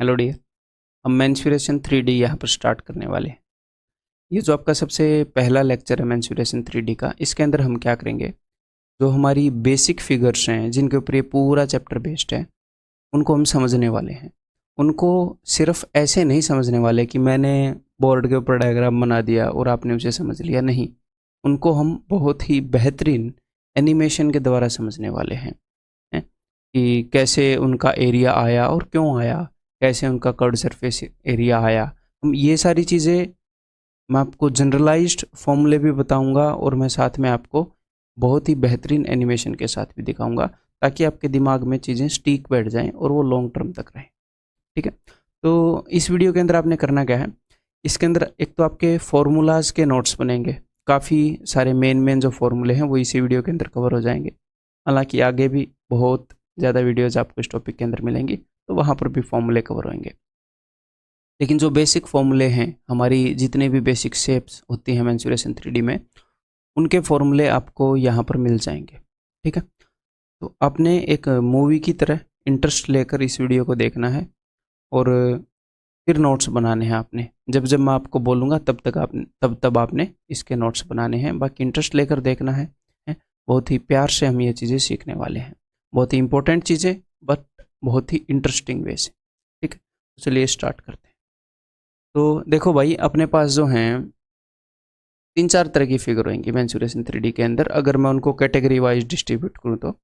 Hello dear. हम mensuration 3D यहाँ पर स्टार्ट करने वाले हैं। ये जो आपका सबसे पहला लेक्चर है मेंसुरेशन 3D का, इसके अंदर हम क्या करेंगे, जो हमारी बेसिक फिगर्स हैं जिनके ऊपर ये पूरा चैप्टर बेस्ड है, उनको हम समझने वाले हैं। उनको सिर्फ ऐसे नहीं समझने वाले कि मैंने बोर्ड के ऊपर डायग्राम बना दिया और आपने उसे समझ लिया, नहीं। उनको हम बहुत ही बेहतरीन एनिमेशन के द्वारा समझने वाले हैं कि कैसे उनका एरिया आया और क्यों आया, कैसे उनका कर्व सरफेस एरिया आया। हम ये सारी चीज़ें, मैं आपको जनरलाइज्ड फॉर्मूले भी बताऊंगा और मैं साथ में आपको बहुत ही बेहतरीन एनिमेशन के साथ भी दिखाऊंगा, ताकि आपके दिमाग में चीज़ें स्टिक बैठ जाएं और वो लॉन्ग टर्म तक रहें। ठीक है, तो इस वीडियो के अंदर आपने करना क्या है, इसके अंदर एक तो आपके फॉर्मूलाज़ के नोट्स बनेंगे। काफ़ी सारे मेन जो फॉर्मूले हैं वो इसी वीडियो के अंदर कवर हो जाएंगे। हालांकि आगे भी बहुत ज़्यादा वीडियोज़ आपको इस टॉपिक के अंदर मिलेंगी, तो वहाँ पर भी फॉर्मूले कवर होंगे। लेकिन जो बेसिक फॉर्मूले हैं, हमारी जितने भी बेसिक शेप्स होती हैं मेंसुरेशन 3D में, उनके फॉर्मूले आपको यहाँ पर मिल जाएंगे। ठीक है, तो आपने एक मूवी की तरह इंटरेस्ट लेकर इस वीडियो को देखना है और फिर नोट्स बनाने हैं आपने। जब जब मैं आपको बोलूँगा तब आपने इसके नोट्स बनाने हैं। बाकी इंटरेस्ट लेकर देखना है। बहुत ही प्यार से हम ये चीज़ें सीखने वाले हैं, बहुत ही इंपॉर्टेंट चीज़ें, बट बहुत ही इंटरेस्टिंग वे से। ठीक है, तो चलिए स्टार्ट करते हैं। तो देखो भाई, अपने पास जो हैं 3-4 तरह की फिगर होंगी मेंसुरेशन 3D के अंदर। अगर मैं उनको कैटेगरी वाइज डिस्ट्रीब्यूट करूँ तो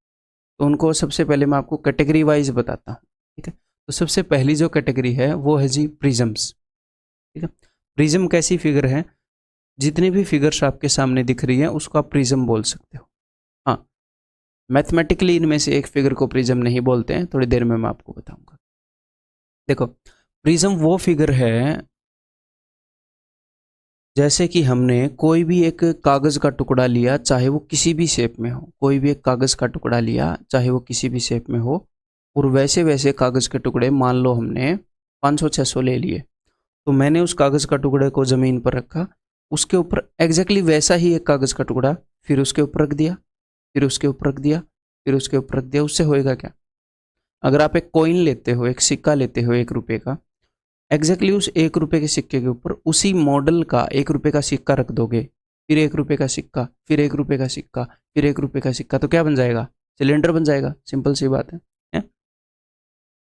उनको सबसे पहले मैं आपको कैटेगरी वाइज बताता हूँ। ठीक है, तो सबसे पहली जो कैटेगरी है वो है जी प्रिज्म्स। ठीक है, प्रिज्म कैसी फिगर है, जितनी भी फिगर्स आपके सामने दिख रही है उसको आप प्रिज्म बोल सकते हो। हाँ, मैथमेटिकली इनमें से एक फिगर को प्रिज्म नहीं बोलते हैं, थोड़ी देर में मैं आपको बताऊंगा। देखो, प्रिज्म वो फिगर है जैसे कि हमने कोई भी एक कागज़ का टुकड़ा लिया, चाहे वो किसी भी शेप में हो, कोई भी एक कागज़ का टुकड़ा लिया चाहे वो किसी भी शेप में हो, और वैसे वैसे कागज़ के टुकड़े मान लो हमने 500-600 ले लिए, तो मैंने उस कागज़ का टुकड़े को ज़मीन पर रखा, उसके ऊपर एग्जैक्टली वैसा ही एक कागज़ का टुकड़ा फिर उसके ऊपर रख दिया, फिर उसके ऊपर रख दिया, फिर उसके ऊपर रख दिया। उससे होएगा क्या, अगर आप एक कॉइन लेते हो, एक सिक्का लेते हो 1 रुपये का, एग्जैक्टली उस 1 रुपये के सिक्के के ऊपर उसी मॉडल का 1 रुपये का सिक्का रख दोगे, फिर 1 रुपये का सिक्का, फिर 1 रुपये का सिक्का, फिर 1 रुपये का सिक्का, तो क्या बन जाएगा, सिलेंडर बन जाएगा। सिंपल सी बात है?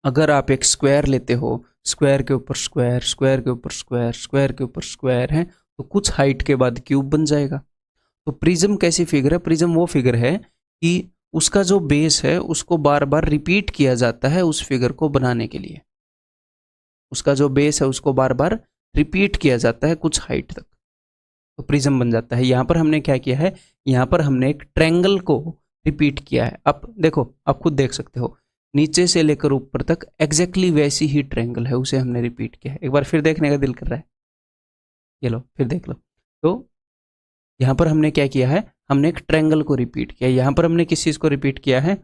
अगर आप एक स्क्वायर लेते हो, स्क्वायर के ऊपर स्क्वायर, स्क्वायर के ऊपर स्क्वायर, स्क्वायर के ऊपर स्क्वायर है, तो कुछ हाइट के बाद क्यूब बन जाएगा। तो प्रिज्म कैसी फिगर है, प्रिज्म वो फिगर है कि उसका जो बेस है उसको बार बार रिपीट किया जाता है उस फिगर को बनाने के लिए। उसका जो बेस है उसको बार बार रिपीट किया जाता है कुछ हाइट तक, तो प्रिज्म बन जाता है। यहाँ पर हमने क्या किया है, यहाँ पर हमने एक ट्रायंगल को रिपीट किया है। अब देखो, आप खुद देख सकते हो, नीचे से लेकर ऊपर तक एग्जैक्टली वैसी ही ट्रायंगल है, उसे हमने रिपीट किया है। एक बार फिर देखने का दिल कर रहा है, ये लो फिर देख लो। तो यहाँ पर हमने क्या किया है, हमने एक ट्रायंगल को रिपीट किया। यहाँ पर हमने किस चीज़ को रिपीट किया है,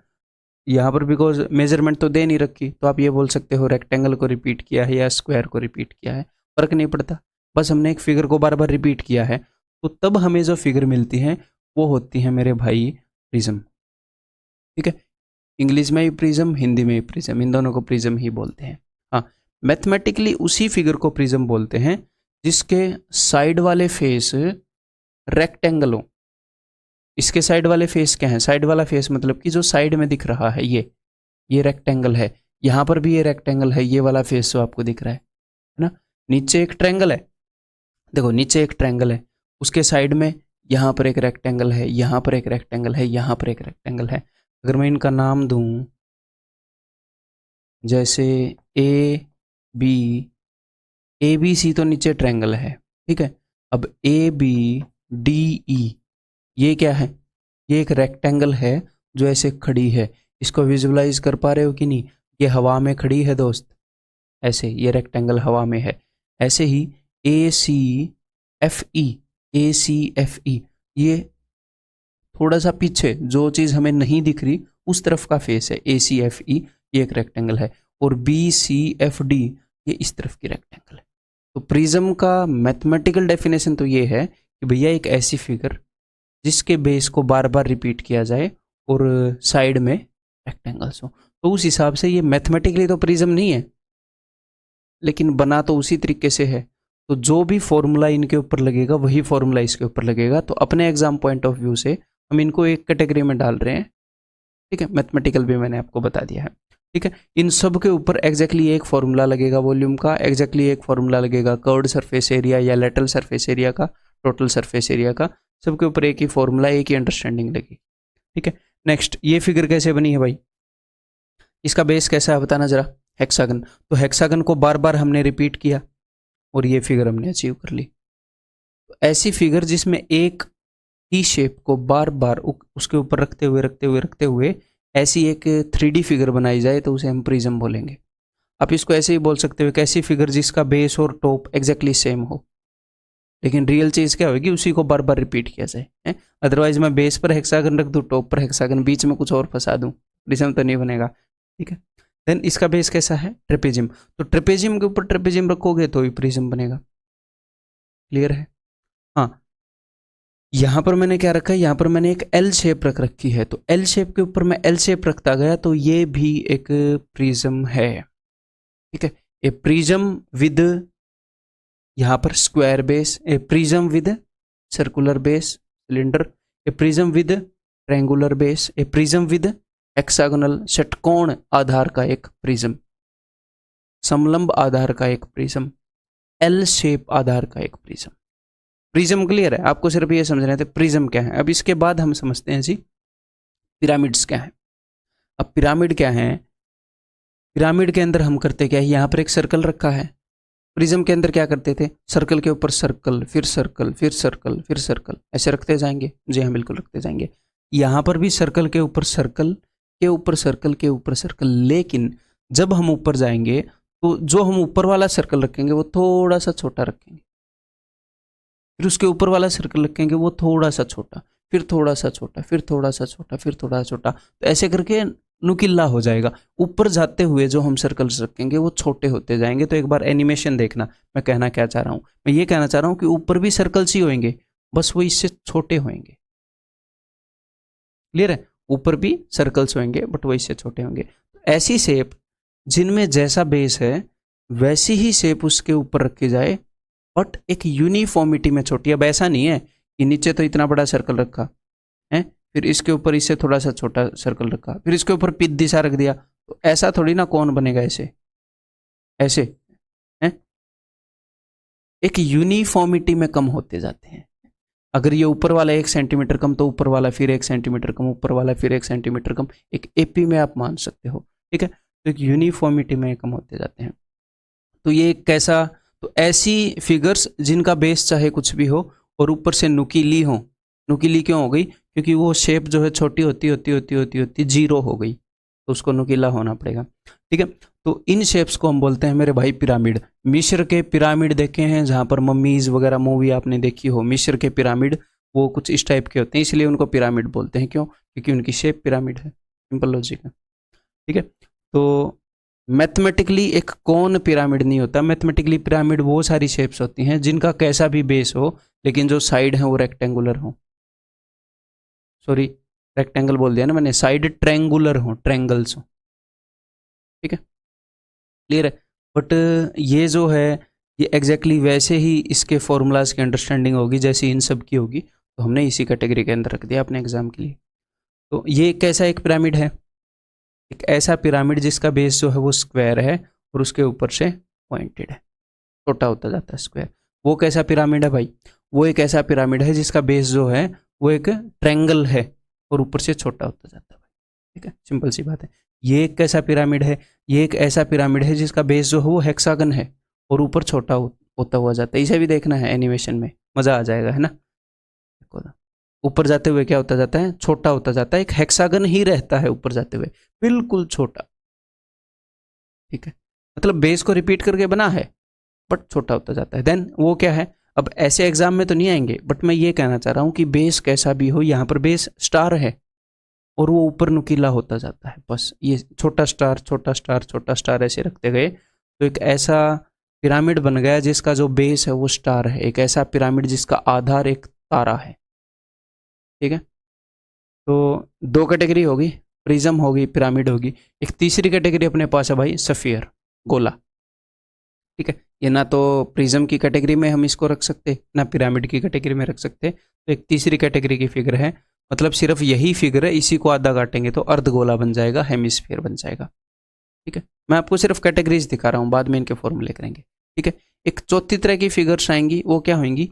यहाँ पर बिकॉज मेजरमेंट तो दे नहीं रखी, तो आप ये बोल सकते हो रेक्टेंगल को रिपीट किया है या स्क्वायर को रिपीट किया है, फर्क नहीं पड़ता। बस हमने एक फिगर को बार बार रिपीट किया है, तो तब हमें जो फिगर मिलती है वो होती है मेरे भाई प्रिज्म। ठीक है, इंग्लिश में भी प्रिज्म, हिंदी में भी प्रिज्म, इन दोनों को प्रिज्म ही बोलते हैं। हाँ, मैथमेटिकली उसी फिगर को प्रिज्म बोलते हैं जिसके साइड वाले फेस रेक्टेंगल हो। इसके साइड वाले फेस क्या है, साइड वाला फेस मतलब कि जो साइड में दिख रहा है ये रेक्टेंगल है। यहाँ पर भी ये रेक्टेंगल है, ये वाला फेस जो आपको दिख रहा है ना। नीचे एक ट्रायंगल है, देखो नीचे एक ट्रायंगल है, उसके साइड में यहाँ पर एक रेक्टेंगल है, यहाँ पर एक रेक्टेंगल है, यहाँ पर एक रेक्टेंगल है। अगर मैं इनका नाम दूं, जैसे ए बी सी, तो नीचे ट्रायंगल है। ठीक है, अब ए बी डी ई, ये क्या है, ये एक रेक्टेंगल है जो ऐसे खड़ी है। इसको विजुअलाइज कर पा रहे हो कि नहीं, ये हवा में खड़ी है दोस्त, ऐसे ये रेक्टेंगल हवा में है। ऐसे ही ए सी एफ ई, ये थोड़ा सा पीछे जो चीज़ हमें नहीं दिख रही उस तरफ का फेस है। ए सी एफ ई, ये एक रेक्टेंगल है, और बी सी एफ डी, ये इस तरफ की रेक्टेंगल है। तो प्रिज्म का मैथमेटिकल डेफिनेशन तो ये है कि भैया एक ऐसी फिगर जिसके बेस को बार बार रिपीट किया जाए और साइड में रेक्टेंगल्स हो। तो उस हिसाब से ये मैथमेटिकली तो प्रिज्म नहीं है, लेकिन बना तो उसी तरीके से है, तो जो भी फॉर्मूला इनके ऊपर लगेगा वही फॉर्मूला इसके ऊपर लगेगा। तो अपने एग्जाम पॉइंट ऑफ व्यू से हम इनको एक कैटेगरी में डाल रहे हैं, ठीक है। मैथमेटिकल भी मैंने आपको बता दिया है, ठीक है। इन सब के ऊपर एग्जैक्टली एक फॉर्मूला लगेगा वॉल्यूम का, एग्जैक्टली एक फॉर्मूला लगेगा कर्व्ड सरफेस एरिया या लेटरल सरफेस एरिया का, टोटल सरफेस एरिया का, सबके ऊपर एक ही फॉर्मूला, एक ही अंडरस्टैंडिंग लगेगी, ठीक है। नेक्स्ट, ये फिगर कैसे बनी है भाई, इसका बेस कैसा है बताना जरा, हेक्सागन। तो हेक्सागन को बार बार हमने रिपीट किया और ये फिगर हमने अचीव कर ली। तो ऐसी फिगर जिसमें एक ही शेप को बार बार उसके ऊपर रखते हुए ऐसी एक 3D फिगर बनाई जाए तो उसे हम प्रिज्म बोलेंगे। आप इसको ऐसे ही बोल सकते हो कि ऐसी फिगर जिसका बेस और टॉप एग्जैक्टली सेम हो, लेकिन रियल चीज़ क्या होगी, उसी को बार बार रिपीट किया जाए। अदरवाइज मैं बेस पर हेक्सागन रख दूँ, टॉप पर हेक्सागन, बीच में कुछ और फंसा दूँ, प्रिज्म तो नहीं बनेगा, ठीक है। देन इसका बेस कैसा है, ट्रेपेजियम। तो ट्रेपेजियम के ऊपर ट्रेपेजियम रखोगे तो ही प्रिज्म बनेगा, क्लियर है। हाँ, यहाँ पर मैंने क्या रखा है, यहाँ पर मैंने एक एल शेप रख रखी है, तो एल शेप के ऊपर मैं एल शेप रखता गया तो ये भी एक प्रिज्म है, ठीक है। ए प्रिज्म विद यहाँ पर square base, a prism with circular base cylinder, a prism with triangular base, a prism with hexagonal षटकोण आधार का एक प्रिज्म, समलंब आधार का एक प्रिज्म, एल शेप आधार का एक प्रिज्म। प्रिज्म क्लियर है, आपको सिर्फ ये समझना है प्रिज्म क्या है। अब इसके बाद हम समझते हैं जी पिरामिड्स क्या है। अब पिरामिड क्या है, पिरामिड के अंदर हम करते क्या है, यहाँ पर एक सर्कल रखा है, प्रिज्म के अंदर क्या करते थे, सर्कल के ऊपर सर्कल, फिर सर्कल, फिर सर्कल, फिर सर्कल, ऐसे रखते जाएंगे। जी हाँ, बिल्कुल रखते जाएंगे। यहाँ पर भी सर्कल के ऊपर सर्कल के ऊपर सर्कल के ऊपर सर्कल, लेकिन जब हम ऊपर जाएंगे तो जो हम ऊपर वाला सर्कल रखेंगे वो थोड़ा सा छोटा रखेंगे, फिर उसके ऊपर वाला सर्कल रखेंगे वो थोड़ा सा छोटा, फिर थोड़ा सा छोटा, फिर थोड़ा सा छोटा, फिर थोड़ा सा छोटा, तो ऐसे करके नुकीला हो जाएगा। ऊपर जाते हुए जो हम सर्कल्स रखेंगे वो छोटे होते जाएंगे। तो एक बार एनिमेशन देखना, मैं कहना क्या चाह रहा हूँ, मैं ये कहना चाह रहा हूँ कि ऊपर भी सर्कल्स ही होंगे, बस वो इससे छोटे होंगे, क्लियर है। ऊपर भी सर्कल्स होंगे बट वो इससे छोटे होंगे। ऐसी शेप जिनमें जैसा बेस है वैसी ही शेप उसके ऊपर रखी जाए, बट एक यूनिफॉर्मिटी में छोटी। अब ऐसा नहीं है कि नीचे तो इतना बड़ा सर्कल रखा है, फिर इसके ऊपर इससे थोड़ा सा छोटा सर्कल रखा, फिर इसके ऊपर पिद दिशा रख दिया, तो ऐसा थोड़ी ना कौन बनेगा ऐसे ऐसे है। एक यूनिफॉर्मिटी में कम होते जाते हैं। अगर ये ऊपर वाला 1 सेंटीमीटर कम तो ऊपर वाला फिर 1 सेंटीमीटर कम, ऊपर वाला फिर 1 सेंटीमीटर कम, एक एपी में आप मान सकते हो, ठीक है। तो एक यूनिफॉर्मिटी में कम होते जाते हैं। तो ये कैसा, तो ऐसी फिगर्स जिनका बेस चाहे कुछ भी हो और ऊपर से नुकीली हो। नुकीली क्यों हो गई, क्योंकि वो शेप जो है छोटी होती जीरो हो गई, तो उसको नुकीला होना पड़ेगा, ठीक है। तो इन शेप्स को हम बोलते हैं मेरे भाई पिरामिड। मिस्र के पिरामिड देखे हैं, जहाँ पर मम्मीज वगैरह मूवी आपने देखी हो, मिस्र के पिरामिड वो कुछ इस टाइप के होते हैं, इसलिए उनको पिरामिड बोलते हैं। क्यों, क्योंकि उनकी शेप पिरामिड है, सिंपल लॉजिक है, ठीक है। तो मैथमेटिकली एक कौन पिरामिड नहीं होता, मैथमेटिकली पिरामिड वो सारी शेप्स होती हैं जिनका कैसा भी बेस हो लेकिन जो साइड है वो रेक्टेंगुलर हो, सॉरी रेक्टेंगल बोल दिया ना मैंने, साइड ट्रेंगुलर हो, ट्रेंगल्स हो, ठीक है, क्लियर है। बट ये जो है ये एग्जैक्टली वैसे ही इसके फॉर्मूलाज की अंडरस्टैंडिंग होगी जैसे इन सब की होगी, तो हमने इसी कैटेगरी के अंदर रख दिया अपने एग्जाम के लिए। तो ये कैसा एक पिरामिड है, एक ऐसा पिरामिड जिसका बेस जो है वो स्क्वायर है और उसके ऊपर से पॉइंटेड है, छोटा होता जाता है स्क्वायर। वो कैसा पिरामिड है भाई, वो एक ऐसा पिरामिड है जिसका बेस जो है वो एक ट्रायंगल है और ऊपर से छोटा होता जाता है, ठीक है, सिंपल सी बात है। ये एक कैसा पिरामिड है, ये एक ऐसा पिरामिड है जिसका बेस जो है वो हेक्सागन है और ऊपर छोटा होता हुआ जाता है। इसे भी देखना है एनिमेशन में, मज़ा आ जाएगा, है ना। ऊपर जाते हुए क्या होता जाता है, छोटा होता जाता है, एक हेक्सागन ही रहता है ऊपर जाते हुए, बिल्कुल छोटा, ठीक है। मतलब बेस को रिपीट करके बना है बट छोटा होता जाता है। देन वो क्या है, अब ऐसे एग्जाम में तो नहीं आएंगे बट मैं ये कहना चाह रहा हूँ कि बेस कैसा भी हो, यहाँ पर बेस स्टार है और वो ऊपर नुकीला होता जाता है, बस ये छोटा स्टार छोटा स्टार छोटा स्टार ऐसे रखते गए तो एक ऐसा पिरामिड बन गया जिसका जो बेस है वो स्टार है, एक ऐसा पिरामिड जिसका आधार एक तारा है, ठीक है। तो 2 कैटेगरी होगी, प्रिज्म होगी, पिरामिड होगी। एक तीसरी कैटेगरी अपने पास है भाई, सफियर, गोला। ठीक है। ये ना तो प्रिज्म की कैटेगरी में हम इसको रख सकते, ना पिरामिड की कैटेगरी में रख सकते, तो एक तीसरी कैटेगरी की फिगर है। मतलब सिर्फ यही फिगर है, इसी को आधा काटेंगे तो अर्धगोला बन जाएगा, हेमिस्फीयर बन जाएगा। ठीक है, मैं आपको सिर्फ कैटेगरीज दिखा रहा हूँ, बाद में इनके फॉर्मूले करेंगे। ठीक है, एक चौथी तरह की फिगर्स आएंगी, वो क्या होंगी,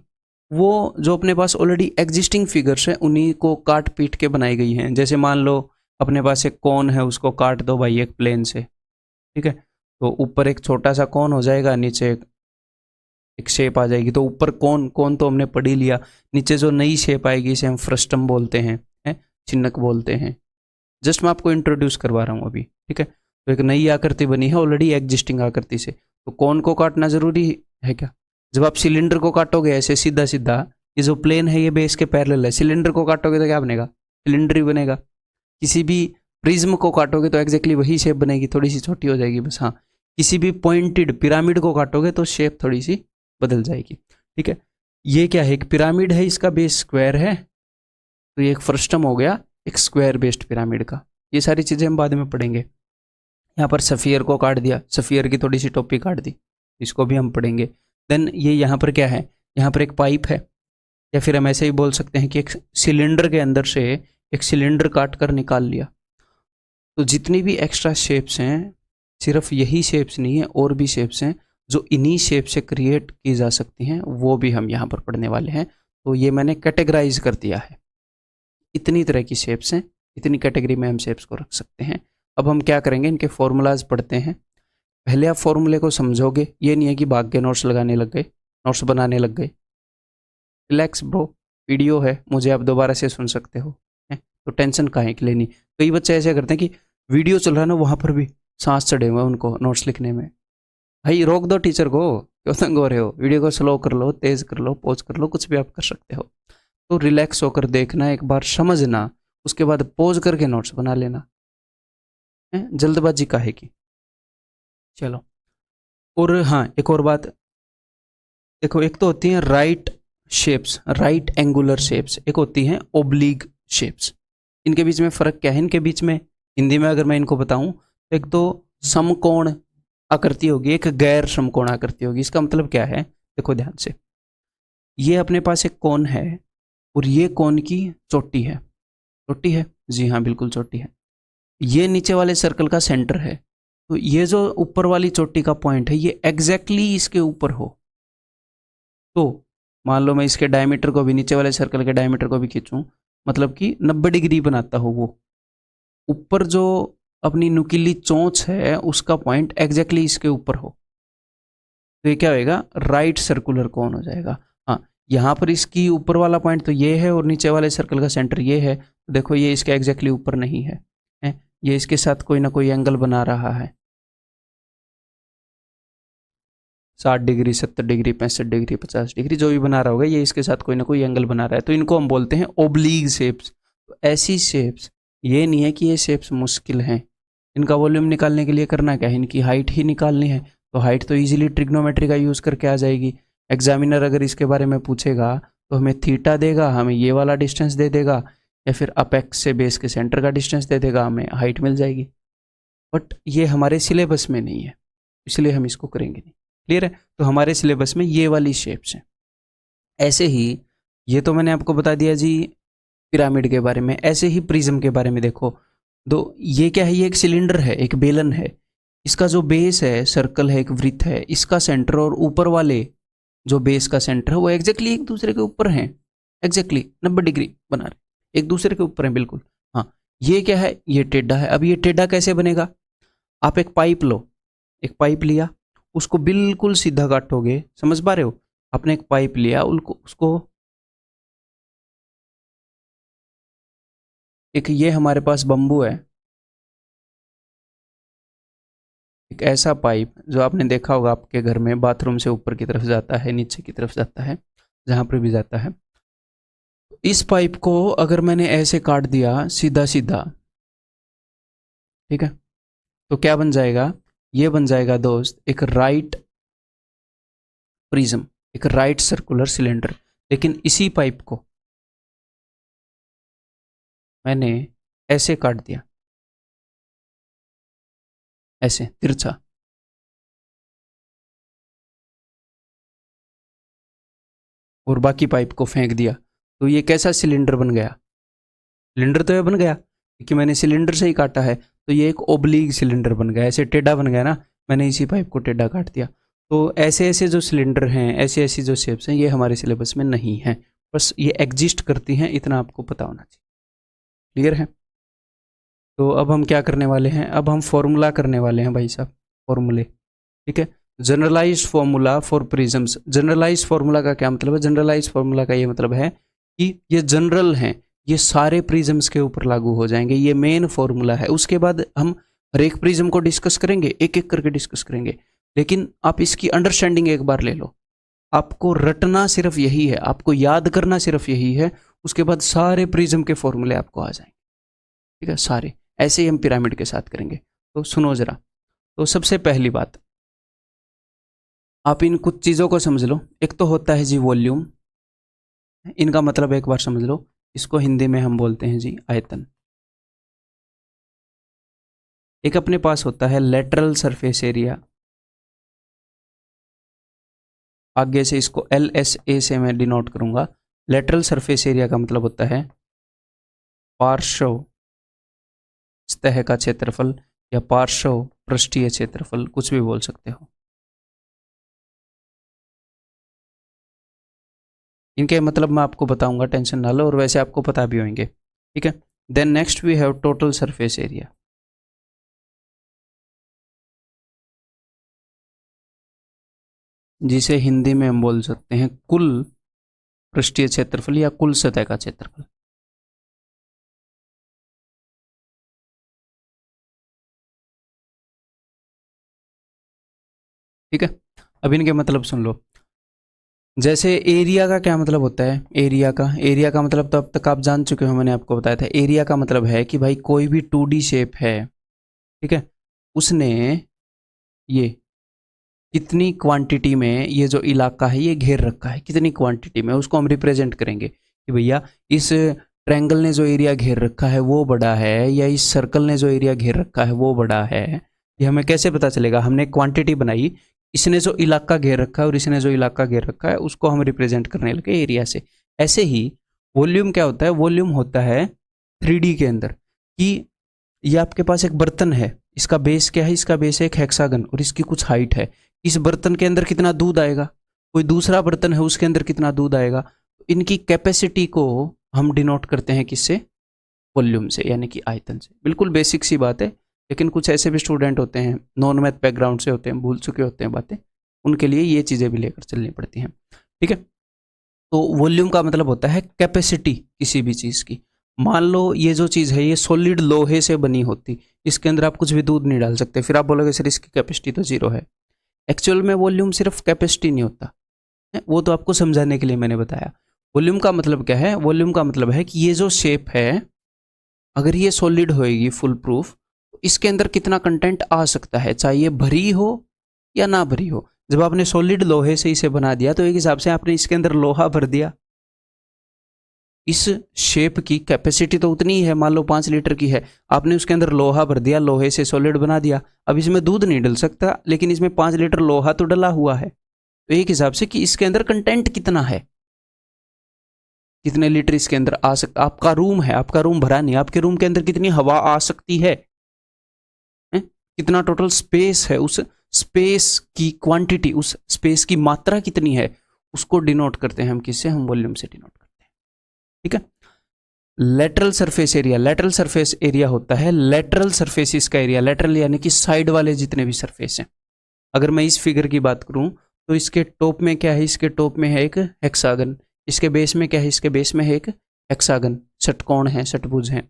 वो जो अपने पास ऑलरेडी एग्जिस्टिंग फिगर्स हैं उन्हीं को काट पीट के बनाई गई हैं। जैसे मान लो अपने पास एक कौन है, उसको काट दो भाई एक प्लेन से। ठीक है, तो ऊपर एक छोटा सा कौन हो जाएगा, नीचे एक शेप आ जाएगी। तो ऊपर कौन कौन तो हमने पढ़ ही लिया, नीचे जो नई शेप आएगी इसे हम फ्रस्टम बोलते हैं, चिन्हक बोलते हैं। जस्ट मैं आपको इंट्रोड्यूस करवा रहा हूँ अभी। ठीक है, तो एक नई आकृति बनी है ऑलरेडी एग्जिस्टिंग आकृति से, तो कौन को काटना जरूरी है क्या? जब आप सिलेंडर को काटोगे ऐसे सीधा सीधा, ये जो प्लेन है ये बेस के पैरेलल है, सिलेंडर को काटोगे तो क्या बनेगा, सिलेंडर ही बनेगा। किसी भी प्रिज्म को काटोगे तो एग्जैक्टली वही शेप बनेगी, थोड़ी सी छोटी हो जाएगी बस। हाँ, किसी भी पॉइंटेड पिरामिड को काटोगे तो शेप थोड़ी सी बदल जाएगी। ठीक है, ये क्या है, एक पिरामिड है, इसका बेस स्क्वायर है, तो ये एक फ्रस्टम हो गया एक स्क्वायर बेस्ड पिरामिड का। ये सारी चीज़ें हम बाद में पढ़ेंगे। यहाँ पर सफियर को काट दिया, सफियर की थोड़ी सी टोपी काट दी, इसको भी हम पढ़ेंगे। देन ये यहाँ पर क्या है, यहाँ पर एक पाइप है, या फिर हम ऐसे ही बोल सकते हैं कि एक सिलेंडर के अंदर से एक सिलेंडर काट कर निकाल लिया। तो जितनी भी एक्स्ट्रा शेप्स हैं, सिर्फ यही शेप्स नहीं है, और भी शेप्स हैं जो इन्हीं शेप से क्रिएट की जा सकती हैं, वो भी हम यहाँ पर पढ़ने वाले हैं। तो ये मैंने कैटेगराइज कर दिया है, इतनी तरह की शेप्स हैं, इतनी कैटेगरी में हम शेप्स को रख सकते हैं। अब हम क्या करेंगे, इनके फॉर्मूलाज पढ़ते हैं। पहले आप फॉर्मूले को समझोगे, ये नहीं है कि भाग के नोट्स लगाने लग गए, नोट्स बनाने लग गए। रिलैक्स ब्रो, वीडियो है, मुझे आप दोबारा से सुन सकते हो, तो टेंशन काहे के लिए नहीं। कई बच्चे ऐसे करते हैं कि वीडियो चल रहा है ना, वहाँ पर भी सांस चढ़े हुए उनको नोट्स लिखने में। भाई रोक दो टीचर को, क्यों तंग हो रहे हो, वीडियो को स्लो कर लो, तेज कर लो, पॉज कर लो, कुछ भी आप कर सकते हो। तो रिलैक्स होकर देखना, एक बार समझना, उसके बाद पॉज करके नोट्स बना लेना, जल्दबाजी काहे की। चलो, और हाँ एक और बात देखो, एक तो होती है right shapes, right angular shapes, एक होती हैं ओब्लिक शेप्स। इनके बीच में फ़र्क क्या है, इनके बीच में हिंदी में अगर मैं इनको बताऊं तो एक तो समकोण आकृति होगी, एक गैर समकोण आकृति होगी। इसका मतलब क्या है, देखो ध्यान से, ये अपने पास एक कोण है और ये कोण की चोटी है, चोटी है, जी हाँ बिल्कुल चोटी है। ये नीचे वाले सर्कल का सेंटर है, तो ये जो ऊपर वाली चोटी का पॉइंट है ये एग्जैक्टली इसके ऊपर हो, तो मान लो मैं इसके डायमीटर को भी, नीचे वाले सर्कल के डायमीटर को भी खींचूं, मतलब कि 90 डिग्री बनाता हो, वो ऊपर जो अपनी नुकीली चोंच है उसका पॉइंट एग्जैक्टली इसके ऊपर हो, तो ये क्या होएगा, राइट सर्कुलर कोन हो जाएगा। हाँ, यहाँ पर इसकी ऊपर वाला पॉइंट तो ये है और नीचे वाले सर्कल का सेंटर ये है, तो देखो ये इसके एग्जैक्टली ऊपर नहीं है, ये इसके साथ कोई ना कोई एंगल बना रहा है, 60 डिग्री, 70 डिग्री, 65 डिग्री, 50 डिग्री, जो भी बना रहा होगा ये इसके साथ कोई ना कोई एंगल बना रहा है, तो इनको हम बोलते हैं ओब्लीग शेप्स। तो ऐसी शेप्स, ये नहीं है कि ये शेप्स मुश्किल हैं, इनका वॉल्यूम निकालने के लिए करना क्या है, इनकी हाइट ही निकालनी है। तो हाइट तो ईजिली ट्रिग्नोमेट्री का यूज़ करके आ जाएगी। एग्जामिनर अगर इसके बारे में पूछेगा तो हमें थीटा देगा, हमें ये वाला डिस्टेंस दे देगा, या फिर अपेक्स से बेस के सेंटर का डिस्टेंस दे देगा, हमें हाइट मिल जाएगी। बट ये हमारे सिलेबस में नहीं है, इसलिए हम इसको करेंगे नहीं। क्लियर है, तो हमारे सिलेबस में ये वाली शेप्स हैं। ऐसे ही ये तो मैंने आपको बता दिया जी पिरामिड के बारे में। ऐसे ही प्रिज्म के बारे में देखो, तो ये क्या है, ये एक सिलेंडर है, एक बेलन है, इसका जो बेस है सर्कल है, एक वृत्त है, इसका सेंटर और ऊपर वाले जो बेस का सेंटर है वो एग्जैक्टली एक दूसरे के ऊपर हैं, एग्जैक्टली 90 डिग्री बना रहे, एक दूसरे के ऊपर हैं बिल्कुल। हाँ, ये क्या है, ये टेढ़ा है। अब ये टेढ़ा कैसे बनेगा, आप एक पाइप लो, एक पाइप लिया, उसको बिल्कुल सीधा काटोगे, समझ पा रहे हो, आपने एक पाइप लिया, उसको एक, ये हमारे पास बम्बू है, एक ऐसा पाइप जो आपने देखा होगा आपके घर में, बाथरूम से ऊपर की तरफ जाता है, नीचे की तरफ जाता है, जहाँ पर भी जाता है। इस पाइप को अगर मैंने ऐसे काट दिया सीधा सीधा, ठीक है, तो क्या बन जाएगा, ये बन जाएगा दोस्त एक राइट प्रिज्म, एक राइट सर्कुलर सिलेंडर। लेकिन इसी पाइप को मैंने ऐसे काट दिया, ऐसे तिरछा, और बाकी पाइप को फेंक दिया, तो ये कैसा सिलेंडर बन गया? सिलेंडर तो ये बन गया क्योंकि मैंने सिलेंडर से ही काटा है, तो ये एक ओब्लीक सिलेंडर बन गया, ऐसे टेढ़ा बन गया ना, मैंने इसी पाइप को टेढ़ा काट दिया। तो ऐसे ऐसे जो सिलेंडर हैं, ऐसे ऐसी जो शेप्स हैं, ये हमारे सिलेबस में नहीं है, बस ये एग्जिस्ट करती हैं, इतना आपको पता होना चाहिए। क्लियर है? तो अब हम क्या करने वाले हैं, अब हम फॉर्मूला करने वाले हैं भाई साहब, फॉर्मूले। ठीक है, generalized formula for prisms. Generalized formula का क्या मतलब है? जनरलाइज्ड फॉर्मूला का ये मतलब है कि ये जनरल हैं, ये सारे प्रिज्म्स के ऊपर लागू हो जाएंगे, ये मेन फॉर्मूला है। उसके बाद हम हर एक प्रिज्म को डिस्कस करेंगे, एक एक करके डिस्कस करेंगे, लेकिन आप इसकी अंडरस्टैंडिंग एक बार ले लो। आपको रटना सिर्फ यही है, आपको याद करना सिर्फ यही है, उसके बाद सारे प्रिज्म के फॉर्मूले आपको आ जाएंगे। ठीक है, सारे ऐसे ही हम पिरामिड के साथ करेंगे। तो सुनो जरा, तो सबसे पहली बात, आप इन कुछ चीज़ों को समझ लो। एक तो होता है जी वॉल्यूम, इनका मतलब एक बार समझ लो, इसको हिंदी में हम बोलते हैं जी आयतन। एक अपने पास होता है लेटरल सरफेस एरिया, आगे से इसको LSA से मैं डिनोट करूंगा। लेटरल सरफेस एरिया का मतलब होता है पार्श्व सतह का क्षेत्रफल या पार्श्व पृष्ठीय क्षेत्रफल, कुछ भी बोल सकते हो। इनके मतलब मैं आपको बताऊंगा, टेंशन ना लो, और वैसे आपको पता भी होंगे। ठीक है, then next we have total surface area. जिसे हिंदी में हम बोल सकते हैं कुल पृष्ठीय क्षेत्रफल या कुल सतह का क्षेत्रफल। ठीक है, अब इनके मतलब सुन लो। जैसे एरिया का क्या मतलब होता है? एरिया का मतलब तो अब तक आप जान चुके हो, मैंने आपको बताया था। एरिया का मतलब है कि भाई कोई भी 2D शेप है, ठीक है, उसने ये कितनी क्वांटिटी में ये जो इलाका है ये घेर रखा है, कितनी क्वांटिटी में, उसको हम रिप्रेजेंट करेंगे कि भैया इस ट्रायंगल ने जो एरिया घेर रखा है वो बड़ा है, या इस सर्कल ने जो एरिया घेर रखा है वो बड़ा है। ये हमें कैसे पता चलेगा? हमने क्वांटिटी बनाई, इसने जो इलाका घेर रखा है और इसने जो इलाका घेर रखा है उसको हम रिप्रेजेंट करने लगे एरिया से। ऐसे ही वॉल्यूम क्या होता है? वॉल्यूम होता है 3D के अंदर कि ये आपके पास एक बर्तन है, इसका बेस क्या है? इसका बेस है एक हेक्सागन और इसकी कुछ हाइट है। इस बर्तन के अंदर कितना दूध आएगा? कोई दूसरा बर्तन है उसके अंदर कितना दूध आएगा? इनकी कैपेसिटी को हम डिनोट करते हैं किससे? वॉल्यूम से, यानी कि आयतन से। बिल्कुल बेसिक सी बात है, लेकिन कुछ ऐसे भी स्टूडेंट होते हैं नॉन मैथ बैकग्राउंड से होते हैं, भूल चुके होते हैं बातें, उनके लिए ये चीज़ें भी लेकर चलनी पड़ती हैं। ठीक है, तो वॉल्यूम का मतलब होता है कैपेसिटी किसी भी चीज़ की। मान लो ये जो चीज़ है ये सॉलिड लोहे से बनी होती, इसके अंदर आप कुछ भी दूध नहीं डाल सकते, फिर आप बोलोगे सर इसकी कैपेसिटी तो 0 है। एक्चुअल में वॉल्यूम सिर्फ कैपेसिटी नहीं होता है, वो तो आपको समझाने के लिए मैंने बताया। वॉल्यूम का मतलब क्या है? वॉल्यूम का मतलब है कि ये जो शेप है, अगर ये सॉलिड होएगी फुल प्रूफ, तो इसके अंदर कितना कंटेंट आ सकता है, चाहे ये भरी हो या ना भरी हो। जब आपने सॉलिड लोहे से इसे बना दिया तो एक हिसाब से आपने इसके अंदर लोहा भर दिया। इस शेप की कैपेसिटी तो उतनी ही है, मान लो 5 लीटर की है, आपने उसके अंदर लोहा भर दिया, लोहे से सॉलिड बना दिया। अब इसमें दूध नहीं डल सकता, लेकिन इसमें 5 लीटर लोहा तो डला हुआ है। तो एक हिसाब से कि इसके अंदर कंटेंट कितना है, कितने लीटर इसके अंदर आ सकता। आपका रूम है, आपका रूम भरा नहीं, आपके रूम के अंदर कितनी हवा आ सकती है, कितना टोटल स्पेस है, उस स्पेस की क्वांटिटी, उस स्पेस की मात्रा कितनी है, उसको डिनोट करते हैं हम किससे? हम वॉल्यूम से डिनोट करते हैं। ठीक है, lateral surface area, lateral surface area होता है लेटरल सरफेसिस का एरिया। लेटरल यानी कि साइड वाले जितने भी सरफेस हैं। अगर मैं इस फिगर की बात करूं तो इसके टॉप में क्या है? इसके टॉप में है एक हेक्सागन। इसके बेस में क्या है? इसके बेस में है एक हेक्सागन, षटकोण है, षटभुज है।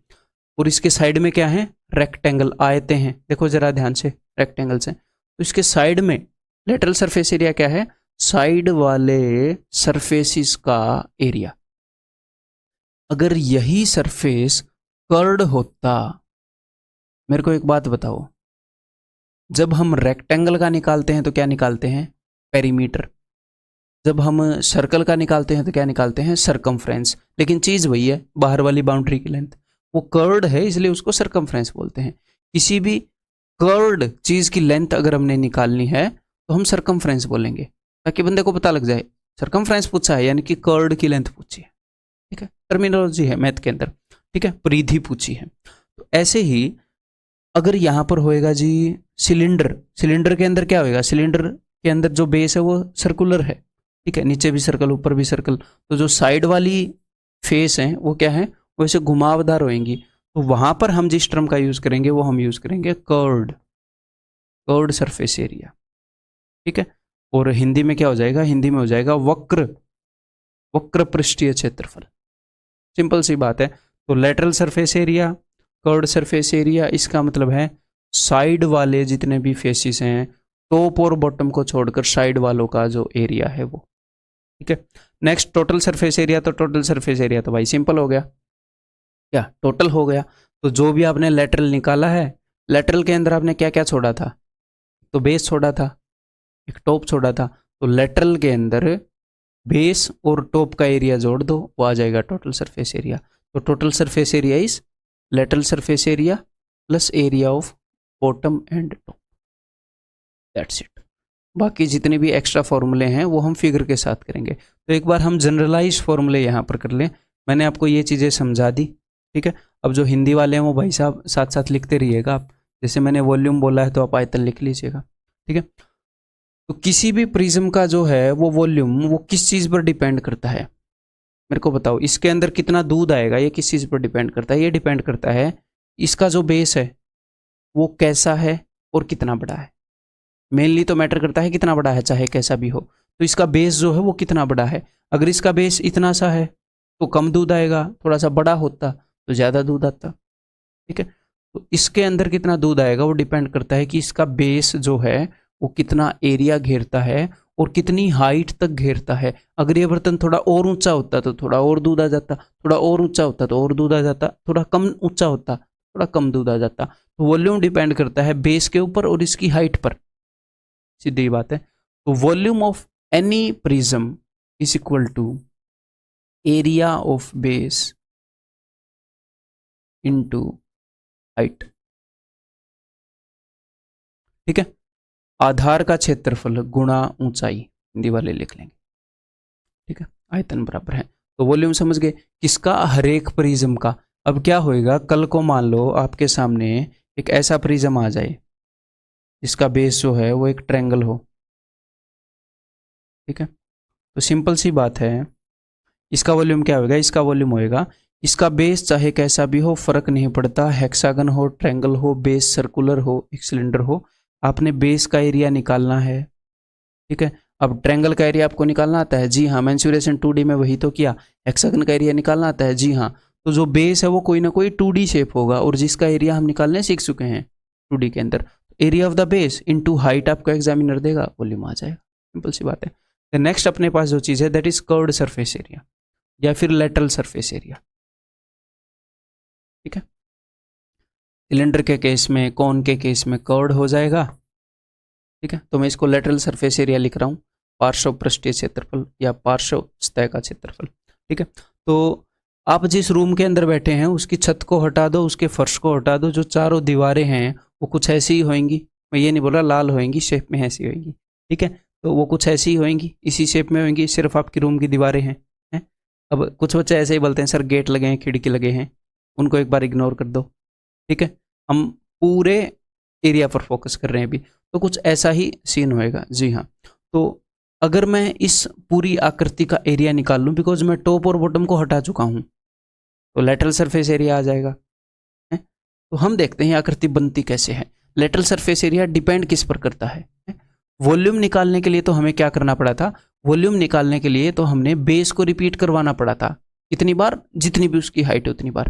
और इसके साइड में क्या है? रेक्टेंगल, आयतें हैं। देखो जरा ध्यान से, रेक्टेंगल्स हैं। तो इसके साइड में लेटरल सरफेस एरिया क्या है? साइड वाले सरफेसिस का एरिया। अगर यही सरफेस कर्ड होता, मेरे को एक बात बताओ, जब हम रेक्टेंगल का निकालते हैं तो क्या निकालते हैं? पेरीमीटर। जब हम सर्कल का निकालते हैं तो क्या निकालते हैं? सरकमफ्रेंस। लेकिन चीज़ वही है, बाहर वाली बाउंड्री की लेंथ। वो कर्ड है इसलिए उसको सरकमफ्रेंस बोलते हैं। किसी भी कर्ड चीज़ की लेंथ अगर हमने निकालनी है तो हम सरकमफ्रेंस बोलेंगे, ताकि बंदे को पता लग जाए सरकमफ्रेंस पूछा है यानी कि कर्ड की लेंथ पूछी है, ठीक है, टर्मिनोलॉजी है मैथ के अंदर, ठीक है, परिधि पूछी है। तो ऐसे ही अगर यहाँ पर होएगा जी सिलेंडर, सिलेंडर के अंदर क्या होएगा, सिलेंडर के अंदर जो बेस है वो सर्कुलर है, ठीक है, नीचे भी सर्कल ऊपर भी सर्कल, तो जो साइड वाली फेस है वो क्या है, वो ऐसे घुमावदार होएंगी, तो वहां पर हम जिस टर्म का यूज करेंगे वो हम यूज करेंगे कर्ड, कर्ड सरफेस एरिया, ठीक है। और हिंदी में क्या हो जाएगा, हिंदी में हो जाएगा वक्र, वक्र पृष्ठीय क्षेत्रफल, सिंपल सी बात है। तो lateral surface area, curved surface area, इसका मतलब है साइड वाले जितने भी फेसिस हैं, टॉप और बॉटम को छोड़कर साइड वालों का जो एरिया है वो, ठीक है। नेक्स्ट टोटल सरफेस एरिया, तो टोटल सरफेस एरिया तो भाई सिंपल हो गया, क्या टोटल हो गया। तो जो भी आपने लेटरल निकाला है, लेटरल के अंदर आपने क्या क्या छोड़ा था, तो बेस छोड़ा था, एक टॉप छोड़ा था, तो लेटरल के अंदर बेस और टॉप का एरिया जोड़ दो, वो आ जाएगा टोटल सरफेस एरिया। तो total surface area is lateral surface area plus area of bottom and top, that's it. बाकी जितने भी एक्स्ट्रा फॉर्मूले हैं वो हम फिगर के साथ करेंगे। तो एक बार हम जनरलाइज फॉर्मूले यहाँ पर कर लें, मैंने आपको ये चीज़ें समझा दी, ठीक है। अब जो हिंदी वाले हैं वो भाई साहब साथ साथ लिखते रहिएगा आप, जैसे मैंने वॉल्यूम बोला है तो आप आयतन लिख लीजिएगा, ठीक है। तो किसी भी प्रिज्म का जो है वो वॉल्यूम वो किस चीज़ पर डिपेंड करता है, मेरे को बताओ, इसके अंदर कितना दूध आएगा ये किस चीज़ पर डिपेंड करता है, ये डिपेंड करता है इसका जो बेस है वो कैसा है और कितना बड़ा है। मेनली तो मैटर करता है कितना बड़ा है, चाहे कैसा भी हो। तो इसका बेस जो है वो कितना बड़ा है, अगर इसका बेस इतना सा है तो कम दूध आएगा, थोड़ा सा बड़ा होता तो ज़्यादा दूध आता, ठीक है। तो इसके अंदर कितना दूध आएगा वो डिपेंड करता है कि इसका बेस जो है वो कितना एरिया घेरता है और कितनी हाइट तक घेरता है। अगर ये बर्तन थोड़ा और ऊंचा होता तो थोड़ा और दूध आ जाता, थोड़ा और ऊंचा होता तो और दूध आ जाता, थोड़ा कम ऊंचा होता थोड़ा कम दूध आ जाता। तो वॉल्यूम डिपेंड करता है बेस के ऊपर और इसकी हाइट पर, सीधी बात है। तो volume of any prism is equal to area of base into height, ठीक है। आधार का क्षेत्रफल गुणा ऊंचाई, हिंदी वाले लिख लेंगे, ठीक है, आयतन बराबर है। तो वॉल्यूम समझ गए किसका, हर एक प्रिज्म का। अब क्या होएगा, कल को मान लो आपके सामने एक ऐसा प्रिज्म आ जाए जिसका बेस जो है वो एक ट्रायंगल हो, ठीक है। तो सिंपल सी बात है, इसका वॉल्यूम क्या होगा, इसका वॉल्यूम होएगा, इसका बेस चाहे कैसा भी हो फर्क नहीं पड़ता, हेक्सागन हो, ट्रायंगल हो, बेस सर्कुलर हो, एक सिलेंडर हो, आपने बेस का एरिया निकालना है, ठीक है। अब ट्रायंगल का एरिया आपको निकालना आता है, जी हाँ, मेंसुरेशन 2D में वही तो किया। हेक्सागन का एरिया निकालना आता है, जी हाँ। तो जो बेस है वो कोई ना कोई 2D शेप होगा और जिसका एरिया हम निकालने सीख चुके हैं 2D के अंदर, area of the base into height आपको एग्जामिनर देगा, वॉल्यूम आ जाएगा, सिंपल सी बात है। नेक्स्ट अपने पास जो चीज़ है that is curved surface area या फिर लेटरल सरफेस एरिया, ठीक है। सिलेंडर के केस में, कौन के केस में कर्व्ड हो जाएगा, ठीक है। तो मैं इसको लेटरल सरफेस एरिया लिख रहा हूँ, पार्श्व पृष्ठीय क्षेत्रफल या पार्श्व सतह का क्षेत्रफल, ठीक है। तो आप जिस रूम के अंदर बैठे हैं उसकी छत को हटा दो, उसके फर्श को हटा दो, जो चारों दीवारें हैं वो कुछ ऐसी ही होंगी, मैं ये नहीं बोल रहा लाल होंगी, शेप में ऐसी होंगी, ठीक है। तो वो कुछ ऐसी ही होंगी, इसी शेप में होंगी, सिर्फ आपकी रूम की दीवारें हैं। अब कुछ बच्चे ऐसे ही बोलते हैं सर गेट लगे हैं, खिड़की लगे हैं, उनको एक बार इग्नोर कर दो, ठीक है। हम पूरे एरिया पर फोकस कर रहे हैं अभी, तो कुछ ऐसा ही सीन होएगा, जी हाँ। तो अगर मैं इस पूरी आकृति का एरिया निकाल लूँ, बिकॉज मैं टॉप और बॉटम को हटा चुका हूँ, तो लेटरल सरफेस एरिया आ जाएगा, है? तो हम देखते हैं आकृति बनती कैसे है। लेटरल सरफेस एरिया डिपेंड किस पर करता है, वॉल्यूम निकालने के लिए तो हमें क्या करना पड़ा था, वॉल्यूम निकालने के लिए तो हमने बेस को रिपीट करवाना पड़ा था, कितनी बार, जितनी भी उसकी हाइट है उतनी बार।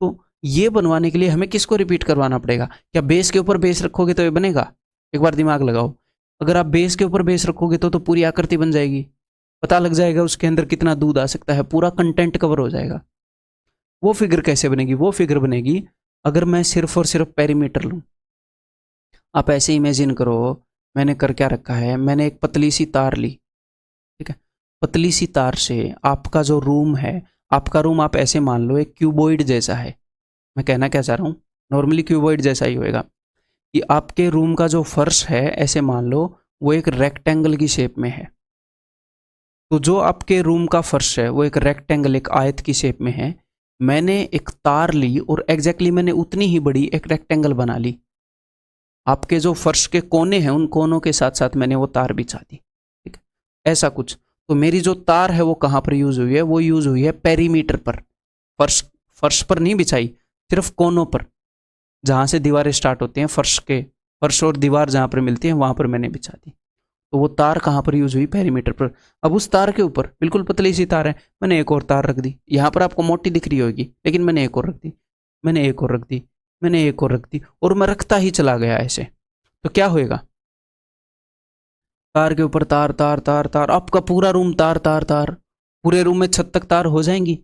तो ये बनवाने के लिए हमें किसको रिपीट करवाना पड़ेगा, क्या बेस के ऊपर बेस रखोगे तो ये बनेगा, एक बार दिमाग लगाओ। अगर आप बेस के ऊपर बेस रखोगे तो पूरी आकृति बन जाएगी, पता लग जाएगा उसके अंदर कितना दूध आ सकता है, पूरा कंटेंट कवर हो जाएगा। वो फिगर कैसे बनेगी, वो फिगर बनेगी अगर मैं सिर्फ और सिर्फ पेरीमीटर लूँ। आप ऐसे इमेजिन करो, मैंने कर क्या रखा है, मैंने एक पतली सी तार ली, ठीक है। पतली सी तार से आपका जो रूम है, आपका रूम आप ऐसे मान लो एक क्यूबॉइड जैसा है, मैं कहना क्या चाह रहा हूँ, नॉर्मली क्यूबॉइड जैसा ही होएगा, कि आपके रूम का जो फर्श है ऐसे मान लो वो एक रेक्टेंगल की शेप में है, तो जो आपके रूम का फर्श है वो एक रेक्टेंगल, एक आयत की शेप में है। मैंने एक तार ली और एग्जैक्टली मैंने उतनी ही बड़ी एक रेक्टेंगल बना ली। आपके जो फर्श के कोने हैं उन कोनों के साथ साथ मैंने वो तार बिछा दी, ठीक है, ऐसा कुछ। तो मेरी जो तार है वो कहाँ पर यूज हुई है, वो यूज हुई है पेरीमीटर पर। फर्श फर्श पर नहीं बिछाई, सिर्फ कोनों पर, जहाँ से दीवारें स्टार्ट होती हैं, फर्श और दीवार जहाँ पर मिलती है वहाँ पर मैंने बिछा दी। तो वो तार कहाँ पर यूज हुई, पेरीमीटर पर। अब उस तार के ऊपर बिल्कुल पतली सी तार है, मैंने एक और तार रख दी। यहाँ पर आपको मोटी दिख रही होगी, लेकिन मैंने एक और रख दी, मैंने एक और रख दी, मैंने एक और रख दी, और मैं रखता ही चला गया ऐसे। तो क्या होएगा, तार के ऊपर तार तार तार तार, आपका पूरा रूम तार तार तार, पूरे रूम में छत तक तार हो जाएंगी।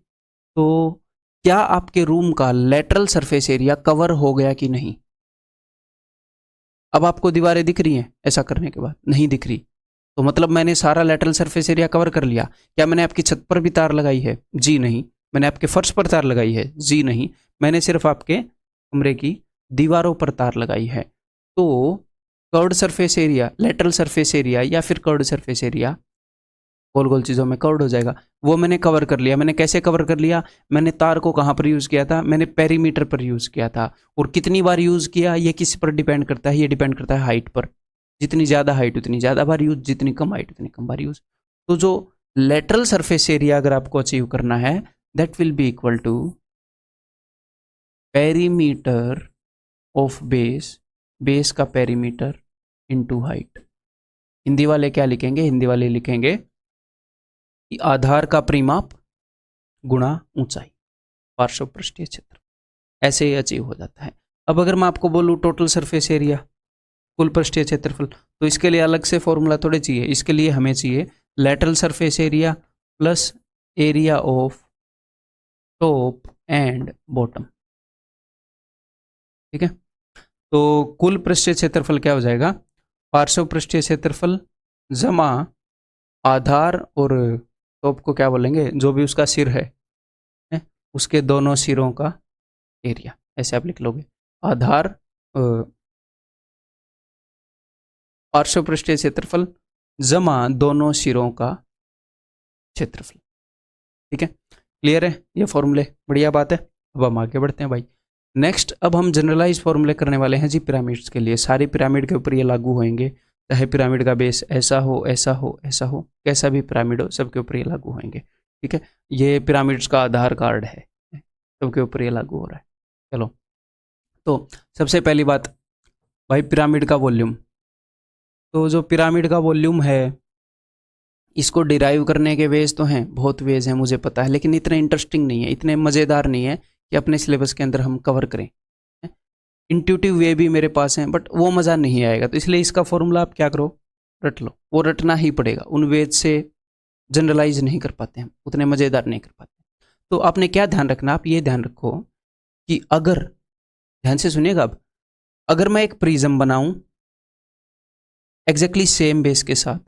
तो क्या आपके रूम का लेटरल सरफेस एरिया कवर हो गया कि नहीं? अब आपको दीवारें दिख रही हैं ऐसा करने के बाद? नहीं दिख रही। तो मतलब मैंने सारा लेटरल सरफेस एरिया कवर कर लिया। क्या मैंने आपकी छत पर भी तार लगाई है? जी नहीं। मैंने आपके फर्श पर तार लगाई है? जी नहीं। मैंने सिर्फ आपके कमरे की दीवारों पर तार लगाई है। तो curved surface area, lateral surface area या फिर कर्व्ड सरफेस एरिया, गोल गोल चीज़ों में कर्व्ड हो जाएगा, वो मैंने कवर कर लिया। मैंने कैसे कवर कर लिया? मैंने तार को कहाँ पर यूज़ किया था? मैंने पेरीमीटर पर यूज़ किया था। और कितनी बार यूज़ किया ये किस पर डिपेंड करता है? ये डिपेंड करता है हाइट पर। जितनी ज़्यादा हाइट उतनी ज़्यादा बार यूज़, जितनी कम हाइट उतनी कम बार यूज़। तो जो लेटरल सरफेस एरिया अगर आपको अचीव करना है, that will be equal to perimeter of base, base का पेरीमीटर इनटू हाइट। हिंदी वाले क्या लिखेंगे? हिंदी वाले लिखेंगे कि आधार का परिमाप गुणा ऊंचाई, पार्श्व पृष्ठीय क्षेत्र। ऐसे ही अचीव हो जाता है। अब अगर मैं आपको बोलूँ टोटल सरफेस एरिया, कुल पृष्ठीय क्षेत्रफल, तो इसके लिए अलग से फॉर्मूला थोड़े चाहिए। इसके लिए हमें चाहिए lateral surface area plus area of top and bottom, ठीक है। तो कुल पृष्ठीय क्षेत्रफल क्या हो जाएगा? पार्श्व पृष्ठीय क्षेत्रफल जमा आधार और टॉप को क्या बोलेंगे, जो भी उसका सिर है, उसके दोनों सिरों का एरिया। ऐसे आप लिख लोगे, आधार पार्श्व पृष्ठीय क्षेत्रफल जमा दोनों सिरों का क्षेत्रफल, ठीक है। क्लियर है ये फॉर्मूले? बढ़िया बात है। अब हम आगे बढ़ते हैं भाई। नेक्स्ट अब हम जनरलाइज फॉर्मूले करने वाले हैं जी पिरामिड्स के लिए। सारी पिरामिड के ऊपर ये लागू होंगे, चाहे पिरामिड का बेस ऐसा हो ऐसा हो ऐसा हो, कैसा भी पिरामिड हो, सबके ऊपर ये लागू होंगे, ठीक है। ये पिरामिड्स का आधार कार्ड है, सबके ऊपर ये लागू हो रहा है। चलो, तो सबसे पहली बात भाई, पिरामिड का वॉल्यूम। तो जो पिरामिड का वॉल्यूम है, इसको डिराइव करने के वेज तो हैं, बहुत वेज हैं मुझे पता है, लेकिन इतने इंटरेस्टिंग नहीं है, इतने मज़ेदार नहीं है कि अपने सिलेबस के अंदर हम कवर करें। इंट्यूटिव वे भी मेरे पास हैं, बट वो मज़ा नहीं आएगा। तो इसलिए इसका फॉर्मूला आप क्या करो, रट लो। वो रटना ही पड़ेगा, उन वेज से जनरलाइज नहीं कर पाते हम, उतने मज़ेदार नहीं कर पाते। तो आपने क्या ध्यान रखना, आप ये ध्यान रखो कि अगर, ध्यान से सुनिएगा, अब अगर मैं एक प्रिज्म बनाऊं एग्जैक्टली सेम बेस के साथ,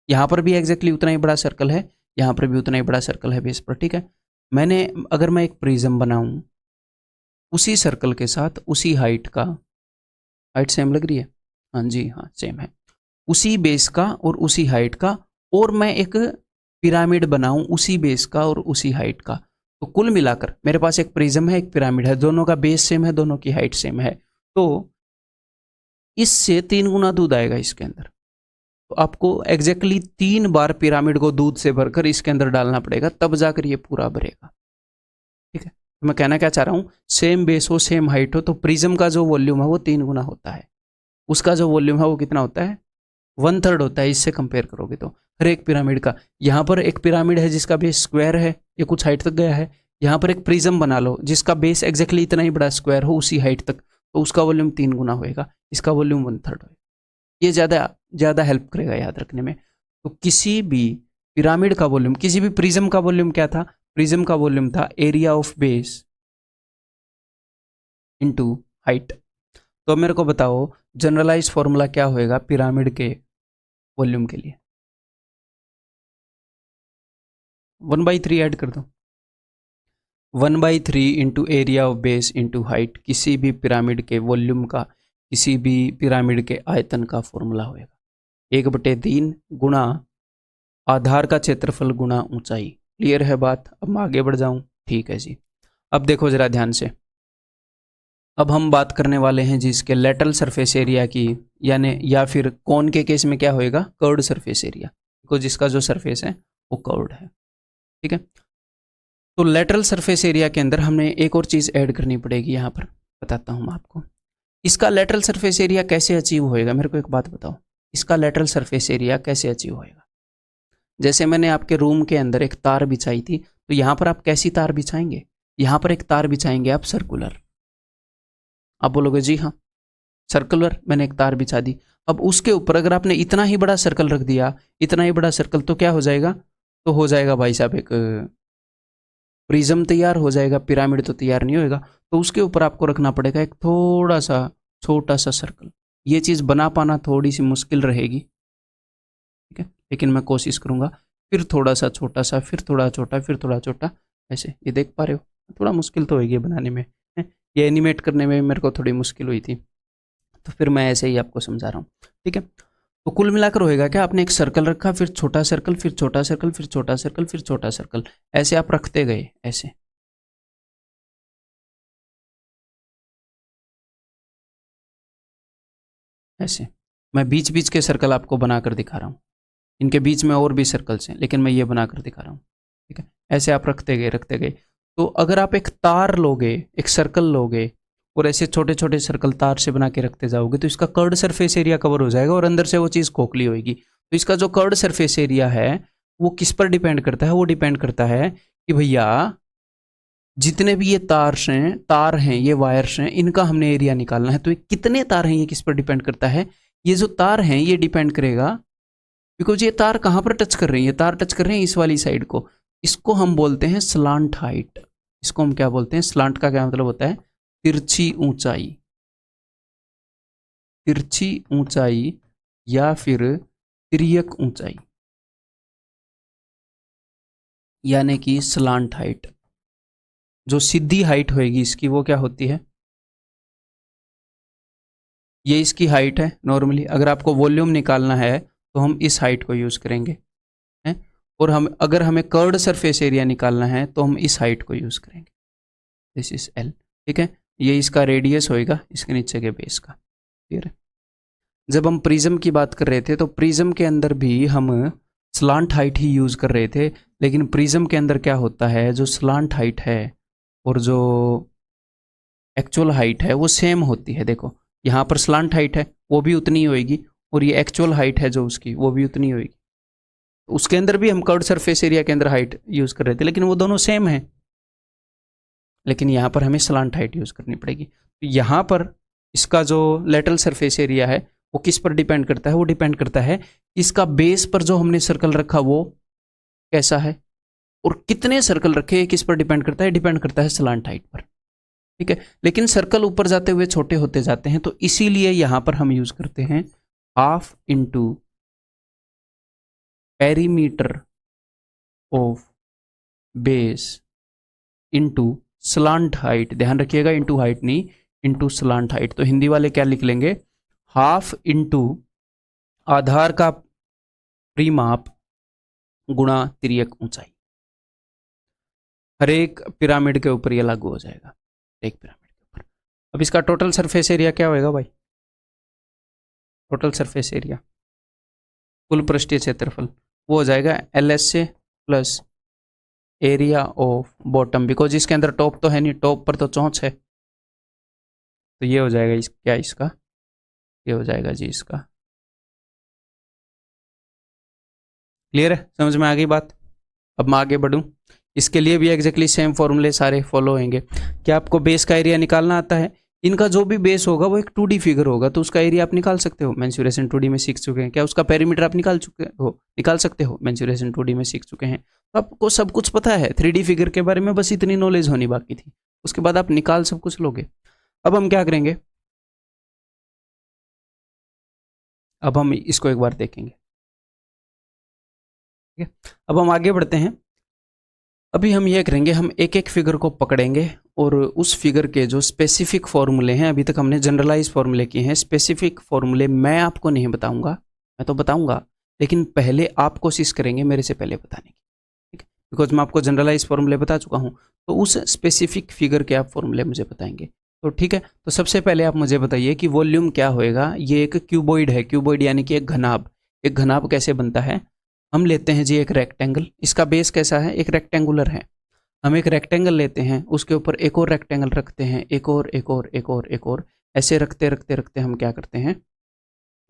यहाँ पर भी एग्जैक्टली उतना ही बड़ा सर्कल है, यहाँ पर भी उतना ही बड़ा सर्कल है बेस पर, ठीक है। अगर मैं एक प्रिज्म बनाऊं उसी सर्कल के साथ, उसी हाइट का, हाइट सेम लग रही है, हाँ जी हाँ सेम है, उसी बेस का और उसी हाइट का, और मैं एक पिरामिड बनाऊं उसी बेस का और उसी हाइट का, तो कुल मिलाकर मेरे पास एक प्रिज्म है, एक पिरामिड है, दोनों का बेस सेम है, दोनों की हाइट सेम है, तो इससे 3 गुना दूध आएगा इसके अंदर। तो आपको एग्जैक्टली 3 बार पिरामिड को दूध से भरकर इसके अंदर डालना पड़ेगा, तब जाकर ये पूरा भरेगा, ठीक है। तो मैं कहना क्या चाह रहा हूँ, सेम बेस हो सेम हाइट हो, तो प्रिज्म का जो वॉल्यूम है वो 3 गुना होता है, उसका जो वॉल्यूम है वो कितना होता है, 1/3 होता है। इससे कंपेयर करोगे तो हर एक पिरामिड का, यहाँ पर एक पिरामिड है जिसका बेस स्क्वायर है, ये कुछ हाइट तक गया है, यहाँ पर एक प्रिज्म बना लो जिसका बेस एग्जैक्टली इतना ही बड़ा स्क्वायर हो उसी हाइट तक, तो उसका वॉल्यूम 3 गुना होएगा, इसका वॉल्यूम 1/3 होएगा। ये ज़्यादा हेल्प करेगा याद रखने में। तो किसी भी पिरामिड का वॉल्यूम, किसी भी प्रिज्म का वॉल्यूम क्या था, प्रिज्म का वॉल्यूम था area of base into height. तो मेरे को बताओ जनरलाइज फॉर्मूला क्या होएगा पिरामिड के वॉल्यूम के लिए? 1/3 ऐड कर दो, 1/3 into area of base into height, किसी भी पिरामिड के वॉल्यूम का, किसी भी पिरामिड के आयतन का फॉर्मूला होएगा। 1/3 गुणा आधार का क्षेत्रफल गुणा ऊंचाई। क्लियर है बात? अब मैं आगे बढ़ जाऊं? ठीक है जी। अब देखो जरा ध्यान से, अब हम बात करने वाले हैं जी इसके लेटरल सरफेस एरिया की, यानी या फिर कोन के केस में क्या होएगा, कर्व्ड सरफेस एरिया, को जिसका जो सरफेस है वो कर्व्ड है। ठीक है, तो लेटरल सरफेस एरिया के अंदर हमें एक और चीज़ ऐड करनी पड़ेगी, यहाँ पर बताता हूँ मैं आपको। इसका लेटरल सरफेस एरिया कैसे अचीव होएगा, मेरे को एक बात बताओ, इसका लेटरल सरफेस एरिया कैसे अचीव होएगा? जैसे मैंने आपके रूम के अंदर एक तार बिछाई थी, तो यहाँ पर आप कैसी तार बिछाएंगे? यहाँ पर एक तार बिछाएंगे आप सर्कुलर। आप बोलोगे जी हाँ सर्कुलर, मैंने एक तार बिछा दी। अब उसके ऊपर अगर आपने इतना ही बड़ा सर्कल रख दिया, इतना ही बड़ा सर्कल, तो क्या हो जाएगा? तो हो जाएगा भाई साहब एक प्रिज्म तैयार हो जाएगा, पिरामिड तो तैयार नहीं होएगा। तो उसके ऊपर आपको रखना पड़ेगा एक थोड़ा सा छोटा सा सर्कल। ये चीज़ बना पाना थोड़ी सी मुश्किल रहेगी, ठीक है, लेकिन मैं कोशिश करूँगा। फिर थोड़ा सा छोटा सा, फिर थोड़ा छोटा, फिर थोड़ा छोटा, ऐसे। ये देख पा रहे हो? थोड़ा मुश्किल तो होगी बनाने में, ये एनिमेट करने में मेरे को थोड़ी मुश्किल हुई थी, तो फिर मैं ऐसे ही आपको समझा रहा हूँ। ठीक है, तो कुल मिलाकर होएगा क्या, आपने एक सर्कल रखा, फिर छोटा सर्कल, फिर छोटा सर्कल, फिर छोटा सर्कल, फिर छोटा सर्कल, ऐसे आप रखते गए, ऐसे। ऐसे मैं बीच बीच के सर्कल आपको बनाकर दिखा रहा हूँ, इनके बीच में और भी सर्कल्स हैं, लेकिन मैं ये बनाकर दिखा रहा हूँ। ठीक है, ऐसे आप रखते गए रखते गए। तो अगर आप एक तार लोगे, एक सर्कल लोगे, और ऐसे छोटे छोटे सर्कल तार से बना के रखते जाओगे, तो इसका कर्व्ड सरफेस एरिया कवर हो जाएगा और अंदर से वो चीज़ खोखली होगी। तो इसका जो कर्व्ड सरफेस एरिया है वो किस पर डिपेंड करता है? वो डिपेंड करता है कि भैया जितने भी ये तार हैं, ये वायर्स हैं, इनका हमने एरिया निकालना है। तो ये कितने तार हैं, ये किस पर डिपेंड करता है? ये जो तार हैं ये डिपेंड करेगा, बिकॉज ये तार कहाँ पर टच कर रही है? तार टच कर रहे हैं इस वाली साइड को। इसको हम बोलते हैं स्लांट हाइट। इसको हम क्या बोलते हैं? स्लांट का क्या मतलब होता है? तिरछी ऊंचाई। तिरछी ऊंचाई या फिर तिर्यक ऊंचाई, यानी कि स्लांट हाइट। जो सीधी हाइट होएगी इसकी वो क्या होती है? ये इसकी हाइट है नॉर्मली। अगर आपको वॉल्यूम निकालना है तो हम इस हाइट को यूज़ करेंगे, हैं? और हम अगर हमें कर्व्ड सरफेस एरिया निकालना है तो हम इस हाइट को यूज़ करेंगे, दिस इज एल। ठीक है, ये इसका रेडियस होएगा इसके नीचे के बेस का। क्लियर है? जब हम प्रिज्म की बात कर रहे थे तो प्रिज्म के अंदर भी हम स्लांट हाइट ही यूज़ कर रहे थे, लेकिन प्रिज्म के अंदर क्या होता है, जो स्लांट हाइट है और जो एक्चुअल हाइट है वो सेम होती है। देखो यहाँ पर स्लांट हाइट है वो भी उतनी ही होएगी, और ये एक्चुअल हाइट है जो उसकी वो भी उतनी होएगी। उसके अंदर भी हम कर्व्ड सरफेस एरिया के अंदर हाइट यूज़ कर रहे थे, लेकिन वो दोनों सेम है, लेकिन यहाँ पर हमें स्लांट हाइट यूज़ करनी पड़ेगी। तो यहाँ पर इसका जो लेटरल सरफेस एरिया है वो किस पर डिपेंड करता है? वो डिपेंड करता है इसका बेस पर जो हमने सर्कल रखा वो कैसा है, और कितने सर्कल रखे किस पर डिपेंड करता है? डिपेंड करता है स्लांट हाइट पर। ठीक है, लेकिन सर्कल ऊपर जाते हुए छोटे होते जाते हैं, तो इसीलिए यहां पर हम यूज करते हैं half into perimeter of base into slant height. ध्यान रखिएगा, इंटू हाइट नहीं, इंटू स्लांट हाइट। तो हिंदी वाले क्या लिख लेंगे? हाफ इंटू आधार का परिमाप गुणा तिर्यक ऊंचाई। हर एक पिरामिड के ऊपर ये लागू हो जाएगा, एक पिरामिड के ऊपर। अब इसका टोटल सरफेस एरिया क्या होएगा भाई? टोटल सरफेस एरिया, कुल पृष्ठीय क्षेत्रफल, वो हो जाएगा LS से plus area of bottom, because इसके अंदर टॉप तो है नहीं, टॉप पर तो चोंच है। तो ये हो जाएगा क्या इसका? ये हो जाएगा जी इसका। क्लियर है? समझ में आ गई बात? अब मैं आगे बढ़ूं, इसके लिए भी एग्जैक्टली सेम फॉर्मूले सारे फॉलो होंगे। क्या आपको बेस का एरिया निकालना आता है? इनका जो भी बेस होगा वो एक 2D फिगर होगा, तो उसका एरिया आप निकाल सकते हो, मेंसुरेशन 2D में सीख चुके हैं। क्या उसका पेरीमीटर आप निकाल सकते हो, मेंसुरेशन 2D में सीख चुके हैं। तो आपको सब कुछ पता है 3D फिगर के बारे में, बस इतनी नॉलेज होनी बाकी थी, उसके बाद आप निकाल सब कुछ लोगे। अब हम क्या करेंगे, अब हम इसको एक बार देखेंगे। ठीक है, अब हम आगे बढ़ते हैं। अभी हम ये करेंगे, हम एक एक फिगर को पकड़ेंगे और उस फिगर के जो स्पेसिफिक फॉर्मूले हैं, अभी तक हमने जनरलाइज फॉर्मूले किए हैं, स्पेसिफिक फॉर्मूले मैं आपको नहीं बताऊंगा, मैं तो बताऊंगा लेकिन पहले आप कोशिश करेंगे मेरे से पहले बताने की, ठीक है, बिकॉज मैं आपको जनरलाइज फॉर्मूले बता चुका हूँ, तो उस स्पेसिफिक फिगर के आप फॉर्मूले मुझे बताएंगे। तो ठीक है, तो सबसे पहले आप मुझे बताइए कि वॉल्यूम क्या होएगा। ये एक क्यूबॉइड है, क्यूबॉइड यानी कि एक घनाभ। एक घनाभ कैसे बनता है, हम लेते हैं जी एक रेक्टेंगल, इसका बेस कैसा है, एक रेक्टेंगुलर है। हम एक रेक्टेंगल लेते हैं, उसके ऊपर एक और रेक्टेंगल रखते हैं, एक और एक और एक और एक और, ऐसे रखते रखते रखते हम क्या करते हैं,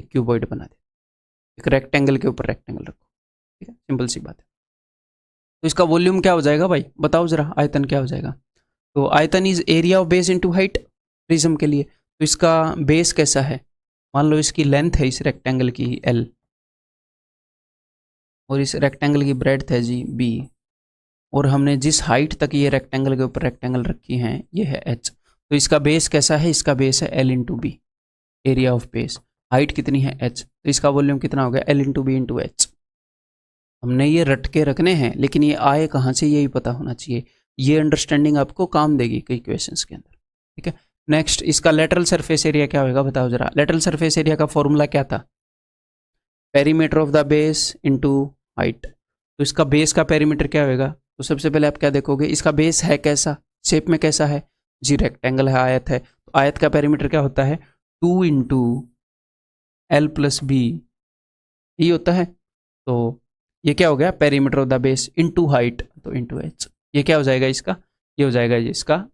एक क्यूबॉइड बना देते हैं। एक रेक्टेंगल के ऊपर रेक्टेंगल रखो, ठीक है, सिंपल सी बात है। तो इसका वॉल्यूम क्या हो जाएगा भाई, बताओ जरा, आयतन क्या हो जाएगा। तो आयतन is area of base into height prism के लिए। तो इसका बेस कैसा है, मान लो इसकी लेंथ है इस रेक्टेंगल की L, और इस रेक्टेंगल की ब्रेड्थ है जी B, और हमने जिस हाइट तक ये रेक्टेंगल के ऊपर रेक्टेंगल रखी हैं ये है H। तो इसका बेस कैसा है, इसका बेस है L into B, area of base. Height कितनी है H, तो इसका वॉल्यूम कितना हो गया, L into B into H। हमने ये रट के रखने हैं, लेकिन ये आए कहाँ से यही पता होना चाहिए। ये अंडरस्टैंडिंग आपको काम देगी कई क्वेश्चंस के अंदर, ठीक है। नेक्स्ट, इसका लेटरल सरफेस एरिया क्या होगा, बताओ जरा। लेटरल सरफेस एरिया का फॉर्मूला क्या था, perimeter of the base into height. तो इसका बेस का पेरीमीटर क्या होगा, तो सबसे पहले आप क्या देखोगे, इसका बेस है कैसा, शेप में कैसा है जी, रेक्टेंगल है, आयत है। तो आयत का पेरीमीटर क्या होता है, 2 इंटू एल प्लस बी, ये होता है। तो ये क्या हो गया, perimeter of the base into height, तो इनटू एच। ये क्या हो जाएगा इसका, ये हो जाएगा ये इसका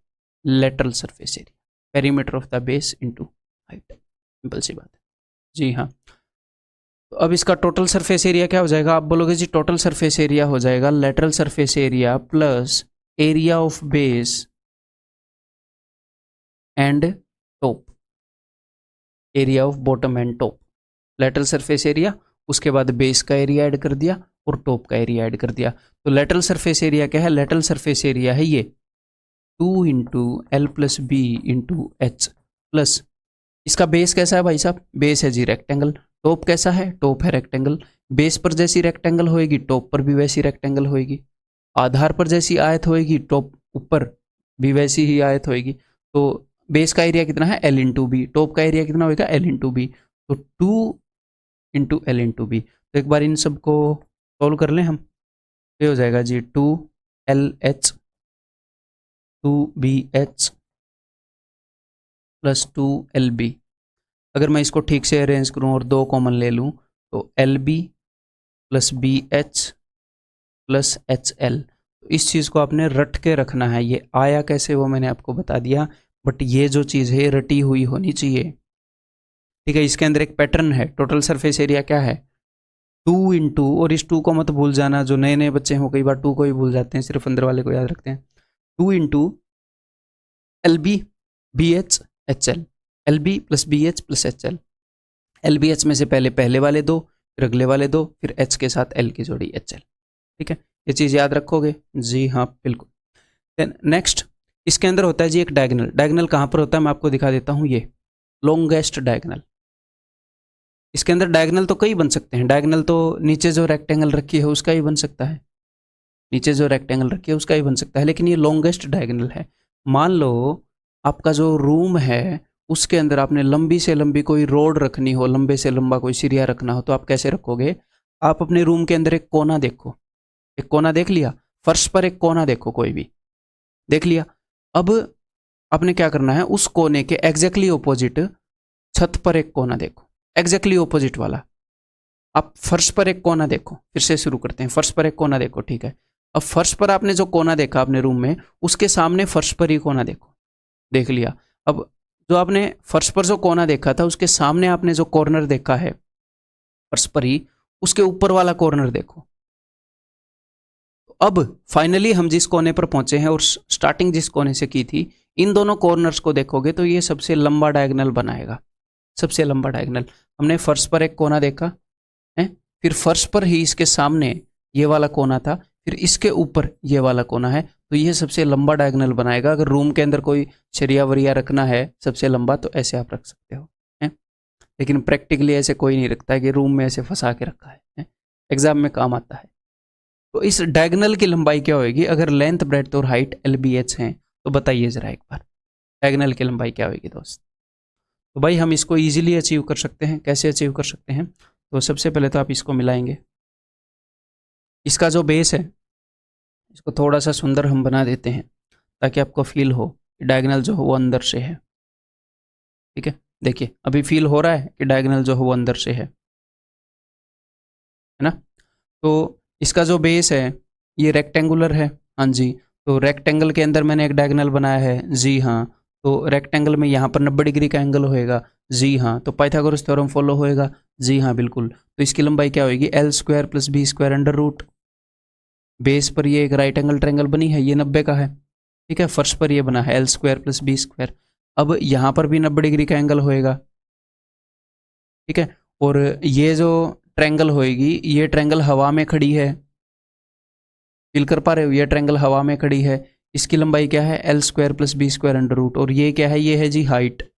lateral surface area, perimeter of the base into height, simple सी बात है जी हाँ। तो अब इसका टोटल सरफेस एरिया क्या हो जाएगा, आप बोलोगे जी टोटल सरफेस एरिया हो जाएगा lateral surface area plus area of base and top, area of bottom and top. Lateral surface area, उसके बाद बेस का एरिया ऐड कर दिया और टॉप का एरिया ऐड कर दिया। तो लेटरल सरफेस एरिया क्या है, लेटरल सरफेस एरिया है ये 2 into L plus B into H, plus इसका बेस कैसा है भाई साहब, बेस है जी रेक्टेंगल। टॉप कैसा है, टॉप है रेक्टेंगल। बेस पर जैसी रेक्टेंगल होएगी टॉप पर भी वैसी रेक्टेंगल होएगी। आधार पर जैसी आयत होएगी टॉप ऊपर भी वैसी ही आयत होएगी। तो बेस का एरिया कितना है, L इंटू बी। टॉप का एरिया कितना होएगा, L इंटू बी। तो 2 इंटू एल इंटू बी। तो एक बार इन सबको सॉल्व कर लें हम, ये हो जाएगा जी 2LH 2BH प्लस 2LB। अगर मैं इसको ठीक से अरेंज करूं और 2 कॉमन ले लूं तो LB plus BH plus HL। तो इस चीज़ को आपने रट के रखना है, ये आया कैसे वो मैंने आपको बता दिया, बट ये जो चीज़ है रटी हुई होनी चाहिए, ठीक है। इसके अंदर एक पैटर्न है, टोटल सरफेस एरिया क्या है 2 इंटू, और इस 2 को मत भूल जाना, जो नए नए बच्चे हो कई बार 2 को ही भूल जाते हैं, सिर्फ अंदर वाले को याद रखते हैं। 2 into LB BH HL, LB plus BH plus HL। LBH में से पहले वाले 2, फिर अगले वाले 2, फिर H के साथ L की जोड़ी HL, ठीक है। ये चीज़ याद रखोगे जी हाँ बिल्कुल। देन नेक्स्ट, इसके अंदर होता है जी एक डायगोनल। डायगोनल कहाँ पर होता है मैं आपको दिखा देता हूँ, ये लॉन्गेस्ट डायगोनल। इसके अंदर डायगोनल तो कई बन सकते हैं, डायगोनल तो नीचे जो रेक्टेंगल रखी है उसका ही बन सकता है, नीचे जो रेक्टेंगल रखी है उसका ही बन सकता है, लेकिन ये लॉन्गेस्ट डायगोनल है। मान लो आपका जो रूम है उसके अंदर आपने लंबी से लंबी कोई रोड रखनी हो, लंबे से लंबा कोई सिरिया रखना हो, तो आप कैसे रखोगे, आप अपने रूम के अंदर एक कोना देखो, एक कोना देख लिया, फर्श पर एक कोना देखो, कोई भी देख लिया। अब आपने क्या करना है, उस कोने के एग्जैक्टली ऑपोजिट छत पर एक कोना देखो, एग्जैक्टली ऑपोजिट वाला। आप फर्श पर एक कोना देखो, फिर से शुरू करते हैं, फर्श पर एक कोना देखो, ठीक है। अब फर्श पर आपने जो कोना देखा अपने रूम में, उसके सामने फर्श पर ही कोना देखो, देख लिया। अब जो आपने फर्श पर जो कोना देखा था उसके सामने आपने जो कॉर्नर देखा है फर्श पर ही, उसके ऊपर वाला कॉर्नर देखो। अब फाइनली हम जिस कोने पर पहुंचे हैं और स्टार्टिंग जिस कोने से की थी, इन दोनों कॉर्नर्स को देखोगे तो ये सबसे लंबा डायगोनल बनाएगा, सबसे लंबा डायगोनल। हमने फर्श पर एक कोना देखा है, फिर फर्श पर ही इसके सामने ये वाला कोना था, फिर इसके ऊपर ये वाला कोना है, तो ये सबसे लंबा डायगोनल बनाएगा। अगर रूम के अंदर कोई शरिया वरिया रखना है सबसे लंबा, तो ऐसे आप रख सकते हो, है? लेकिन प्रैक्टिकली ऐसे कोई नहीं रखता है कि रूम में ऐसे फंसा के रखा है? एग्जाम में काम आता है। तो इस डायगोनल की लंबाई क्या होगी, अगर लेंथ ब्रेड्थ और हाइट LBH हैं, तो बताइए जरा एक बार डायगोनल की लंबाई क्या होगी दोस्त। तो भाई हम इसको इजीली अचीव कर सकते हैं, कैसे अचीव कर सकते हैं, तो सबसे पहले तो आप इसको मिलाएंगे। इसका जो बेस है इसको थोड़ा सा सुंदर हम बना देते हैं ताकि आपको फील हो कि डायगोनल जो हो वो अंदर से है। ठीक है, देखिए अभी फील हो रहा है कि डायगोनल जो हो वो अंदर से है ना। तो इसका जो बेस है ये रेक्टेंगुलर है। हाँ जी, तो रेक्टेंगल के अंदर मैंने एक डायगोनल बनाया है। जी हाँ, तो रेक्टेंगल में यहाँ पर 90 डिग्री का एंगल होएगा। जी हाँ, तो पाइथागोरस थ्योरम फॉलो होएगा। जी हाँ बिल्कुल, तो इसकी लंबाई क्या होगी, L square plus B square under root. Base पर ये एक राइट एंगल ट्रायंगल बनी है, ये 90 का है। ठीक है, फर्श पर ये बना है L square plus B square. अब यहाँ पर भी 90 डिग्री का एंगल होएगा। ठीक है, और ये जो ट्रायंगल होएगी ये ट्रायंगल हवा में खड़ी है। फील कर पा रहे हो, ये ट्रायंगल हवा में खड़ी है। इसकी लंबाई क्या है, L square plus B square under root. और ये क्या है, ये है जी हाइट,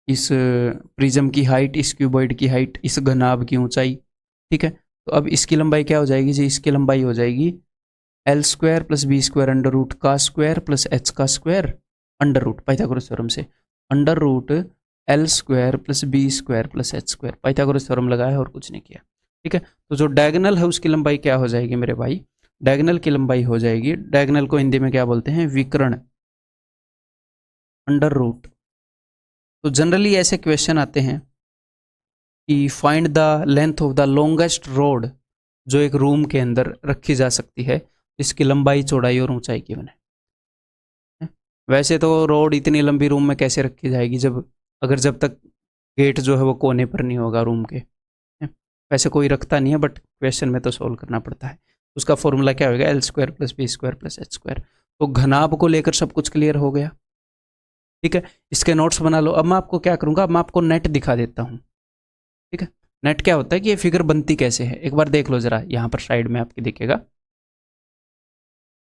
इस प्रिज्म की हाइट, इस क्यूबॉइड की हाइट, इस घनाभ की ऊंचाई। ठीक है, तो अब इसकी लंबाई क्या हो जाएगी जी, इसकी लंबाई हो जाएगी L square plus B square under root का स्क्वायर प्लस एच का square under root Pythagoras theorem से under root L square plus B square plus H square. Pythagoras theorem लगाया और कुछ नहीं किया। ठीक है, तो जो डायगोनल है उसकी लंबाई क्या हो जाएगी मेरे भाई, डायगोनल की लंबाई हो जाएगी, डायगोनल को हिंदी में क्या बोलते हैं, विकर्ण अंडर रूट। तो जनरली ऐसे क्वेश्चन आते हैं कि find the length of the longest road जो एक रूम के अंदर रखी जा सकती है, इसकी लंबाई चौड़ाई और ऊंचाई की बने। वैसे तो रोड इतनी लंबी रूम में कैसे रखी जाएगी जब तक गेट जो है वो कोने पर नहीं होगा रूम के। वैसे कोई रखता नहीं है, बट क्वेश्चन में तो सोल्व करना पड़ता है। उसका फॉर्मूला क्या होगा, L square plus B square plus H square. तो घनाभ को लेकर सब कुछ क्लियर हो गया। ठीक है, इसके नोट्स बना लो। अब मैं आपको क्या करूंगा, अब मैं आपको नेट दिखा देता हूँ। ठीक है, नेट क्या होता है कि ये फिगर बनती कैसे है, एक बार देख लो जरा, यहाँ पर साइड में आपके दिखेगा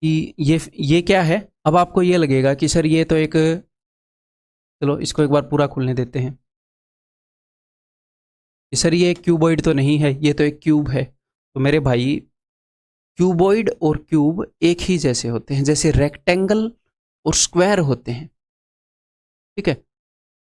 कि ये क्या है। अब आपको ये लगेगा कि सर ये तो एक, चलो इसको एक बार पूरा खुलने देते हैं। सर ये क्यूबॉइड तो नहीं है, ये तो एक क्यूब है। तो मेरे भाई क्यूबॉइड और क्यूब एक ही जैसे होते हैं, जैसे रेक्टेंगल और स्क्वायर होते हैं। ठीक है,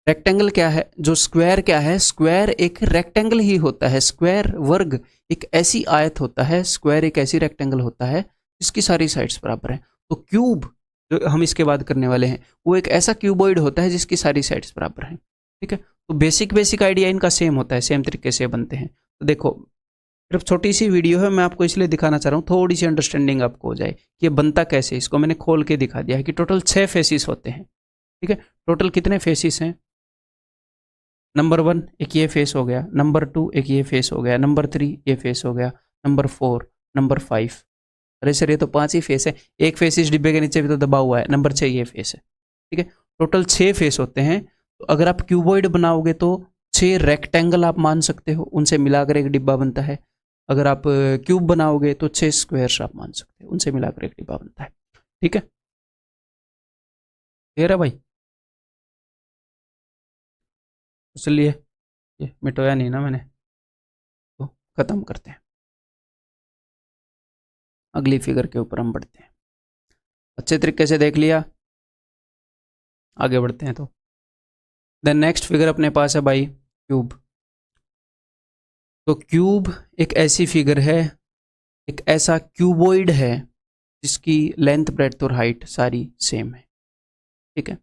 रेक्टेंगल क्या है, जो स्क्वायर क्या है, स्क्वायर एक रेक्टेंगल ही होता है। स्क्वायर वर्ग एक ऐसी आयत होता है, स्क्वायर एक ऐसी रेक्टेंगल होता है जिसकी सारी साइड्स बराबर हैं। तो क्यूब जो हम इसके बाद करने वाले हैं वो एक ऐसा क्यूबॉइड होता है जिसकी सारी साइड्स बराबर हैं। ठीक है, तो बेसिक आइडिया इनका सेम होता है, सेम तरीके से बनते हैं। तो देखो सिर्फ छोटी सी वीडियो है, मैं आपको इसलिए दिखाना चाह रहा हूँ, थोड़ी सी अंडरस्टैंडिंग आपको हो जाए कि ये बनता कैसे। इसको मैंने खोल के दिखा दिया है कि टोटल 6 फेसिस होते हैं। ठीक है, टोटल कितने फेसिस हैं, नंबर 1 एक ये फेस हो गया, नंबर 2 एक ये फेस हो गया, नंबर 3 ये फेस हो गया, नंबर 4, नंबर 5। अरे सर ये तो 5 ही फेस है, एक फेस इस डिब्बे के नीचे भी तो दबा हुआ है, नंबर 6 ये फेस है। ठीक है, टोटल 6 फेस होते हैं। तो अगर आप क्यूबॉइड बनाओगे तो 6 रेक्टेंगल आप मान सकते हो, उनसे मिलाकर एक डिब्बा बनता है। अगर आप क्यूब बनाओगे तो 6 स्क्वायर्स आप मान सकते हो, उनसे मिलाकर एक डिब्बा बनता है। ठीक है, क्लियर है भाई। चलिए, ये मिटाया नहीं ना मैंने, तो ख़त्म करते हैं। अगली फिगर के ऊपर हम बढ़ते हैं। अच्छे तरीके से देख लिया, आगे बढ़ते हैं। तो देन नेक्स्ट फिगर अपने पास है भाई क्यूब। तो क्यूब एक ऐसी फिगर है, एक ऐसा क्यूबॉइड है जिसकी लेंथ ब्रेड्थ और हाइट सारी सेम है। ठीक है,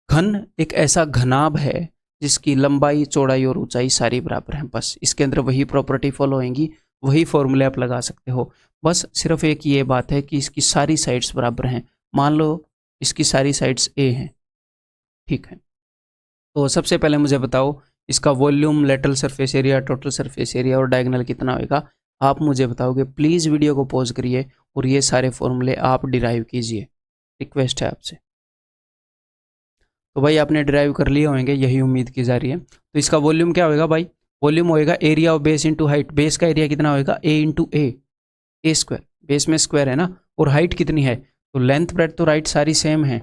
घन एक ऐसा घनाभ है जिसकी लंबाई चौड़ाई और ऊंचाई सारी बराबर हैं। बस इसके अंदर वही प्रॉपर्टी फॉलो होंगी, वही फॉर्मूले आप लगा सकते हो। बस सिर्फ एक ये बात है कि इसकी सारी साइड्स बराबर हैं। मान लो इसकी सारी साइड्स ए हैं। ठीक है, तो सबसे पहले मुझे बताओ इसका volume, lateral surface area, total surface area और डायगोनल कितना होगा, आप मुझे बताओगे। प्लीज़ वीडियो को पॉज करिए और ये सारे फॉर्मूले आप डिराइव कीजिए, रिक्वेस्ट है आपसे। तो भाई आपने डिराइव कर लिए होंगे, यही उम्मीद की जा रही है। तो इसका वॉल्यूम क्या होगा भाई, वॉल्यूम होएगा area of base into height. Base का एरिया कितना होएगा, ए इंटू ए स्क्वायर, बेस में स्क्वायर है ना। और हाइट कितनी है, तो लेंथ ब्रेड्थ तो राइट सारी सेम है।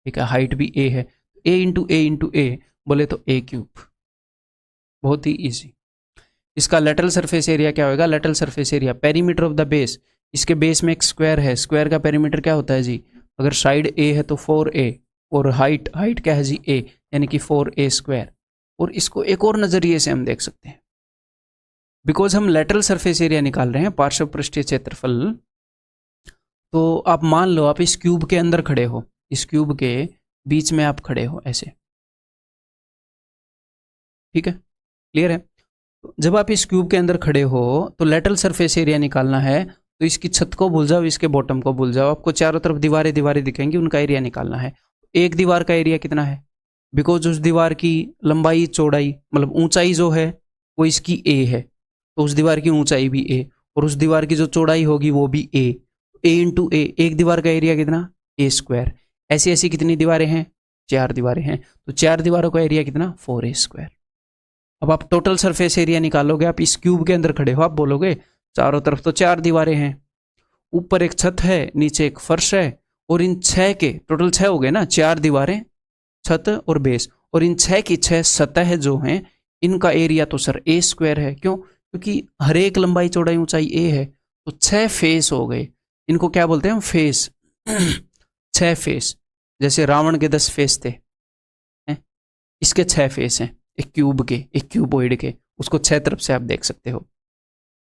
ठीक है, हाइट भी ए है, ए इंटू ए बोले तो ए क्यूब, बहुत ही ईजी। इसका लेटरल सरफेस एरिया क्या होगा, lateral surface area perimeter of the base, इसके बेस में एक स्क्वायर है, स्क्वायर का पेरीमीटर क्या होता है जी, अगर साइड ए है तो 4a, और हाइट क्या है जी a, यानी कि 4a स्क्वायर। और इसको एक और नजरिए से हम देख सकते हैं। बिकॉज हम लेटरल सरफेस एरिया निकाल रहे हैं, पार्श्व पृष्ठीय क्षेत्रफल, तो आप मान लो आप इस क्यूब के अंदर खड़े हो, इस क्यूब के बीच में आप खड़े हो ऐसे, ठीक है, क्लियर है। जब आप इस क्यूब के अंदर खड़े हो तो लेटरल सरफेस एरिया निकालना है, तो इसकी छत को भूल जाओ, इसके बॉटम को भूल जाओ, आपको चारों तरफ दीवारें दीवारें दिखेंगी, उनका एरिया निकालना है। एक दीवार का एरिया कितना है, बिकॉज उस दीवार की लंबाई चौड़ाई मतलब ऊंचाई जो है वो इसकी ए है, तो उस दीवार की ऊंचाई भी ए, और उस दीवार की जो चौड़ाई होगी वो भी ए, ए इंटू ए, एक दीवार का एरिया कितना, ए स्क्वायर। ऐसी ऐसी कितनी दीवारें हैं, 4 दीवारें हैं, तो 4 दीवारों का एरिया कितना, 4a स्क्वायर। अब आप टोटल सरफेस एरिया निकालोगे, आप इस क्यूब के अंदर खड़े हो, आप बोलोगे चारों तरफ तो 4 दीवारें हैं, ऊपर एक छत है, नीचे एक फर्श है, और इन 6 के टोटल 6 हो गए ना, 4 दीवारें, छत और बेस, और इन 6 की 6 सतह जो हैं इनका एरिया तो सर ए स्क्वायर है। क्यों, क्योंकि हर एक लंबाई चौड़ाई ऊंचाई ए है, तो 6 फेस हो गए। इनको क्या बोलते हैं हम, फेस। 6 फेस, जैसे रावण के 10 फेस थे, इसके 6 फेस हैं, एक क्यूब के, एक क्यूबॉइड के, उसको 6 तरफ से आप देख सकते हो।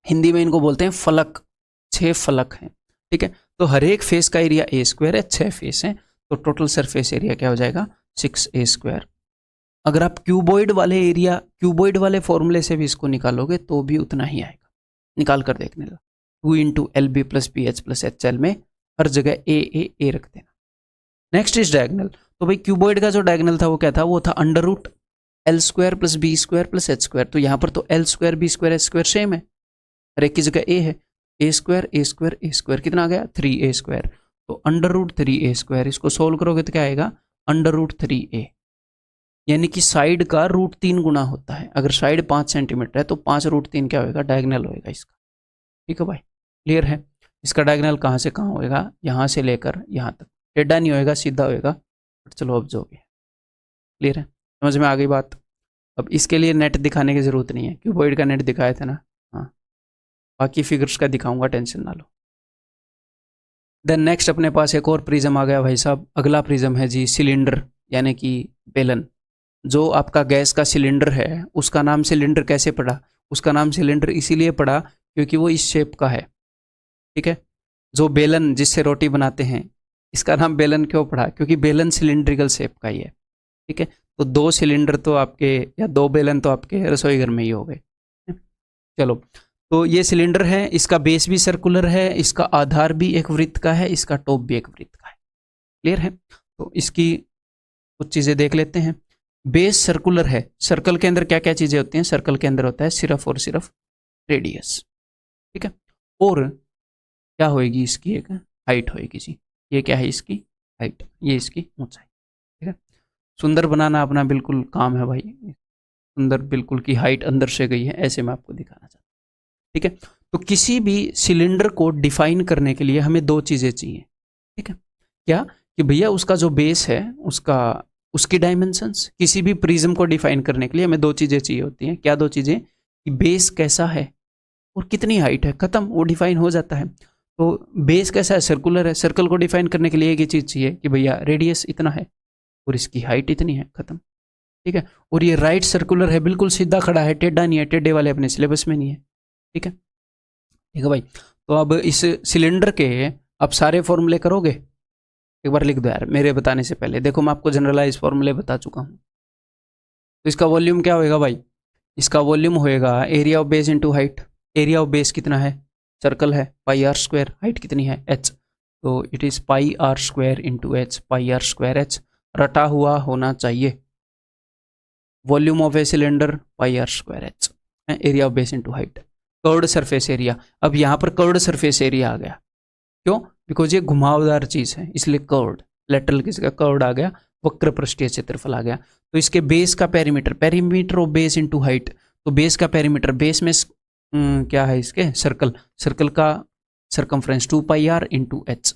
हिंदी में इनको बोलते हैं फलक, 6 फलक हैं, ठीक है। तो हर एक फेस का एरिया ए स्क्वायर है, 6 फेस हैं, तो टोटल सरफेस एरिया क्या हो जाएगा, 6a स्क्वायर। अगर आप क्यूबॉइड वाले एरिया, क्यूबॉइड वाले फॉर्मूले से भी इसको निकालोगे तो भी उतना ही आएगा, निकाल कर देखने लो। 2 into L B plus B H plus H L में हर जगह ए रख देना। Next is diagonal. तो भाई क्यूबॉइड का जो डायगोनल था वो क्या था, वो था under root L square plus B square plus H square. तो यहाँ पर तो L square B square H square same है, हर एक की जगह ए है, A square A square A square, कितना आ गया, 3a स्क्वायर। तो अंडर रूट 3a स्क्वायर, इसको सोल्व करोगे तो क्या आएगा, अंडर रूट 3a, यानी कि साइड का रूट 3 गुना होता है। अगर साइड 5 सेंटीमीटर है तो 5 रूट 3 क्या होगा, डायगोनल होएगा इसका, ठीक है भाई, क्लियर है। इसका डायगोनल कहाँ से कहाँ होएगा, यहाँ से लेकर यहाँ तक, टेढ़ा नहीं होएगा, सीधा होएगा। चलो अब जो भी है, क्लियर है, समझ में आ गई बात। अब इसके लिए नेट दिखाने की जरूरत नहीं है, क्यूबॉइड का नेट दिखाया था ना, हाँ, बाकी फिगर्स का दिखाऊंगा, टेंशन ना लो। देन नेक्स्ट अपने पास एक और प्रिज्म आ गया भाई साहब। अगला प्रिज्म है जी सिलेंडर, यानी कि बेलन। जो आपका गैस का सिलेंडर है उसका नाम सिलेंडर कैसे पड़ा, उसका नाम सिलेंडर इसीलिए पड़ा क्योंकि वो इस शेप का है, ठीक है। जो बेलन जिससे रोटी बनाते हैं, इसका नाम बेलन क्यों पड़ा, क्योंकि बेलन सिलेंड्रिकल शेप का ही है, ठीक है। तो 2 सिलेंडर तो आपके, या 2 बेलन तो आपके रसोई घर में ही हो गए। चलो, तो ये सिलेंडर है, इसका बेस भी सर्कुलर है, इसका आधार भी एक वृत्त का है, इसका टॉप भी एक वृत्त का है, क्लियर है। तो इसकी कुछ चीज़ें देख लेते हैं। बेस सर्कुलर है, सर्कल के अंदर क्या क्या चीज़ें होती हैं, सर्कल के अंदर होता है सिर्फ और सिर्फ रेडियस, ठीक है। और क्या होएगी, इसकी एक हाइट होएगी जी, ये क्या है, इसकी हाइट, ये इसकी ऊंचाई, ठीक है। सुंदर बनाना अपना बिल्कुल काम है भाई, सुंदर बिल्कुल की हाइट अंदर से गई है, ऐसे मैं आपको दिखाना चाहता हूँ, ठीक है। तो किसी भी सिलेंडर को डिफाइन करने के लिए हमें 2 चीज़ें चाहिए, ठीक है। क्या, कि भैया उसका जो बेस है, उसकी डायमेंशंस। किसी भी प्रिज्म को डिफाइन करने के लिए हमें 2 चीज़ें चाहिए होती हैं। क्या 2 चीज़ें, कि बेस कैसा है और कितनी हाइट है, खत्म, वो डिफाइन हो जाता है। तो बेस कैसा है, सर्कुलर है, सर्कल को डिफाइन करने के लिए एक ही चीज़ चाहिए कि भैया रेडियस इतना है और इसकी हाइट इतनी है, खत्म, ठीक है। और ये राइट सर्कुलर है, बिल्कुल सीधा खड़ा है, टेढ़ा नहीं है, टेढ़े वाले अपने सिलेबस में नहीं है, ठीक है, ठीक है भाई। तो अब इस सिलेंडर के आप सारे फॉर्मूले करोगे, एक बार लिख दो यार मेरे बताने से पहले। देखो मैं आपको जनरलाइज फॉर्मूले बता चुका हूँ। तो इसका वॉल्यूम क्या होएगा भाई, इसका वॉल्यूम होएगा area of base into height. Area of base कितना है, सर्कल है, पाई आर स्क्वायर, हाइट कितनी है, h, तो it is pi R square into H, pi R square H, रटा हुआ होना चाहिए। Volume of a cylinder pi R square H, area of base into height. Curved surface area, अब यहाँ पर कर्व्ड सरफेस एरिया आ गया, क्यों, बिकॉज ये घुमावदार चीज़ है इसलिए कर्व्ड, लेटरल किसी का कर्व्ड आ गया, वक्र पृष्ठीय क्षेत्रफल आ गया। तो इसके बेस का perimeter, perimeter of base into height, तो बेस का पेरीमीटर, बेस में क्या है इसके, सर्कल, सर्कल का circumference 2 pi R into H,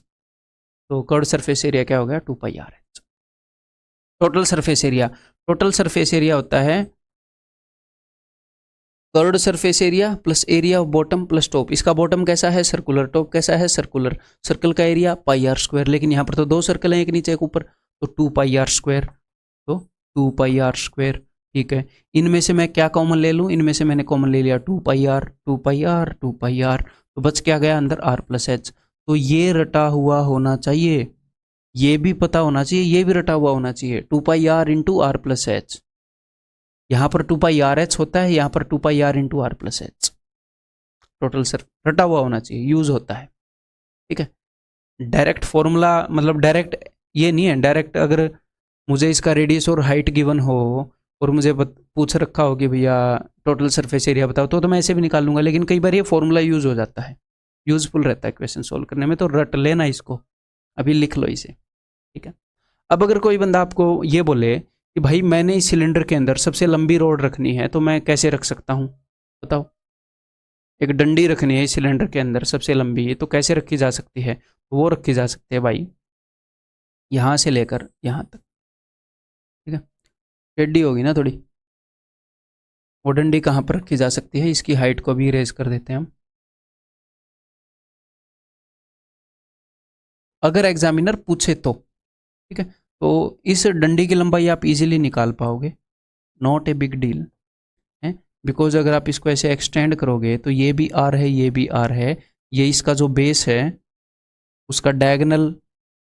तो कर्व्ड सरफेस एरिया क्या हो गया, 2 pi R H. Total surface area, total surface area होता है curved surface area plus area of bottom plus top. इसका बॉटम कैसा है, सर्कुलर, टॉप कैसा है, सर्कुलर। सर्कल का एरिया पाई आर स्क्वायर, लेकिन यहाँ पर तो 2 सर्कल हैं, एक नीचे एक ऊपर, तो 2 पाई आर स्क्वायर, तो 2 पाई आर स्क्वायर ठीक है, इनमें से मैं क्या कॉमन ले लूँ, इनमें से मैंने कॉमन ले लिया 2 pi R, 2 pi R, 2 pi R, तो बच क्या गया अंदर आर प्लस एच। तो ये रटा हुआ होना चाहिए, ये भी पता होना चाहिए, ये भी रटा हुआ होना चाहिए, 2 pi R into R plus H. यहाँ पर 2 पाई आर एच होता है, यहाँ पर 2 pi R into R plus H. Total sir रटा हुआ होना चाहिए, यूज होता है। ठीक है, डायरेक्ट फॉर्मूला मतलब डायरेक्ट ये नहीं है, डायरेक्ट अगर मुझे इसका रेडियस और हाइट गिवन हो और मुझे पूछ रखा हो कि भैया टोटल सरफेस एरिया बताओ, तो मैं ऐसे भी निकाल लूंगा, लेकिन कई बार ये फॉर्मूला यूज हो जाता है, यूजफुल रहता है क्वेश्चन सोल्व करने में, तो रट लेना इसको, अभी लिख लो इसे। ठीक है, अब अगर कोई बंदा आपको ये बोले कि भाई मैंने इस सिलेंडर के अंदर सबसे लंबी रोड रखनी है, तो मैं कैसे रख सकता हूँ बताओ। एक डंडी रखनी है इस सिलेंडर के अंदर सबसे लंबी है, तो कैसे रखी जा सकती है, वो रखी जा सकती है भाई यहाँ से लेकर यहाँ तक। ठीक है, टेढ़ी होगी ना थोड़ी, वो डंडी कहाँ पर रखी जा सकती है, इसकी हाइट को भी रेज कर देते हैं हम। अगर एग्जामिनर पूछे तो ठीक है, तो इस डंडी की लंबाई आप इजीली निकाल पाओगे, नॉट ए बिग डील है, बिकॉज अगर आप इसको ऐसे एक्सटेंड करोगे तो ये भी आर है, ये भी आर है, ये इसका जो बेस है उसका डायगोनल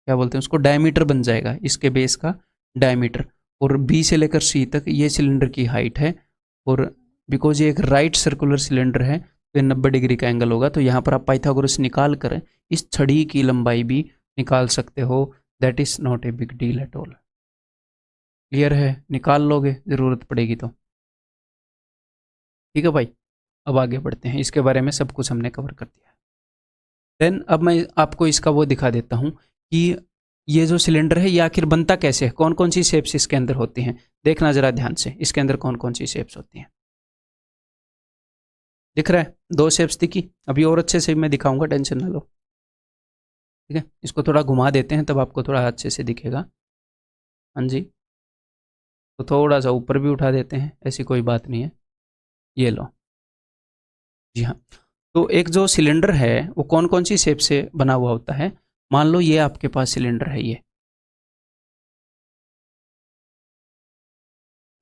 क्या बोलते हैं उसको, डायमीटर बन जाएगा, इसके बेस का डायमीटर, और बी से लेकर सी तक ये सिलेंडर की हाइट है, और बिकॉज ये एक राइट सर्कुलर सिलेंडर है तो ये 90 डिग्री का एंगल होगा, तो यहाँ पर आप पाइथागोरस निकाल कर इस छड़ी की लंबाई भी निकाल सकते हो, that is not a big deal at all. Clear है, निकाल लोगे ज़रूरत पड़ेगी तो। ठीक है भाई, अब आगे बढ़ते हैं, इसके बारे में सब कुछ हमने कवर कर दिया है। देन अब मैं आपको इसका वो दिखा देता हूँ कि ये जो सिलेंडर है ये आखिर बनता कैसे है, कौन कौन सी शेप्स इसके अंदर होती हैं। देखना जरा ध्यान से, इसके अंदर कौन कौन सी शेप्स होती हैं। दिख रहा है, 2 शेप्स दिखी, अभी और अच्छे से मैं दिखाऊंगा, टेंशन ना लो। ठीक है, इसको थोड़ा घुमा देते हैं तब आपको थोड़ा अच्छे से दिखेगा। हाँ जी, तो थोड़ा सा ऊपर भी उठा देते हैं, ऐसी कोई बात नहीं है, ये लो। जी हाँ, तो एक जो सिलेंडर है वो कौन कौन सी शेप से बना हुआ होता है। मान लो ये आपके पास सिलेंडर है, ये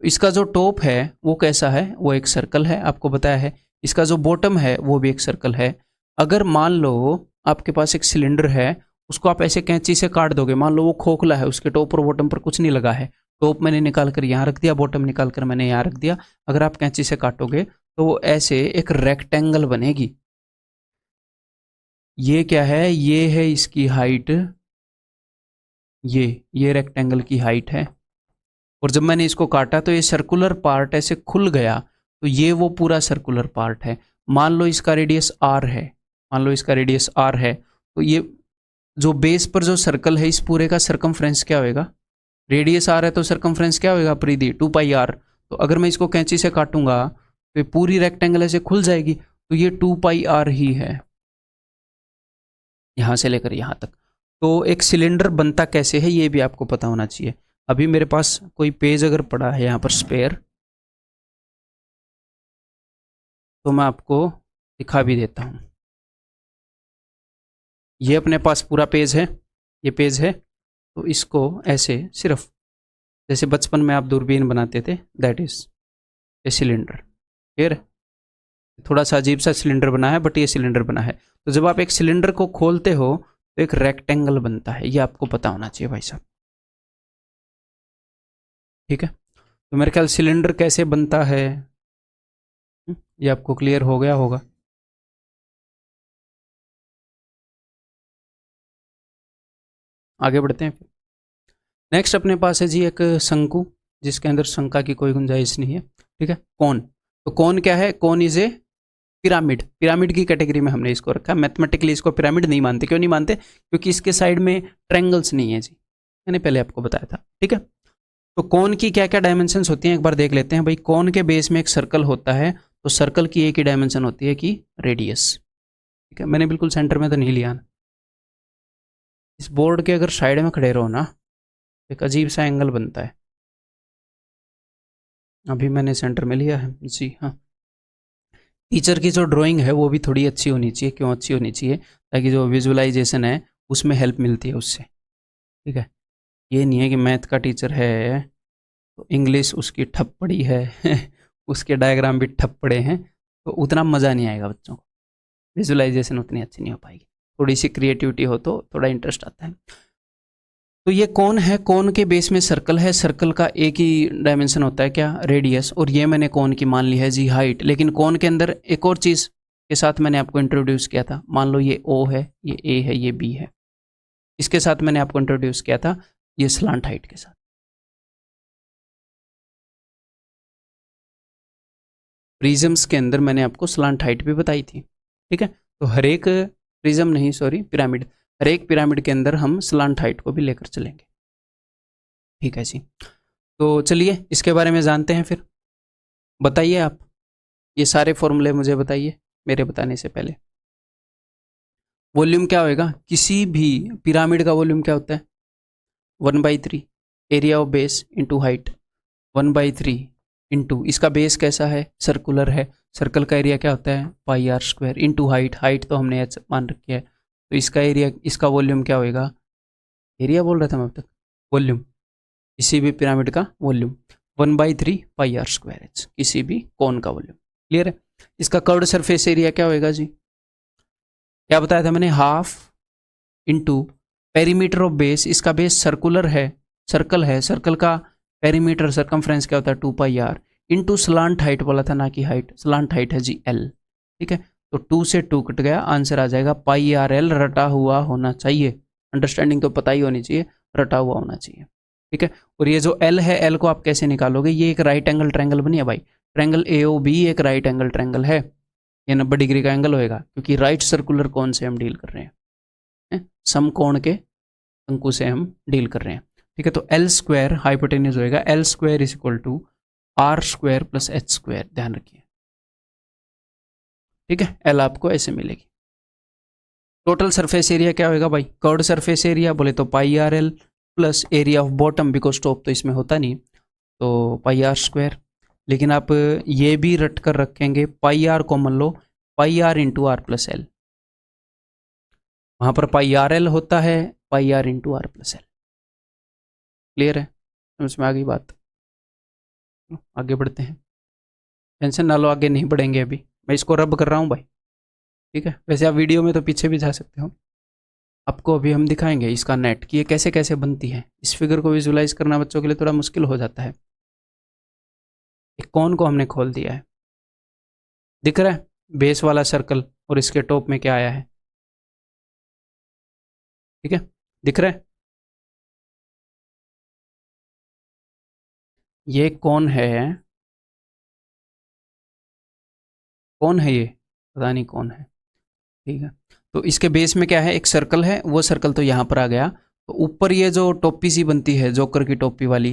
इसका जो टॉप है वो कैसा है, वो एक सर्कल है, आपको बताया है। इसका जो बॉटम है वो भी एक सर्कल है। अगर मान लो आपके पास एक सिलेंडर है, उसको आप ऐसे कैंची से काट दोगे, मान लो वो खोखला है, उसके टॉप और बॉटम पर कुछ नहीं लगा है, टॉप मैंने निकाल कर यहाँ रख दिया, बॉटम निकाल कर मैंने यहाँ रख दिया, अगर आप कैंची से काटोगे तो वो ऐसे एक रेक्टेंगल बनेगी। ये क्या है, ये है इसकी हाइट, ये रेक्टेंगल की हाइट है, और जब मैंने इसको काटा तो ये सर्कुलर पार्ट ऐसे खुल गया, तो ये वो पूरा सर्कुलर पार्ट है। मान लो इसका रेडियस आर है, मान लो इसका रेडियस आर है, तो ये जो बेस पर जो सर्कल है इस पूरे का सरकमफ्रेंस क्या होएगा, रेडियस आर है तो सरकमफ्रेंस क्या होएगा परिधि 2 पाई आर। तो अगर मैं इसको कैंची से काटूंगा तो ये पूरी रेक्टेंगल ऐसे खुल जाएगी, तो ये 2 पाई आर ही है, यहाँ से लेकर यहाँ तक। तो एक सिलेंडर बनता कैसे है ये भी आपको पता होना चाहिए। अभी मेरे पास कोई पेज अगर पड़ा है यहाँ पर स्पेयर, तो मैं आपको दिखा भी देता हूँ। ये अपने पास पूरा पेज है, ये पेज है, तो इसको ऐसे सिर्फ जैसे बचपन में आप दूरबीन बनाते थे, that is a cylinder. Clear, थोड़ा सा अजीब सा सिलेंडर बना है बट ये सिलेंडर बना है। तो जब आप एक सिलेंडर को खोलते हो तो एक रेक्टेंगल बनता है, ये आपको पता होना चाहिए भाई साहब। ठीक है, तो मेरे ख्याल सिलेंडर कैसे बनता है ये आपको क्लियर हो गया होगा। आगे बढ़ते हैं। नेक्स्ट अपने पास है जी एक शंकु, जिसके अंदर शंका की कोई गुंजाइश नहीं है। ठीक है, कौन, तो कौन क्या है, कौन इज ए पिरामिड, पिरामिड की कैटेगरी में हमने इसको रखा। मैथमेटिकली इसको पिरामिड नहीं मानते, क्यों नहीं मानते, क्योंकि इसके साइड में ट्रेंगल्स नहीं है जी, मैंने पहले आपको बताया था। ठीक है, तो कौन की क्या क्या डायमेंशंस होती हैं एक बार देख लेते हैं भाई। कौन के बेस में एक सर्कल होता है, तो सर्कल की एक ही डायमेंशन होती है कि रेडियस। ठीक है, मैंने बिल्कुल सेंटर में तो नहीं लिया ना, इस बोर्ड के अगर साइड में खड़े रहो ना, एक अजीब सा एंगल बनता है। अभी मैंने सेंटर में लिया है जी हाँ। टीचर की जो ड्राइंग है वो भी थोड़ी अच्छी होनी चाहिए, क्यों अच्छी होनी चाहिए, ताकि जो विजुअलाइजेशन है उसमें हेल्प मिलती है उससे। ठीक है, ये नहीं है कि मैथ का टीचर है तो इंग्लिश उसकी ठप पड़ी है उसके डायग्राम भी ठप पड़े हैं, तो उतना मज़ा नहीं आएगा बच्चों को, विजुअलाइजेशन उतनी अच्छी नहीं हो पाएगी। थोड़ी सी क्रिएटिविटी हो तो थोड़ा इंटरेस्ट आता है। तो ये कौन है, कौन के बेस में सर्कल है, सर्कल का एक ही डायमेंशन होता है क्या, रेडियस, और ये मैंने कौन की मान ली है जी हाइट। लेकिन कौन के अंदर एक और चीज़ के साथ मैंने आपको इंट्रोड्यूस किया था, मान लो ये ओ है, ये ए है, ये बी है, इसके साथ मैंने आपको इंट्रोड्यूस किया था ये स्लांट हाइट के साथ। प्रिज्म्स के अंदर मैंने आपको स्लांट हाइट भी बताई थी, ठीक है। तो हर एक प्रिज्म नहीं, सॉरी पिरामिड, हर एक पिरामिड के अंदर हम स्लांट हाइट को भी लेकर चलेंगे, ठीक है जी। तो चलिए इसके बारे में जानते हैं फिर। बताइए आप, ये सारे फॉर्मूले मुझे बताइए मेरे बताने से पहले। वॉल्यूम क्या होएगा, किसी भी पिरामिड का वॉल्यूम क्या होता है, 1/3 area of base into height, 1/3 into इसका बेस कैसा है, सर्कुलर है, सर्कल का एरिया क्या होता है πr² इंटू हाइट, हाइट तो हमने h मान रखी है, तो इसका एरिया, इसका वॉल्यूम क्या होएगा, एरिया बोल रहा था मैं अब तक, वॉल्यूम, किसी भी पिरामिड का वॉल्यूम 1/3 πr²h, किसी भी कोन का वॉल्यूम, क्लियर है। इसका कर्व्ड सरफेस एरिया क्या होएगा जी, क्या बताया था मैंने, half into perimeter of base, इसका बेस सर्कुलर है, सर्कल है, सर्कल का पेरीमीटर सर्कमफ्रेंस क्या होता है 2πr इंटू स्लांट हाइट बोला था ना कि हाइट, स्लांट हाइट है जी l, ठीक है। तो 2 से 2 कट गया, आंसर आ जाएगा πrl, रटा हुआ होना चाहिए, अंडरस्टैंडिंग तो पता ही होनी चाहिए, रटा हुआ होना चाहिए, ठीक है। और ये जो l है, l को आप कैसे निकालोगे, ये एक राइट एंगल ट्रायंगल बनी है भाई, ट्रायंगल AOB एक राइट एंगल ट्रायंगल है, ये 90 डिग्री का एंगल होएगा, क्योंकि राइट सर्कुलर कोण से हम डील कर रहे हैं, समकोण के शंकु से हम डील कर रहे हैं, ठीक है। तो l² हाइपोटेन्यूज होएगा, l² is equal to r² plus h², ध्यान रखिए, ठीक है। l आपको ऐसे मिलेगी। टोटल सरफेस एरिया क्या होएगा भाई, कर्व्ड सरफेस एरिया बोले तो πrl plus area of bottom, because top तो इसमें होता नहीं, तो πr², लेकिन आप ये भी रट कर रखेंगे, πr कॉमन लो, πr into R plus L, वहाँ पर πrl होता है, πr into R plus L, clear है, समझ में आ गई बात। आगे बढ़ते हैं, टेंशन ना लो, आगे नहीं बढ़ेंगे, अभी मैं इसको रब कर रहा हूँ भाई, ठीक है। वैसे आप वीडियो में तो पीछे भी जा सकते हो, आपको अभी हम दिखाएंगे इसका नेट कि ये कैसे कैसे बनती है। इस फिगर को विजुलाइज करना बच्चों के लिए थोड़ा मुश्किल हो जाता है। एक कोन को हमने खोल दिया है, दिख रहा है बेस वाला सर्कल, और इसके टॉप में क्या आया है, ठीक है, दिख रहा है, ये कौन है, कौन है ये, पता नहीं कौन है, ठीक है। तो इसके बेस में क्या है, एक सर्कल है, वो सर्कल तो यहाँ पर आ गया, तो ऊपर ये जो टोपी सी बनती है, जोकर की टोपी वाली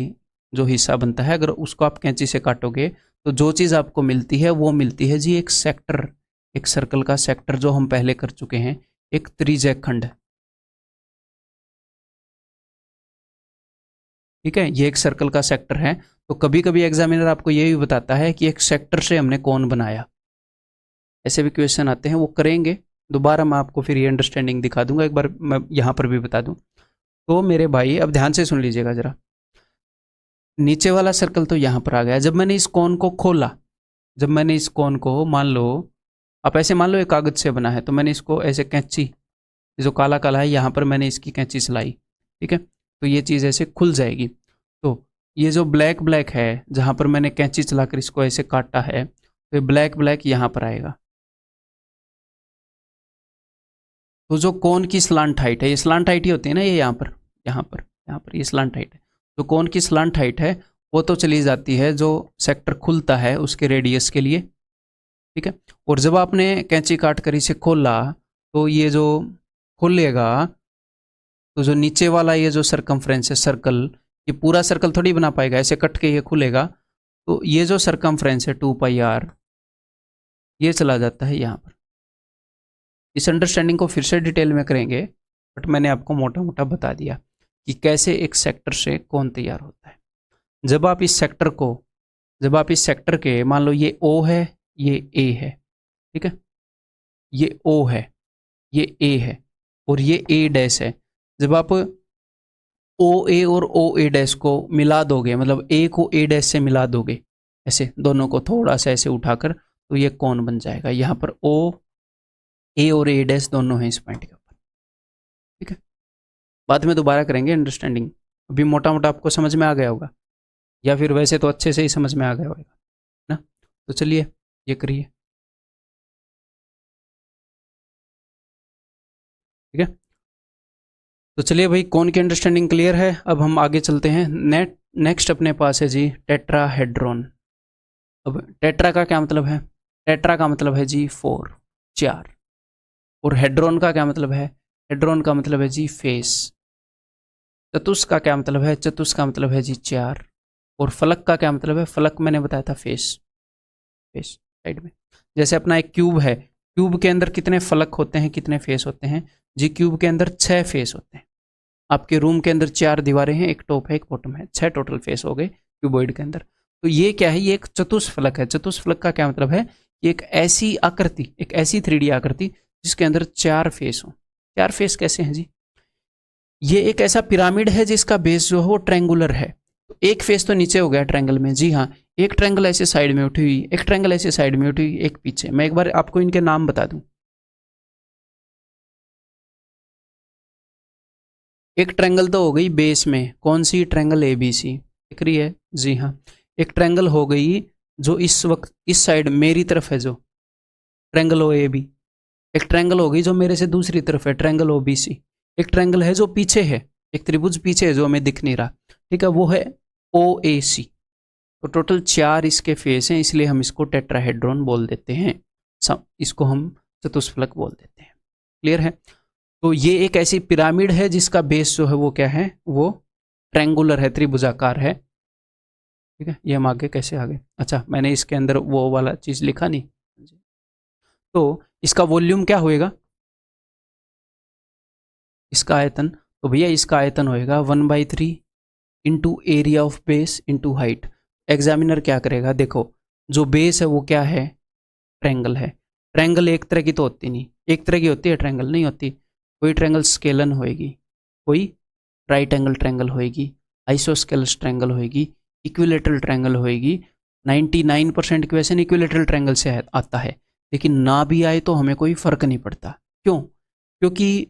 जो हिस्सा बनता है, अगर उसको आप कैंची से काटोगे तो जो चीज़ आपको मिलती है वो मिलती है जी एक सेक्टर, एक सर्कल का सेक्टर, जो हम पहले कर चुके हैं, एक त्रिज्यक खंड, ठीक है, ये एक सर्कल का सेक्टर है। तो कभी कभी एग्जामिनर आपको ये भी बताता है कि एक सेक्टर से हमने कौन बनाया, ऐसे भी क्वेश्चन आते हैं, वो करेंगे दोबारा, मैं आपको फिर ये अंडरस्टैंडिंग दिखा दूंगा, एक बार मैं यहाँ पर भी बता दूं। तो मेरे भाई अब ध्यान से सुन लीजिएगा जरा, नीचे वाला सर्कल तो यहाँ पर आ गया, जब मैंने इस कोन को खोला, जब मैंने इस कोन को, मान लो आप ऐसे मान लो एक कागज से बना है, तो मैंने इसको ऐसे कैंची, जो काला काला है यहाँ पर मैंने इसकी कैंची चलाई, ठीक है, तो ये चीज़ ऐसे खुल जाएगी। तो ये जो ब्लैक ब्लैक है, जहाँ पर मैंने कैंची चलाकर इसको ऐसे काटा है, तो ये ब्लैक ब्लैक यहाँ पर आएगा। तो जो कोन की स्लांट हाइट है, ये स्लांट हाइट ही होती है ना, ये यहाँ पर ये स्लांट हाइट है, तो कोन की स्लांट हाइट है वो तो चली जाती है जो सेक्टर खुलता है उसके रेडियस के लिए, ठीक है। और जब आपने कैंची काट कर इसे खोला, तो ये जो खुलेगा, तो जो नीचे वाला ये जो सरकमफ्रेंस है सर्कल, ये पूरा सर्कल थोड़ी बना पाएगा, ऐसे कट के ये खुलेगा, तो ये जो सरकमफ्रेंस है 2πr, ये चला जाता है यहाँ पर। इस अंडरस्टैंडिंग को फिर से डिटेल में करेंगे, बट मैंने आपको मोटा मोटा बता दिया कि कैसे एक सेक्टर से कौन तैयार होता है। जब आप इस सेक्टर के, मान लो ये O है, ये A है, ठीक है, ये O है, ये A है, और ये A डैश है, जब आप ओ ए और ओ ए डैश को मिला दोगे, मतलब ए को ए डैश से मिला दोगे, ऐसे दोनों को थोड़ा सा ऐसे उठाकर, तो ये कौन बन जाएगा। यहाँ पर ओ ए और ए डैश दोनों हैं इस पॉइंट के ऊपर। ठीक है, बाद में दोबारा करेंगे अंडरस्टैंडिंग। अभी मोटा मोटा आपको समझ में आ गया होगा, या फिर वैसे तो अच्छे से ही समझ में आ गया होगा ना। तो चलिए ये करिए। ठीक है, तो चलिए भाई, कौन की अंडरस्टैंडिंग क्लियर है। अब हम आगे चलते हैं। नेक्स्ट अपने पास है जी टेट्राहेड्रॉन। अब टेट्रा का क्या मतलब है? टेट्रा का मतलब है जी 4, 4। और हेड्रॉन का क्या मतलब है? हेड्रॉन का मतलब है जी फेस। चतुष का क्या मतलब है? चतुष का मतलब है जी 4। और फलक का क्या मतलब है? फलक मैंने बताया था फेस, फेस साइड में। जैसे अपना एक क्यूब है, क्यूब के अंदर कितने फलक होते हैं, कितने फेस होते हैं जी? क्यूब के अंदर 6 फेस होते हैं। आपके रूम के अंदर 4 दीवारें हैं, एक टॉप है एक बॉटम है, 6 टोटल फेस हो गए क्यूबॉइड के अंदर। तो ये क्या है? ये एक चतुष्फलक है। चतुष्फलक का क्या मतलब है? कि एक ऐसी आकृति, एक ऐसी 3D आकृति जिसके अंदर 4 फेस हो। 4 फेस कैसे हैं जी? ये एक ऐसा पिरामिड है जिसका बेस जो है वो ट्रायंगुलर है। तो एक फेस तो नीचे हो गया ट्रायंगल में, जी हाँ। एक ट्रायंगल ऐसे साइड में उठी हुई, एक ट्रायंगल ऐसे साइड में उठी हुई, एक पीछे। मैं एक बार आपको इनके नाम बता दूं। एक ट्रायंगल तो हो गई बेस में, कौन सी? ट्रायंगल ए बी सी दिख रही है, जी हाँ। एक ट्रायंगल हो गई जो इस वक्त इस साइड मेरी तरफ है, जो ट्रायंगल ओ ए बी। एक ट्रायंगल हो गई जो मेरे से दूसरी तरफ है, ट्रायंगल ओ बी सी। एक ट्रायंगल है जो पीछे है, एक त्रिभुज पीछे है जो हमें दिख नहीं रहा, ठीक है, वो है ओ ए सी। तो टोटल 4 इसके फेस हैं, इसलिए हम इसको टेट्राहेड्रॉन बोल देते हैं। इसको हम चतुष्फलक बोल देते हैं। क्लियर है? तो ये एक ऐसी पिरामिड है जिसका बेस जो है वो क्या है? वो ट्रायंगुलर है, त्रिभुजाकार है। ठीक है, ये हम आगे कैसे आगे, अच्छा मैंने इसके अंदर वो वाला चीज लिखा नहीं। तो इसका वॉल्यूम क्या होएगा? इसका आयतन, तो भैया इसका आयतन होएगा 1/3 into area of base into height. Examiner क्या करेगा? देखो, जो बेस है वो क्या है? ट्रायंगल है। ट्रायंगल एक तरह की तो होती नहीं, एक तरह की होती है ट्रायंगल, नहीं होती। कोई ट्रायंगल स्केलन होएगी, कोई राइट एंगल ट्रायंगल होएगी, आइसोस्केलस ट्रायंगल होएगी, इक्विलेटरल ट्रायंगल होएगी। 99% क्वेश्चन इक्विलेटरल ट्रायंगल से आता है, लेकिन ना भी आए तो हमें कोई फर्क नहीं पड़ता। क्यों? क्योंकि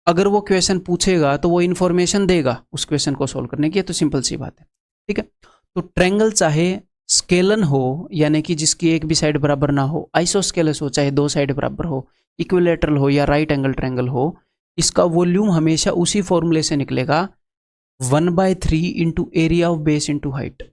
अगर वो क्वेश्चन पूछेगा तो वो इन्फॉर्मेशन देगा उस क्वेश्चन को सोल्व करने की, तो सिंपल सी बात है। ठीक है, तो ट्रायंगल चाहे स्केलन हो, यानी कि जिसकी एक भी साइड बराबर ना हो, आइसोस्केलस हो चाहे 2 साइड बराबर हो, इक्विलेटरल हो या राइट एंगल ट्रायंगल हो, इसका वॉल्यूम हमेशा उसी फॉर्मूले से निकलेगा 1/3 into area of base into height.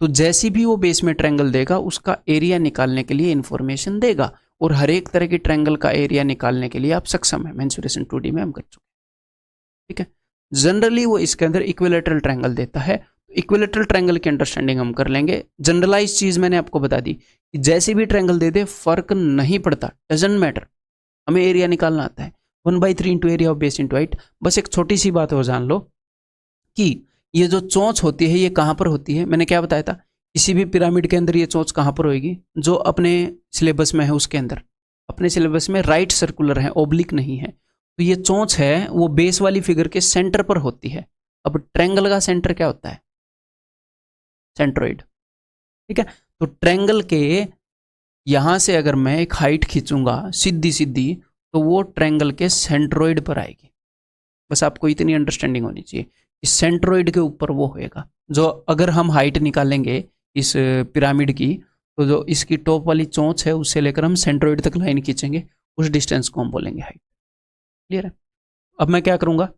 तो जैसी भी वो बेस में ट्रायंगल देगा उसका एरिया निकालने के लिए इंफॉर्मेशन देगा, और हर एक तरह की ट्रायंगल का एरिया निकालने के लिए आप सक्षम है। मेंसुरेशन 2D में हम कर चुके हैं। ठीक है, जनरली वो इसके अंदर इक्विलेटरल ट्रायंगल देता है। इक्विलेटरल ट्रायंगल की अंडरस्टैंडिंग हम कर लेंगे। जनरलाइज चीज मैंने आपको बता दी कि जैसे भी ट्रायंगल दे दे फर्क नहीं पड़ता, डजंट मैटर, हमें एरिया निकालना आता है। 1/3 into area of base into height. बस एक छोटी सी बात हो जान लो कि ये जो चोंच होती है ये कहाँ पर होती है। मैंने क्या बताया था? किसी भी पिरामिड के अंदर ये चोंच कहाँ पर होगी? जो अपने सिलेबस में है उसके अंदर, अपने सिलेबस में राइट सर्कुलर है, ओब्लिक नहीं है। तो ये चोंच है वो बेस वाली फिगर के सेंटर पर होती है। अब ट्रायंगल का सेंटर क्या होता है? सेंट्रोइड। ठीक है, तो ट्रायंगल के यहां से अगर मैं एक हाइट खींचूंगा सीधी सीधी, तो वो ट्रायंगल के सेंट्रोइड पर आएगी। बस आपको इतनी अंडरस्टैंडिंग होनी चाहिए कि सेंट्रोइड के ऊपर वो होएगा। जो अगर हम हाइट निकालेंगे इस पिरामिड की, तो जो इसकी टॉप वाली चोंच है उससे लेकर हम सेंट्रोइड तक लाइन खींचेंगे, उस डिस्टेंस को हम बोलेंगे हाइट। क्लियर है? अब मैं क्या करूंगा?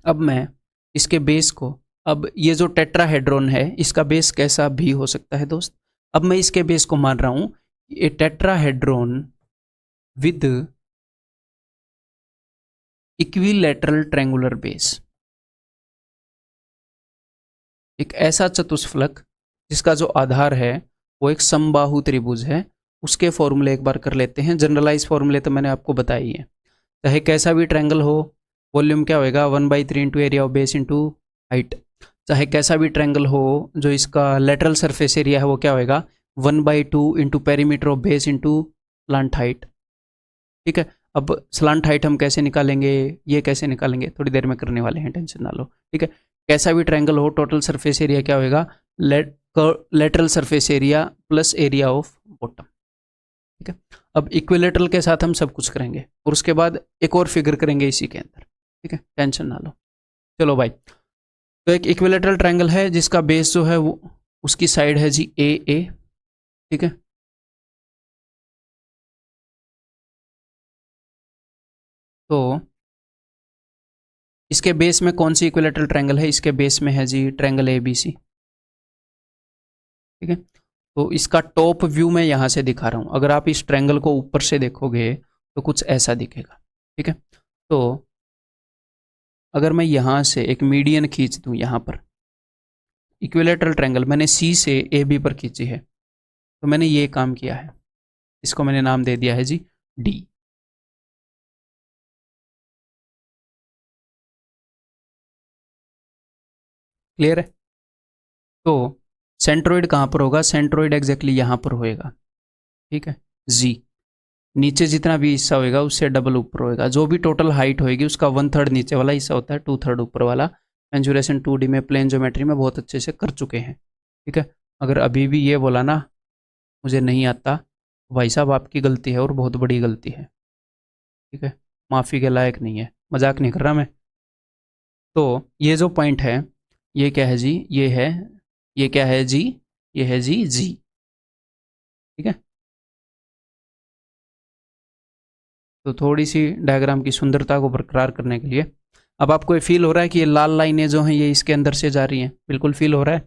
अब मैं इसके बेस को, अब ये जो टेट्राहेड्रॉन है इसका बेस कैसा भी हो सकता है दोस्त। अब मैं इसके बेस को मान रहा हूं ये tetrahedron with equilateral triangular base, एक ऐसा चतुष्फलक जिसका जो आधार है वो एक समबाहु त्रिभुज है। उसके फॉर्मूले एक बार कर लेते हैं। जनरलाइज फॉर्मूले तो मैंने आपको बताई है। चाहे कैसा भी ट्रायंगल हो, वॉल्यूम क्या होएगा? 1/3 into area of base into height. चाहे कैसा भी ट्रायंगल हो, जो इसका लेटरल सरफेस एरिया है वो क्या होएगा? 1/2 into perimeter of base into plant height. ठीक है, अब स्लांट हाइट हम कैसे निकालेंगे, ये कैसे निकालेंगे, थोड़ी देर में करने वाले हैं, टेंशन ना लो, ठीक है। कैसा भी ट्रायंगल हो, टोटल सरफेस एरिया क्या होगा, lateral surface area plus area of bottom, ठीक है। अब इक्विलेटरल के साथ हम सब कुछ करेंगे और उसके बाद एक और फिगर करेंगे इसी के अंदर, ठीक है, टेंशन ना लो। चलो भाई, तो एक इक्विलेटरल ट्रायंगल है जिसका बेस जो है वो, उसकी साइड है जी ए, ठीक है। तो इसके बेस में कौन सी इक्विलेटरल ट्रायंगल है, इसके बेस में है जी ट्रायंगल ABC, ठीक है। तो इसका टॉप व्यू मैं यहाँ से दिखा रहा हूँ, अगर आप इस ट्रायंगल को ऊपर से देखोगे तो कुछ ऐसा दिखेगा, ठीक है। तो अगर मैं यहाँ से एक मीडियन खींच दूँ, यहाँ पर इक्विलेटरल ट्रायंगल मैंने C से AB पर खींची है, तो मैंने ये काम किया है, इसको मैंने नाम दे दिया है जी D। क्लियर है। तो सेंट्रोइड कहाँ पर होगा, सेंट्रोइड एग्जैक्टली यहाँ पर होएगा, ठीक है, G। नीचे जितना भी हिस्सा होएगा उससे डबल ऊपर होएगा, जो भी टोटल हाइट होएगी उसका 1/3 नीचे वाला हिस्सा होता है, 2/3 ऊपर वाला। मेंसुरेशन 2D में प्लेन ज्योमेट्री में बहुत अच्छे से कर चुके हैं, ठीक है। अगर अभी भी ये बोला ना मुझे नहीं आता, भाई साहब आपकी गलती है और बहुत बड़ी गलती है, ठीक है, माफ़ी के लायक नहीं है, मजाक नहीं कर रहा मैं। तो ये जो पॉइंट है ये क्या है जी, ये है, ये क्या है जी, ये है जी ठीक है। तो थोड़ी सी डायग्राम की सुंदरता को बरकरार करने के लिए, अब आपको ये फील हो रहा है कि ये लाल लाइनें जो हैं ये इसके अंदर से जा रही हैं, बिल्कुल फील हो रहा है,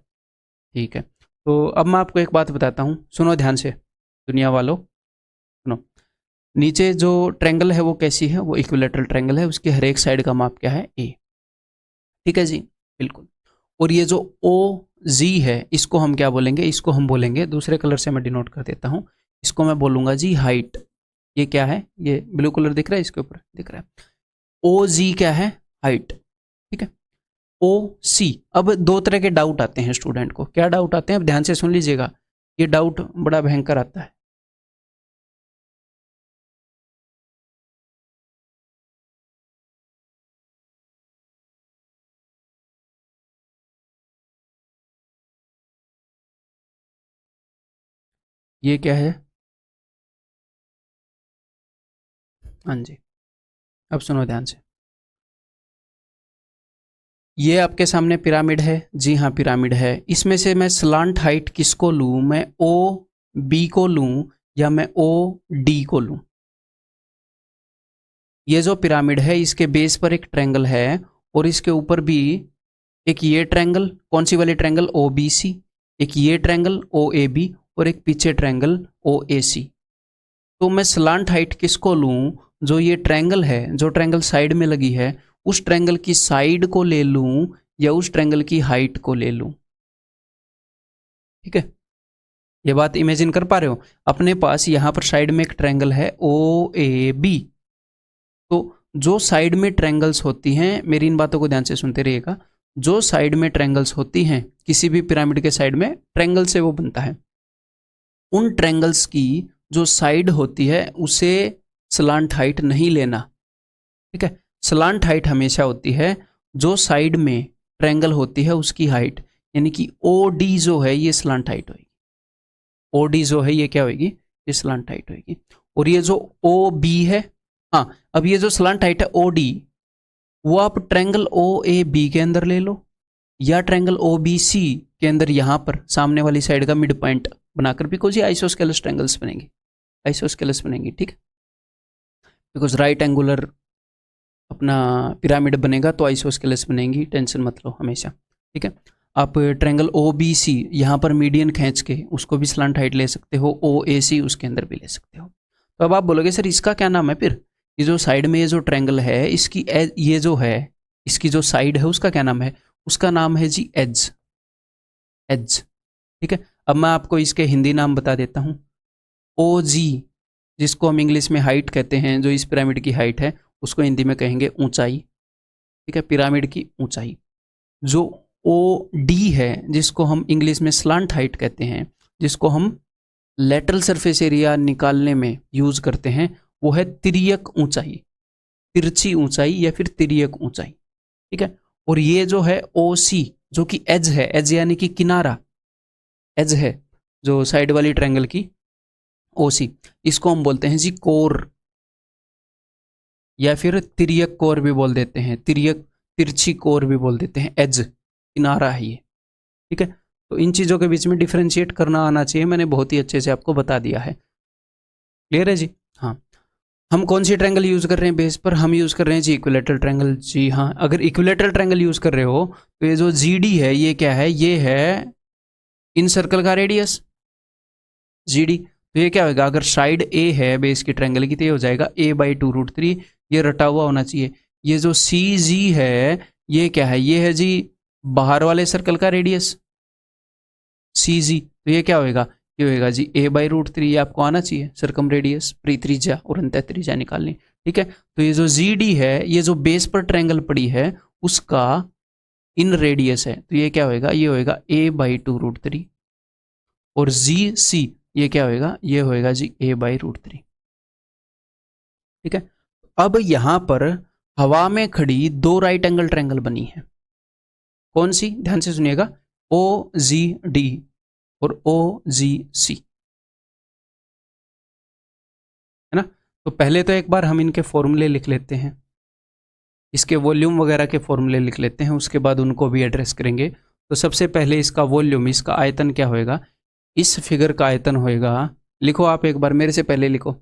ठीक है। तो अब मैं आपको एक बात बताता हूँ, सुनो ध्यान से दुनिया वालों, सुनो। नीचे जो ट्रायंगल है वो कैसी है, वो इक्विलेटरल ट्रायंगल है, उसके हर एक साइड का माप क्या है, A, ठीक है जी, बिल्कुल। और ये जो OZ है इसको हम क्या बोलेंगे, इसको हम बोलेंगे, दूसरे कलर से मैं डिनोट कर देता हूँ, इसको मैं बोलूँगा जी हाइट। ये क्या है, ये ब्लू कलर दिख रहा है, इसके ऊपर दिख रहा है, OZ क्या है, हाइट, ठीक है। OC, अब दो तरह के डाउट आते हैं स्टूडेंट को, क्या डाउट आते हैं, अब ध्यान से सुन लीजिएगा, ये डाउट बड़ा भयंकर आता है। ये क्या है, हाँ जी, अब सुनो ध्यान से, ये आपके सामने पिरामिड है, जी हाँ पिरामिड है, इसमें से मैं स्लांट हाइट किसको लूँ, मैं OB को लूँ या मैं OD को लूँ। ये जो पिरामिड है इसके बेस पर एक ट्रायंगल है और इसके ऊपर भी एक ये ट्रायंगल, कौन सी वाली ट्रायंगल, OBC, एक ये ट्रायंगल OAB और एक पीछे ट्रायंगल OAC। तो मैं स्लांट हाइट किसको लूँ, जो ये ट्रायंगल है, जो ट्रायंगल साइड में लगी है उस ट्रायंगल की साइड को ले लूँ या उस ट्रायंगल की हाइट को ले लूँ, ठीक है। ये बात इमेजिन कर पा रहे हो, अपने पास यहाँ पर साइड में एक ट्रायंगल है OAB, तो जो साइड में ट्रायंगल्स होती हैं, मेरी इन बातों को ध्यान से सुनते रहिएगा, जो साइड में ट्रायंगल्स होती हैं किसी भी पिरामिड के साइड में ट्रायंगल से वो बनता है, उन ट्रायंगल्स की जो साइड होती है उसे स्लांट हाइट नहीं लेना, ठीक है। स्लांट हाइट हमेशा होती है जो साइड में ट्रायंगल होती है उसकी हाइट, यानी कि OD जो है ये स्लांट हाइट होगी, OD जो है ये क्या होगी, ये स्लांट हाइट होगी। और ये जो OB है, हाँ, अब ये जो स्लांट हाइट है OD, वो आप ट्रायंगल OAB के अंदर ले लो या ट्रायंगल OBC के अंदर, यहाँ पर सामने वाली साइड का मिड पॉइंट बनाकर, बिकॉज ये आइसोस्केलस ट्रायंगल्स बनेंगे, आइसोस्केलस बनेंगी, ठीक है। बिकॉज राइट एंगुलर अपना पिरामिड बनेगा तो आइसोस्केलस बनेंगी, टेंशन मत लो हमेशा, ठीक है। आप ट्रायंगल OBC यहाँ पर मीडियन खींच के उसको भी स्लांट हाइट ले सकते हो, OAC उसके अंदर भी ले सकते हो। तो अब आप बोलोगे सर इसका क्या नाम है, फिर ये जो साइड में ये जो ट्रायंगल है इसकी ये जो है इसकी जो साइड है उसका क्या नाम है, उसका नाम है जी एज, एज, ठीक है। अब मैं आपको इसके हिंदी नाम बता देता हूँ, OG जिसको हम इंग्लिश में हाइट कहते हैं, जो इस पिरामिड की हाइट है उसको हिंदी में कहेंगे ऊंचाई, ठीक है, पिरामिड की ऊंचाई। जो OD है जिसको हम इंग्लिश में स्लांट हाइट कहते हैं, जिसको हम लेटरल सरफेस एरिया निकालने में यूज करते हैं, वो है तिर्यक ऊंचाई, तिरछी ऊंचाई या फिर तिर्यक ऊंचाई, ठीक है। और ये जो है OC जो कि एज है, एज यानी कि किनारा, एज है जो साइड वाली ट्रायंगल की, OC, इसको हम बोलते हैं जी कोर, या फिर तिर्यक कोर भी बोल देते हैं, तिर्यक तिरछी कोर भी बोल देते हैं, एज किनारा है ये, ठीक है। तो इन चीज़ों के बीच में डिफरेंशिएट करना आना चाहिए, मैंने बहुत ही अच्छे से आपको बता दिया है। क्लियर है जी? हाँ। हम कौन सी ट्रायंगल यूज़ कर रहे हैं बेस पर? हम यूज़ कर रहे हैं जी इक्विलेटरल ट्रायंगल। जी हाँ, अगर इक्विलेटरल ट्रायंगल यूज़ कर रहे हो तो ये जो GD है ये क्या है? ये है इन सर्कल का रेडियस GD। तो ये क्या होगा? अगर साइड A है बेस की ट्रायंगल की तो ये हो जाएगा a/2√3, ये रटा हुआ होना चाहिए। ये जो CG है ये क्या है? ये है जी बाहर वाले सर्कल का रेडियस CG। तो ये क्या होएगा? ये होएगा जी a/√3, ये आपको आना चाहिए, सर्कम रेडियस, परित्रिज्या और अंतःत्रिज्या निकालनी, ठीक है। तो ये जो GD है ये जो बेस पर ट्रायंगल पड़ी है उसका इन रेडियस है, तो ये क्या होएगा? ये होएगा a/2√3, और GC ये क्या होएगा? ये होएगा जी a/√3, ठीक है। अब यहां पर हवा में खड़ी दो राइट एंगल ट्रायंगल बनी है, कौन सी? ध्यान से सुनिएगा, OGD और OGC, है ना। तो पहले तो एक बार हम इनके फॉर्मूले लिख लेते हैं, इसके वॉल्यूम वगैरह के फॉर्मूले लिख लेते हैं, उसके बाद उनको भी एड्रेस करेंगे। तो सबसे पहले इसका वॉल्यूम, इसका आयतन क्या होएगा? इस फिगर का आयतन होएगा, लिखो आप एक बार मेरे से पहले लिखो,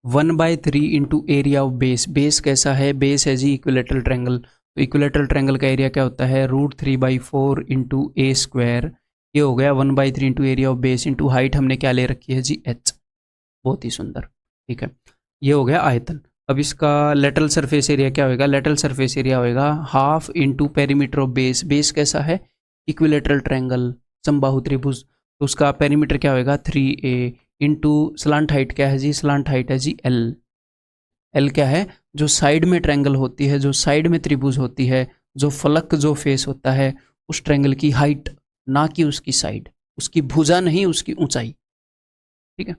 1/3 into area of base. Base कैसा है? बेस है जी इक्विलेटरल ट्रायंगल। तो इक्विलेटरल ट्रायंगल का एरिया क्या होता है? √3/4 इंटू a²। ये हो गया 1/3 into area of base into height हमने क्या ले रखी है जी? h। बहुत ही सुंदर, ठीक है। ये हो गया आयतन। अब इसका लेटरल सरफेस एरिया क्या होगा? लेटरल सरफेस एरिया होगा half into perimeter of base. Base कैसा है? इक्विलेटरल ट्रायंगल, समबाहु त्रिभुज। तो उसका पेरीमीटर क्या होगा? 3a इंटू स्लांट हाइट क्या है जी? स्लांट हाइट है जी L। L क्या है? जो साइड में ट्रायंगल होती है, जो साइड में त्रिभुज होती है, जो फलक जो फेस होता है उस ट्रायंगल की हाइट, ना कि उसकी साइड, उसकी भुजा नहीं, उसकी ऊंचाई, ठीक है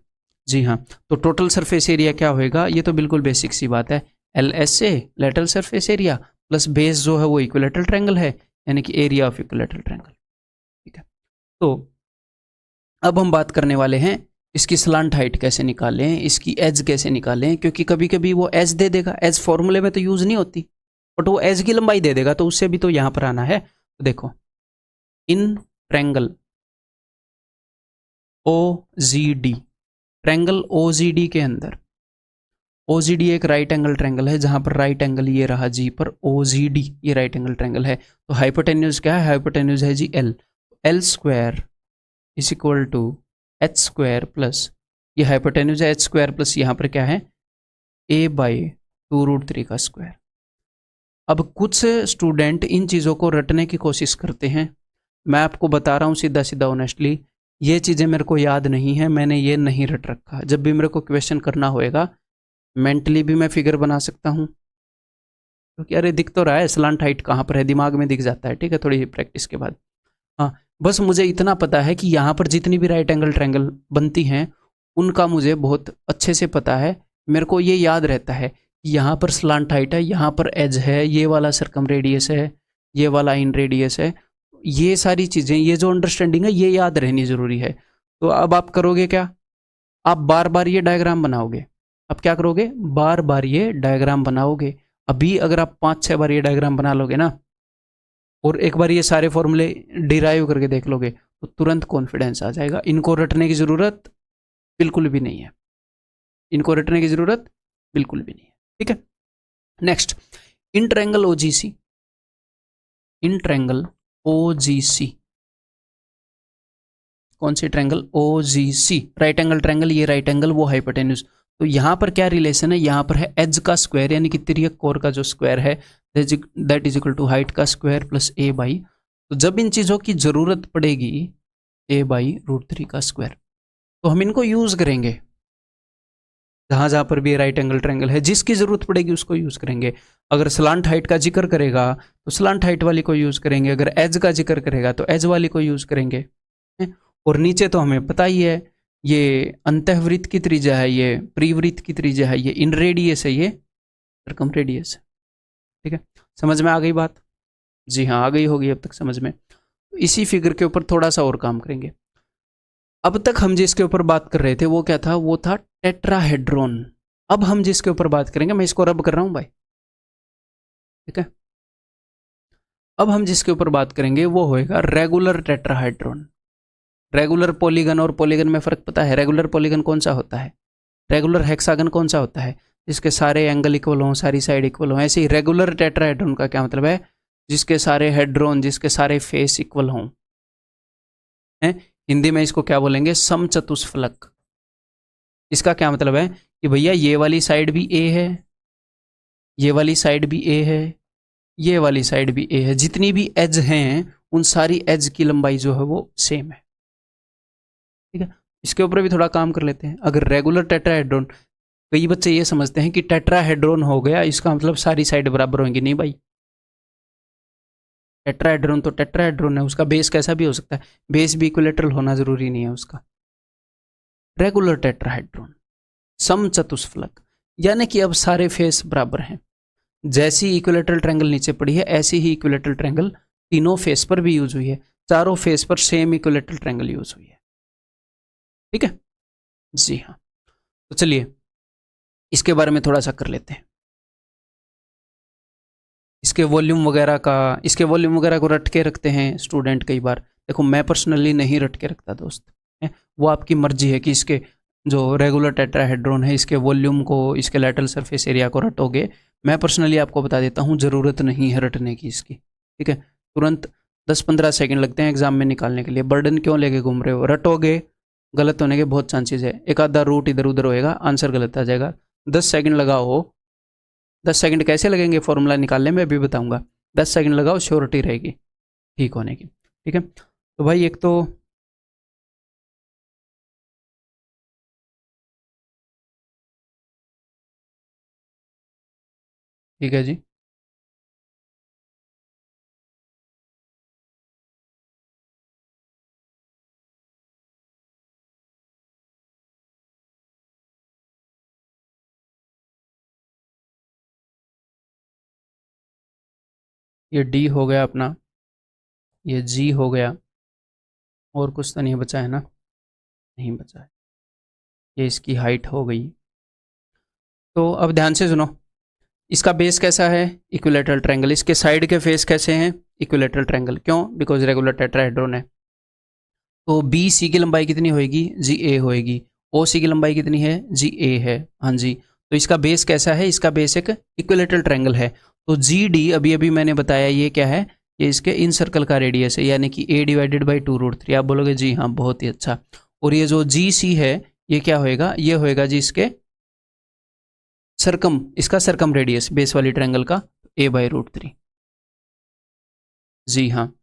जी हाँ। तो टोटल सरफेस एरिया क्या होएगा? ये तो बिल्कुल बेसिक सी बात है, LSA lateral surface area plus base जो है वो इक्विलेटरल ट्रायंगल है, यानी कि एरिया ऑफ इक्विलेटरल ट्रायंगल, ठीक है। तो अब हम बात करने वाले हैं इसकी स्लांट हाइट कैसे निकालें, इसकी एज कैसे निकालें, क्योंकि कभी कभी वो एज दे देगा, एज फॉर्मूले में तो यूज नहीं होती, बट वो एज की लंबाई दे देगा, तो उससे भी तो यहां पर आना है। तो देखो, in triangle OGD, triangle OGD के अंदर, OGD एक राइट एंगल ट्रायंगल है, जहां पर राइट एंगल ये रहा जी पर OGD, ये राइट एंगल ट्रायंगल है। तो हाइपोटेन्यूज क्या है? हाइपोटेन्यूज है जी L। L² is equal to h² plus, ये हाइपोटेन्यूज है h² प्लस यहाँ पर क्या है? a/2√3 का स्क्वायर। अब कुछ स्टूडेंट इन चीज़ों को रटने की कोशिश करते हैं, मैं आपको बता रहा हूँ सीधा सीधा ऑनेस्टली, ये चीज़ें मेरे को याद नहीं है, मैंने ये नहीं रट रखा। जब भी मेरे को क्वेश्चन करना होएगा मेंटली भी मैं फिगर बना सकता हूँ, क्योंकि अरे दिख तो रहा है स्लांट हाइट कहाँ पर है, दिमाग में दिख जाता है, ठीक है, थोड़ी प्रैक्टिस के बाद। हाँ, बस मुझे इतना पता है कि यहाँ पर जितनी भी राइट एंगल ट्रायंगल बनती हैं उनका मुझे बहुत अच्छे से पता है। मेरे को ये याद रहता है कि यहाँ पर स्लांट हाइट है, यहाँ पर एज है, ये वाला सर्कम रेडियस है, ये वाला इन रेडियस है। ये सारी चीज़ें, ये जो अंडरस्टैंडिंग है ये याद रहनी ज़रूरी है। तो अब आप करोगे क्या? आप बार बार ये डायग्राम बनाओगे। अब क्या करोगे? बार बार ये डायग्राम बनाओगे। अभी अगर आप 5-6 बार ये डायग्राम बना लोगे ना, और एक बार ये सारे फॉर्मूले डिराइव करके देख लोगे, तो तुरंत कॉन्फिडेंस आ जाएगा। इनको रटने की ज़रूरत बिल्कुल भी नहीं है, इनको रटने की ज़रूरत बिल्कुल भी नहीं है, ठीक है। Next, in triangle OGC, in triangle OGC, कौन सी triangle? OGC, right angle triangle, ये राइट एंगल, वो हाइपोटेन्यूज। तो यहाँ पर क्या रिलेशन है? यहाँ पर है एज का स्क्वायर, यानी कि तिर्यक कोर का जो स्क्वायर है, that is equal to height का स्क्वायर प्लस a/, तो जब इन चीज़ों की ज़रूरत पड़ेगी a/√3 का स्क्वायर, तो हम इनको यूज़ करेंगे। जहाँ जहाँ पर भी राइट एंगल ट्रायंगल है, जिसकी ज़रूरत पड़ेगी उसको यूज़ करेंगे। अगर स्लांट हाइट का जिक्र करेगा तो स्लांट हाइट वाली को यूज़ करेंगे, अगर एज का जिक्र करेगा तो एज वाली को यूज़ करेंगे। और नीचे तो हमें पता ही है ये अंतःवृत्त की त्रिज्या है, ये परिवृत्त की त्रिज्या है, ये इन रेडियस है, ये सर्कम रेडियस है। ठीक है, समझ में आ गई बात? जी हाँ, आ गई होगी अब तक समझ में। इसी फिगर के ऊपर थोड़ा सा और काम करेंगे। अब तक हम जिसके ऊपर बात कर रहे थे वो क्या था? वो था टेट्राहेड्रॉन। अब हम जिसके ऊपर बात करेंगे, मैं इसको रब कर रहा हूं भाई, ठीक है। अब हम जिसके ऊपर बात करेंगे वो होएगा रेगुलर टेट्राहेड्रॉन। रेगुलर पॉलीगन और पॉलीगन में फर्क पता है? रेगुलर पॉलीगन कौन सा होता है? रेगुलर हेक्सागन कौन सा होता है? जिसके सारे एंगल इक्वल हों, सारी साइड इक्वल हों। ऐसे ही रेगुलर टेट्राहेड्रॉन का क्या मतलब है? जिसके सारे हेड्रॉन, जिसके सारे फेस इक्वल हों। हिंदी में इसको क्या बोलेंगे? समचतुष्फलक। इसका क्या मतलब है कि भैया ये वाली साइड भी ए है, ये वाली साइड भी ए है, ये वाली साइड भी ए है। जितनी भी एज हैं उन सारी एज की लंबाई जो है वो सेम है। ठीक है, इसके ऊपर भी थोड़ा काम कर लेते हैं। अगर रेगुलर टेट्राहेड्रॉन, कई बच्चे ये समझते हैं कि टेट्राहेड्रॉन हो गया इसका मतलब सारी साइड बराबर होंगी। नहीं भाई, टेट्राहेड्रॉन तो टेट्राहेड्रॉन है, उसका बेस कैसा भी हो सकता है, बेस भी इक्विलेटरल होना जरूरी नहीं है उसका। रेगुलर टेट्राहेड्रॉन, समचतुष्फलक, यानी कि अब सारे फेस बराबर हैं। जैसी इक्विलेटरल ट्रायंगल नीचे पड़ी है ऐसी ही इक्विलेटरल ट्रायंगल तीनों फेस पर भी यूज हुई है। चारों फेस पर सेम इक्विलेटरल ट्रायंगल यूज हुई है। ठीक है, जी हाँ। तो चलिए इसके बारे में थोड़ा सा कर लेते हैं। इसके वॉल्यूम वगैरह को रट के रखते हैं स्टूडेंट कई बार। देखो मैं पर्सनली नहीं रट के रखता दोस्त, है वो आपकी मर्जी है कि इसके जो रेगुलर टेट्राहेड्रॉन है इसके वॉल्यूम को, इसके लैटरल सरफेस एरिया को रटोगे। मैं पर्सनली आपको बता देता हूँ, ज़रूरत नहीं है रटने की इसकी। ठीक है, तुरंत 10-15 सेकंड लगते हैं एग्जाम में निकालने के लिए। बर्डन क्यों लेके घूम रहे हो? रटोगे गलत होने के बहुत चांसेस है। एक आधा रूट इधर उधर होएगा, आंसर गलत आ जाएगा। 10 सेकंड लगाओ। 10 सेकंड कैसे लगेंगे फॉर्मूला निकालने में अभी बताऊंगा। 10 सेकंड लगाओ, श्योरिटी रहेगी ठीक होने की। ठीक है, तो भाई एक तो ठीक है जी, ये डी हो गया अपना, ये जी हो गया, और कुछ तो नहीं बचा है ना? नहीं बचा है। ये इसकी हाइट हो गई। तो अब ध्यान से सुनो, इसका बेस कैसा है? Equilateral triangle. इसके साइड के फेस कैसे हैं? Equilateral triangle. क्यों? बिकॉज रेगुलर टेट्राहेड्रॉन है। तो बी सी की लंबाई कितनी होएगी? जी ए होएगी। ओ सी की लंबाई कितनी है? जी ए है। हाँ जी, तो इसका बेस कैसा है? इसका बेस एक इक्विलेटरल ट्रायंगल है। तो जी डी अभी अभी मैंने बताया ये क्या है? ये इसके इन सर्कल का रेडियस है, यानी कि ए डिवाइडेड बाई 2√3। आप बोलोगे जी हाँ बहुत ही अच्छा। और ये जो जी सी है ये क्या होएगा? ये होएगा जी इसके सर्कम, इसका सर्कम रेडियस बेस वाली ट्रायंगल का, a/√3। जी हाँ।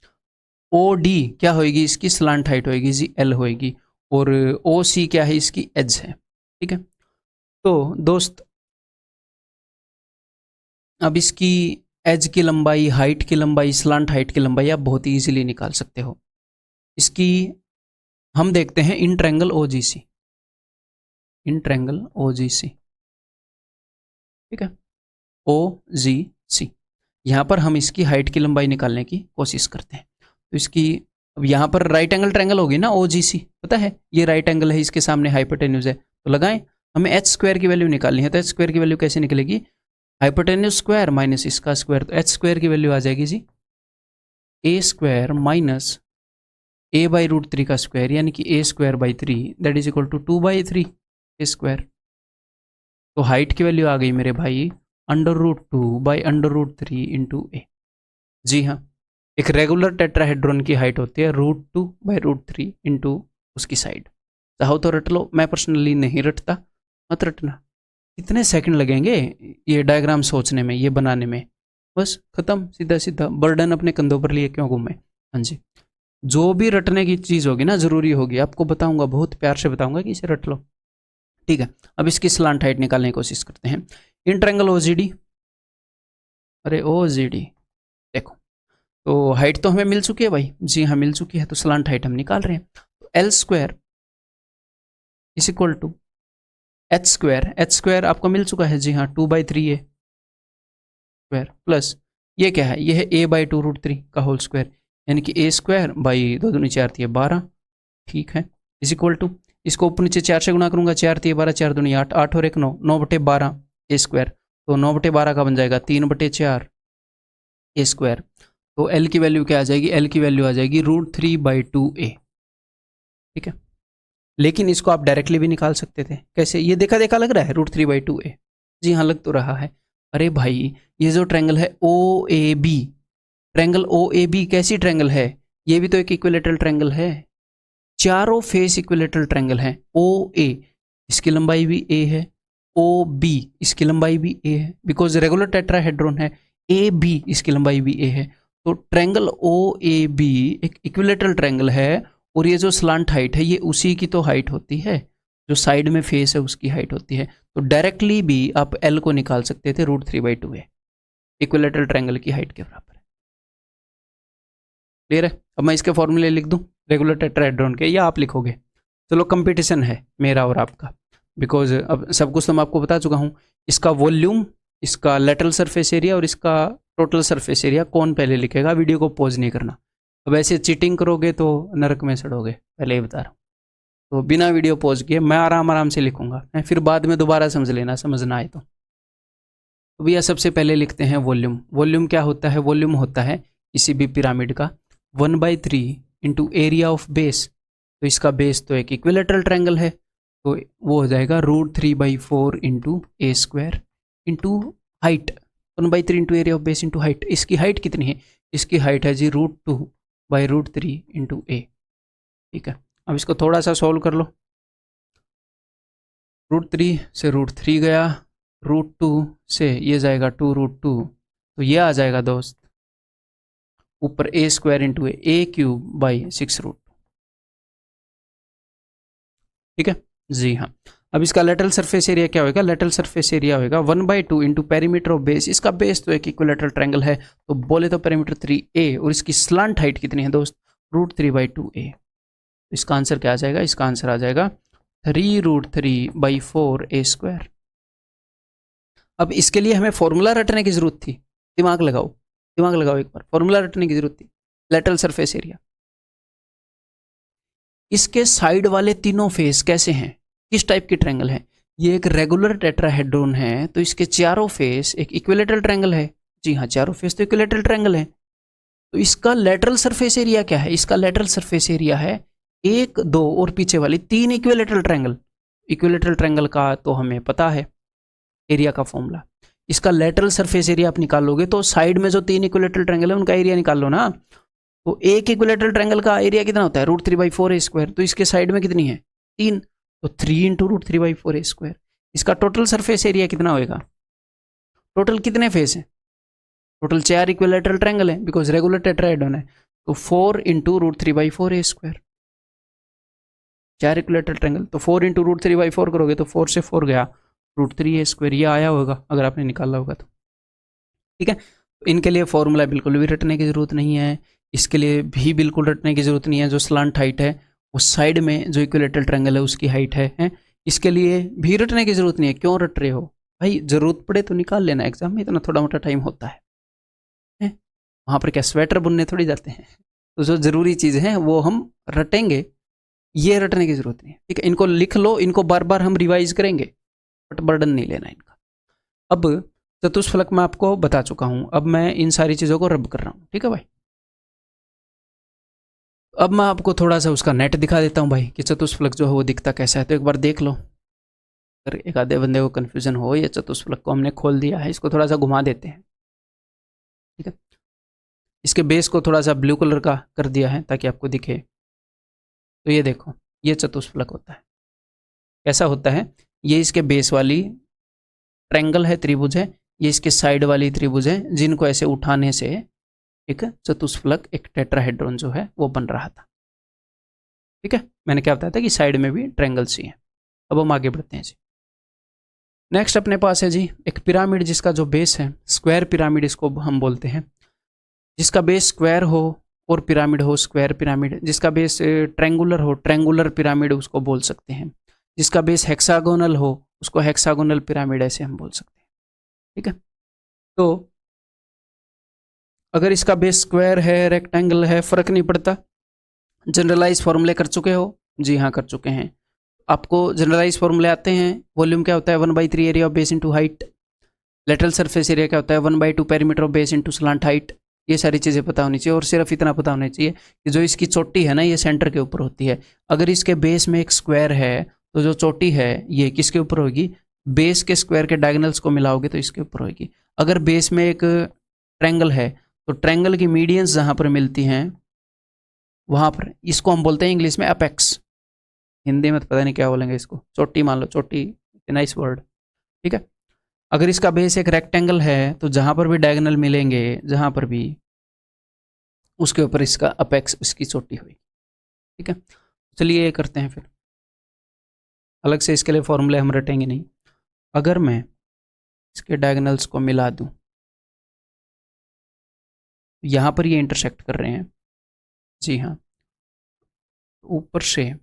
ओ डी क्या होएगी? इसकी स्लांट हाइट होएगी जी, एल होएगी। और ओ सी क्या है? इसकी एज है। ठीक है, तो दोस्त अब इसकी एज की लंबाई, हाइट की लंबाई, स्लांट हाइट की लंबाई आप बहुत ही ईजिली निकाल सकते हो। इसकी हम देखते हैं in triangle O ji C, in triangle O जी सी। ठीक है, ओ जी सी, यहाँ पर हम इसकी हाइट की लंबाई निकालने की कोशिश करते हैं। तो इसकी अब यहाँ पर राइट एंगल ट्रायंगल होगी ना ओ जी सी, पता है ये राइट एंगल है, इसके सामने हाइपोटेन्यूज है, तो लगाएं। हमें एच स्क्वायर की वैल्यू निकालनी है, तो एच स्क्वायर की वैल्यू कैसे निकलेगी? हाइपोटेन्यूज स्क्वायर माइनस इसका स्क्वायर, तो एच स्क्वायर की वैल्यू आ जाएगी जी ए स्क्वायर माइनस a/√3 का स्क्वायर, यानी कि a²/3 that is equal to 2/3 A square. तो हाइट की वैल्यू आ गई मेरे भाई √2/√3 इंटू ए। जी हाँ, एक रेगुलर टेट्राहेड्रॉन की हाइट होती है √2/√3 इंटू उसकी साइड। चाहो तो रट लो, मैं पर्सनली नहीं रटता, मत रटना। कितने सेकंड लगेंगे ये डायग्राम सोचने में, ये बनाने में? बस खत्म, सीधा सीधा। बर्डन अपने कंधों पर लिए क्यों घूमे? हाँ जी, जो भी रटने की चीज़ होगी ना ज़रूरी होगी, आपको बताऊंगा, बहुत प्यार से बताऊंगा कि इसे रट लो। ठीक है, अब इसकी स्लांट हाइट निकालने की कोशिश करते हैं। इन ट्रायंगल ओजीडी, अरे ओजीडी देखो, तो हाइट तो हमें मिल चुकी है भाई, जी हाँ मिल चुकी है, तो स्लांट हाइट हम निकाल रहे हैं। तो L square is equal to H square आपको मिल चुका है जी हाँ 2/3a स्क्वायर प्लस ये क्या है, ये है a/2√3 का होल स्क्वायर, यानी कि a स्क्वायर बाई 2 दूनी 4 3 12, ठीक है, इज इक्वल टू इसको ऊपर नीचे 4 से गुणा करूंगा, 4 3 12 4 दूनी 8, 8 और 1 9, 9/12 a स्क्वायर, तो 9/12 का बन जाएगा 3/4 a स्क्वायर। तो l की वैल्यू क्या आ जाएगी, l की वैल्यू आ जाएगी √3/2a, ठीक है। लेकिन इसको आप डायरेक्टली भी निकाल सकते थे, कैसे, ये देखा देखा लग रहा है √3/2a, जी हाँ लग तो रहा है। अरे भाई ये जो ट्रायंगल है OAB, ट्रायंगल OAB कैसी ट्रायंगल है, ये भी तो एक इक्विलेटरल ट्रायंगल है, चारों फेस इक्विलेटरल ट्रायंगल है। OA इसकी लंबाई भी a है, OB इसकी लंबाई भी a है, बिकॉज रेगुलर टेट्राहेड्रॉन है। AB इसकी लंबाई भी a है, तो ट्रायंगल OAB एक इक्विलेटरल ट्रायंगल है, और ये जो स्लांट हाइट है ये उसी की तो हाइट होती है, जो साइड में फेस है उसकी हाइट होती है। तो डायरेक्टली भी आप L को निकाल सकते थे √3/2a, इक्विलेटरल ट्रायंगल की हाइट के बराबर है। क्लियर है। अब मैं इसके फॉर्मूले लिख दूं रेगुलर टेट्राहेड्रॉन के, या आप लिखोगे, चलो कंपटीशन है मेरा और आपका, बिकॉज अब सब कुछ तो मैं आपको बता चुका हूं। इसका वॉल्यूम, इसका लेटरल सरफेस एरिया और इसका टोटल सरफेस एरिया कौन पहले लिखेगा, वीडियो को पॉज नहीं करना। अब ऐसे चीटिंग करोगे तो नरक में सड़ोगे, पहले ही बता रहा हूँ। तो बिना वीडियो पॉज किए मैं आराम से लिखूंगा, फिर बाद में दोबारा समझ लेना, समझना आए तो भैया सबसे पहले लिखते हैं वॉल्यूम। वॉल्यूम क्या होता है, वॉल्यूम होता है किसी भी पिरामिड का 1/3 इंटू एरिया ऑफ बेस। तो इसका बेस तो एक इक्विलेटरल ट्रायंगल है, तो वो हो जाएगा √3/4 into a square into height, 1/3 into area of base into height. इसकी हाइट कितनी है, इसकी हाइट है जी √2/√3 इंटू a, ठीक है। अब इसको थोड़ा सा सॉल्व कर लो, √3 से √3 गया, √2 से ये जाएगा 2√2, तो ये आ जाएगा दोस्त ऊपर a स्क्वायर इंटू a³/6√2, ठीक है जी हाँ। अब इसका लेटरल सरफेस एरिया क्या होगा, लेटरल सरफेस एरिया होगा 1/2 इंटू पेरीमीटर ऑफ बेस। इसका बेस तो एक इक्विलेटरल ट्रायंगल है, तो बोले तो पेरीमीटर 3a, और इसकी स्लांट हाइट कितनी है दोस्त, √3/2a। इसका आंसर क्या आ जाएगा, इसका आंसर आ जाएगा 3√3/4a स्क्वायर। अब इसके लिए हमें फॉर्मूला रटने की जरूरत थी, दिमाग लगाओ एक बार, फॉर्मूला रटने की जरूरत थी। लेटरल सरफेस एरिया, इसके साइड वाले तीनों फेस कैसे हैं, किस टाइप की ट्रायंगल है, ये एक रेगुलर टेट्राहेड्रॉन है, तो इसके चारों फेस एक इक्विलेटरल ट्रायंगल है, जी हाँ चारों फेस तो इक्विलेटरल ट्रायंगल है। तो इसका लेटरल सरफेस एरिया क्या है, इसका लेटरल सरफेस एरिया है 1 2 और पीछे वाली 3 इक्विलेटरल ट्रायंगल। इक्विलेटरल ट्रायंगल का तो हमें पता है एरिया का फॉर्मूला। इसका लेटरल सरफेस एरिया आप निकालोगे तो साइड में जो 3 इक्विलेटरल ट्रायंगल है उनका एरिया निकाल लो ना। तो एक इक्विलेटरल ट्रायंगल का एरिया कितना होता है, √3/4a स्क्वायर, तो इसके साइड में कितनी है 3, तो 3 इंटू √3/4a स्क्वायर। इसका टोटल सरफेस एरिया कितना होएगा, टोटल कितने फेस है, टोटल 4 इक्विलेटरल ट्रायंगल है, बिकॉज रेगुलर टेट्राहेड्रॉन है, तो 4 into √3/4a square, 4 equilateral triangle, तो 4 इंटू √3/4 करोगे तो 4 से 4 गया √3a स्क्वायर, ये आया होगा अगर आपने निकाला होगा तो, ठीक है। इनके लिए फॉर्मूला बिल्कुल भी रटने की जरूरत नहीं है, इसके लिए भी बिल्कुल रटने की जरूरत नहीं है। जो स्लांट हाइट है वो साइड में जो इक्विलेटरल ट्रायंगल है उसकी हाइट है, इसके लिए भी रटने की जरूरत नहीं है। क्यों रट रहे हो भाई, जरूरत पड़े तो निकाल लेना, एग्जाम में इतना थोड़ा मोटा टाइम होता है, वहाँ पर क्या स्वेटर बुनने थोड़ी जाते हैं। तो जो जरूरी चीज़ है वो हम रटेंगे, ये रटने की जरूरत नहीं है, ठीक है। इनको लिख लो, इनको बार बार हम रिवाइज करेंगे, बट बर्डन नहीं लेना इनका। अब चतुष्फलक मैं आपको बता चुका हूं, अब मैं इन सारी चीज़ों को रब कर रहा हूं, ठीक है भाई। अब मैं आपको थोड़ा सा उसका नेट दिखा देता हूं भाई, कि चतुष्फलक जो है वो दिखता कैसा है, तो एक बार देख लो। अगर एक आधे बंदे को कन्फ्यूजन हो, ये चतुष्फलक को हमने खोल दिया है, इसको थोड़ा सा घुमा देते हैं, ठीक है। इसके बेस को थोड़ा सा ब्लू कलर का कर दिया है ताकि आपको दिखे। तो ये देखो, ये चतुष्फलक होता है, कैसा होता है, ये इसके बेस वाली ट्रायंगल है, त्रिभुज है, ये इसके साइड वाली त्रिभुज है, जिनको ऐसे उठाने से एक चतुष्फलक, एक टेट्राहेड्रॉन जो है वो बन रहा था, ठीक है। मैंने क्या बताया था कि साइड में भी ट्रायंगल्स ही हैं। अब हम आगे बढ़ते हैं जी। नेक्स्ट अपने पास है जी एक पिरामिड, जिसका जो बेस है स्क्वायर पिरामिड इसको हम बोलते हैं, जिसका बेस स्क्वायर हो और पिरामिड हो स्क्वायर पिरामिड, जिसका बेस ट्रायंगुलर हो ट्रायंगुलर पिरामिड उसको बोल सकते हैं। जिसका बेस हेक्सागोनल हो उसको हेक्सागोनल पिरामिड ऐसे हम बोल सकते हैं। ठीक है, तो अगर इसका बेस स्क्वायर है, रेक्टेंगल है, फर्क नहीं पड़ता। जनरलाइज फॉर्मूले कर चुके हो? जी हाँ, कर चुके हैं। आपको जनरलाइज फॉर्मूले आते हैं। वॉल्यूम क्या होता है? 1/3 area of base into height. Lateral surface area क्या होता है? 1/2 perimeter of base into slant height. ये सारी चीज़ें पता होनी चाहिए। और सिर्फ इतना पता होना चाहिए कि जो इसकी चोटी है ना, ये सेंटर के ऊपर होती है। अगर इसके बेस में एक स्क्वायर है तो जो चोटी है ये किसके ऊपर होगी? बेस के स्क्वायर के डायगोनल्स को मिलाओगे तो इसके ऊपर होगी। अगर बेस में एक ट्रायंगल है तो ट्रायंगल की मीडियंस जहाँ पर मिलती हैं वहाँ पर, इसको हम बोलते हैं इंग्लिश में अपेक्स। हिंदी में तो पता नहीं क्या बोलेंगे इसको, चोटी मान लो, चोटी, नाइस वर्ड। ठीक है, अगर इसका बेस एक रेक्टेंगल है तो जहाँ पर भी डायगोनल मिलेंगे, जहाँ पर भी, उसके ऊपर इसका अपेक्स, इसकी चोटी हुई। ठीक है, चलिए ये करते हैं फिर। अलग से इसके लिए फॉर्मूले हम रटेंगे नहीं। अगर मैं इसके डायगोनल्स को मिला दूं, यहाँ पर ये इंटरसेक्ट कर रहे हैं। जी हाँ, ऊपर से ये।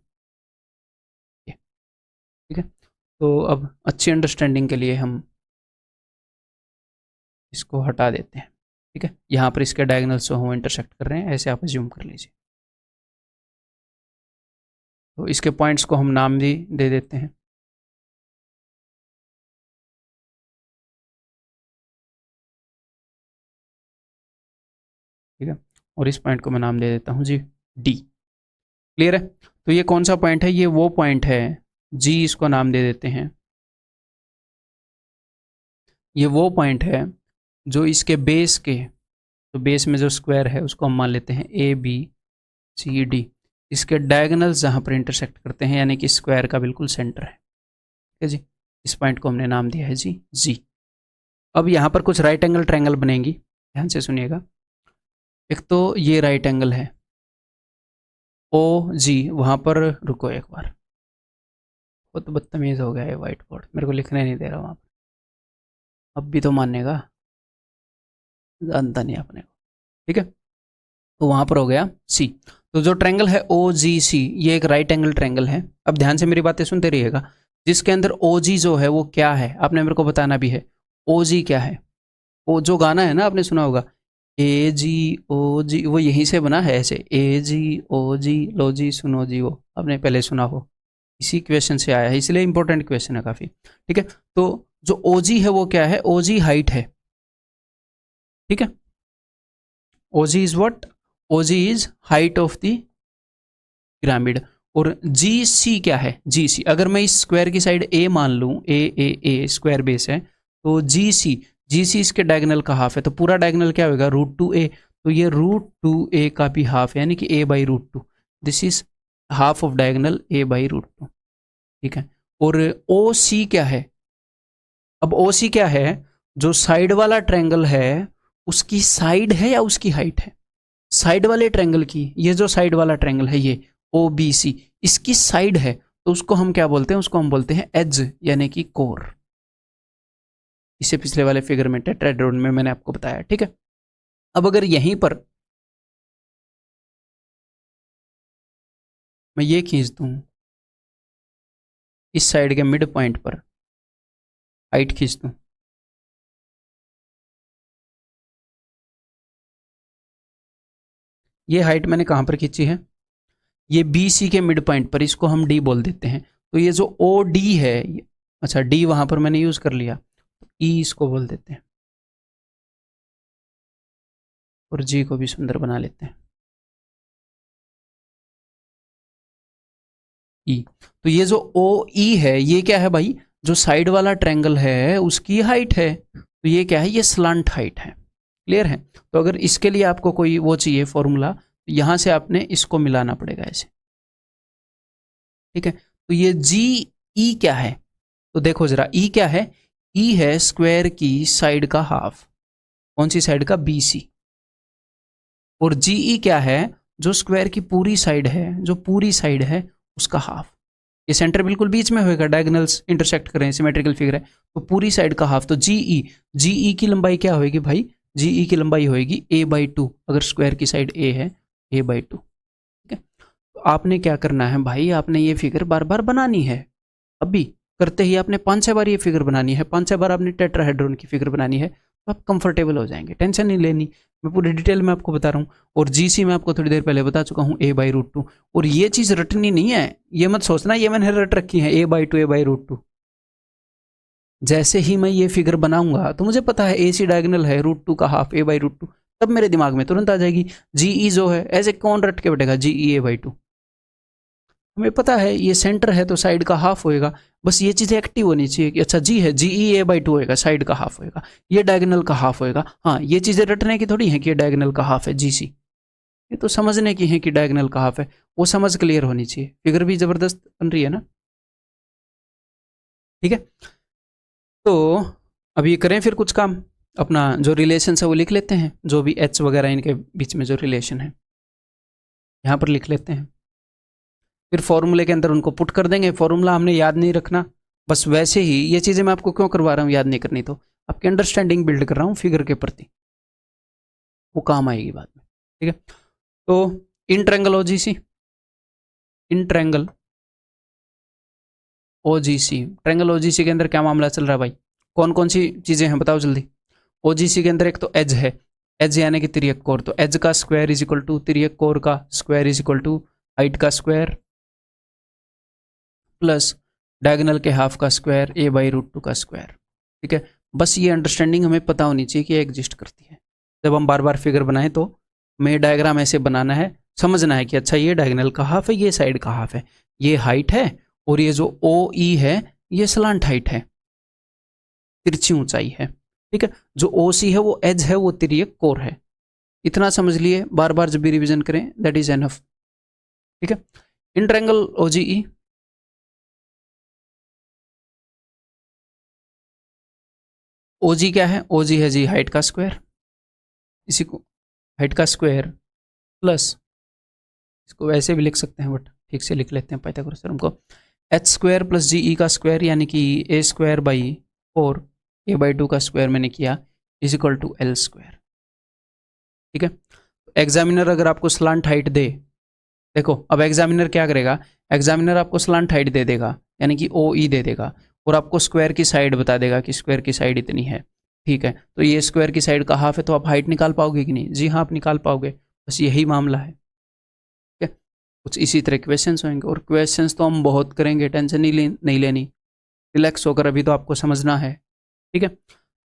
ठीक है, तो अब अच्छी अंडरस्टैंडिंग के लिए हम इसको हटा देते हैं। ठीक है, यहाँ पर इसके डायगोनल्स जो हों इंटरसेक्ट कर रहे हैं, ऐसे आप अज्यूम कर लीजिए। तो इसके पॉइंट्स को हम नाम भी दे देते हैं। ठीक है, और इस पॉइंट को मैं नाम दे देता हूँ जी डी। क्लियर है? तो ये कौन सा पॉइंट है? ये वो पॉइंट है, जी इसको नाम दे देते हैं। ये वो पॉइंट है जो इसके बेस के, तो बेस में जो स्क्वायर है उसको हम मान लेते हैं ए बी सी डी। इसके डायगोनल्स जहाँ पर इंटरसेक्ट करते हैं, यानी कि स्क्वायर का बिल्कुल सेंटर है। ठीक है जी, इस पॉइंट को हमने नाम दिया है जी जी। अब यहाँ पर कुछ राइट एंगल ट्रायंगल बनेंगी, ध्यान से सुनिएगा। एक तो ये राइट एंगल है ओ जी, वहाँ पर रुको एक बार, वो तो बदतमीज़ हो गया है व्हाइट बोर्ड, मेरे को लिखने नहीं दे रहा वहाँ पर। अब भी तो मानेगा, जानता नहीं अपने को। ठीक है, तो वहाँ पर हो गया सी। तो जो ट्रायंगल है ओ जी सी, ये एक राइट एंगल ट्रायंगल है। अब ध्यान से मेरी बातें सुनते रहिएगा। जिसके अंदर ओ जी जो है वो क्या है, आपने मेरे को बताना भी है। ओ जी क्या है? वो जो गाना है ना, आपने सुना होगा, ए जी ओ जी, वो यहीं से बना है ऐसे, ए जी ओ जी लो जी सुनो जी, वो आपने पहले सुना हो, इसी क्वेश्चन से आया है, इसलिए इंपॉर्टेंट क्वेश्चन है काफ़ी। ठीक है, तो जो ओ जी है वो क्या है? ओ जी हाइट है। ठीक है, O G is what? O G is height of the pyramid. और जी सी क्या है? जी सी, अगर मैं इस स्क्वायर की साइड ए मान लूँ, ए स्क्वायर बेस है, तो जी सी इसके डायगोनल का हाफ है, तो पूरा डायगोनल क्या होगा? √2a। तो ये √2a का भी हाफ है, यानी कि a/√2। This is half of diagonal a/√2। ठीक है, और ओ सी क्या है? अब ओ सी क्या है? जो साइड वाला ट्रायंगल है उसकी साइड है या उसकी हाइट है? साइड वाले ट्रायंगल की, ये जो साइड वाला ट्रायंगल है ये ओ बी सी, इसकी साइड है, तो उसको हम क्या बोलते हैं? उसको हम बोलते हैं एज, यानी कि कोर। इसे पिछले वाले फिगर में टेट्राहेड्रॉन में मैंने आपको बताया। ठीक है, अब अगर यहीं पर मैं ये खींच दूं, इस साइड के मिड पॉइंट पर हाइट खींच दूं, ये हाइट मैंने कहां पर खींची है? ये बी सी के मिड पॉइंट पर, इसको हम डी बोल देते हैं। तो ये जो ओ डी है, अच्छा डी वहां पर मैंने यूज कर लिया, ई इसको बोल देते हैं, और जी को भी सुंदर बना लेते हैं ई। तो ये जो ओ ई है ये क्या है भाई? जो साइड वाला ट्रायंगल है उसकी हाइट है। तो ये क्या है? ये स्लांट हाइट है। क्लियर है? तो अगर इसके लिए आपको कोई वो चाहिए फॉर्मूला, तो यहां से आपने इसको मिलाना पड़ेगा ऐसे। ठीक है, तो ये जी ई क्या है? तो देखो जरा, ई क्या है? ई है स्क्वायर की साइड का हाफ। कौन सी साइड का? B C. और जी ई क्या है? जो स्क्वायर की पूरी साइड है, जो पूरी साइड है उसका हाफ। ये सेंटर बिल्कुल बीच में होएगा, डायगोनल्स इंटरसेक्ट करें, सिमेट्रिकल फिगर है, तो पूरी साइड का हाफ। तो जी ई की लंबाई क्या होएगी भाई? जी ई की लंबाई होएगी a/2, अगर स्क्वायर की साइड a है, a/2। ठीक है, तो आपने क्या करना है भाई? आपने ये फिगर बार बार बनानी है। अभी करते ही आपने 5-6 बार ये फिगर बनानी है, 5-6 बार आपने टेट्राहेड्रॉन की फिगर बनानी है, तो आप कंफर्टेबल हो जाएंगे, टेंशन नहीं लेनी। मैं पूरी डिटेल में आपको बता रहा हूँ। और जीसी में आपको थोड़ी देर पहले बता चुका हूँ a/√2। और ये चीज़ रटनी नहीं है, ये मत सोचना ये मैंने रट रखी है a/2 a/√2। जैसे ही मैं ये फिगर बनाऊंगा तो मुझे पता है AC डायगोनल है √2 का हाफ a/√2, तब मेरे दिमाग में तुरंत आ जाएगी। GE जो है ऐसे कौन रट के बैठेगा, GE a/2। हमें पता है ये सेंटर है तो साइड का हाफ होएगा, बस ये चीज़ एक्टिव होनी चाहिए कि अच्छा जी है, GE a/2 होएगा, साइड का हाफ होएगा, ये डायगोनल का हाफ होएगा। हाँ, ये चीज़ें रटने की थोड़ी है कि ये डायगोनल का हाफ है GC, ये तो समझने की है कि डायगोनल का हाफ है, वो समझ क्लियर होनी चाहिए। फिगर भी जबरदस्त बन रही है ना, ठीक है। तो अब ये करें फिर कुछ काम, अपना जो रिलेशन है वो लिख लेते हैं, जो भी H वगैरह इनके बीच में जो रिलेशन है यहाँ पर लिख लेते हैं। फिर फॉर्मूले के अंदर उनको पुट कर देंगे। फॉर्मूला हमने याद नहीं रखना, बस वैसे ही ये चीज़ें मैं आपको क्यों करवा रहा हूँ याद नहीं करनी, तो आपकी अंडरस्टैंडिंग बिल्ड कर रहा हूँ फिगर के प्रति, वो काम आएगी बाद में, ठीक है। तो इन triangle OGC, in triangle OGC, triangle OGC के अंदर क्या मामला चल रहा है भाई, कौन कौन सी चीज़ें हैं बताओ जल्दी। OGC के अंदर एक तो एज है, एज यानी कि तिर्यक कोर, तो एज का स्क्वायर इज इक्वल टू तिर्यक कोर का square is equal to height का स्क्वायर प्लस डायगोनल के हाफ का स्क्वायर a/√2 का स्क्वायर, ठीक है। बस ये अंडरस्टैंडिंग हमें पता होनी चाहिए कि ये एग्जिस्ट करती है। जब हम बार बार फिगर बनाएं तो हमें डायग्राम ऐसे बनाना है, समझना है कि अच्छा ये डायगोनल का हाफ है, ये साइड का हाफ है, ये हाइट है, और ये जो OE है ये स्लांट हाइट है, तिरछी ऊंचाई है, ठीक है। जो OC है वो एज है, वो तिर्यक कोर है। इतना समझ लिए, बार बार जब भी रिवीजन करें दैट इज एनफ, ठीक है। इन ट्रायंगल OGE, OG क्या है, OG है जी हाइट का स्क्वायर, इसी को हाइट का स्क्वायर प्लस, इसको वैसे भी लिख सकते हैं बट ठीक से लिख लेते हैं पाइथागोरस थ्योरम को, h स्क्वायर प्लस GE का स्क्वायर यानी कि a²/4 a/2 का स्क्वायर मैंने किया is equal to L square, ठीक है। एग्जामिनर अगर आपको स्लांट हाइट दे, देखो अब एग्जामिनर क्या करेगा, एग्जामिनर आपको स्लांट हाइट दे देगा यानी कि OE दे देगा, और आपको स्क्वायर की साइड बता देगा कि स्क्वायर की साइड इतनी है, ठीक है। तो ये स्क्वायर की साइड का हाफ है, तो आप हाइट निकाल पाओगे कि नहीं, जी हाँ आप निकाल पाओगे, बस यही मामला है, ठीक है। कुछ इसी तरह क्वेश्चंस होंगे, और क्वेश्चंस तो हम बहुत करेंगे, टेंशन नहीं लेनी, रिलैक्स होकर अभी तो आपको समझना है, ठीक है।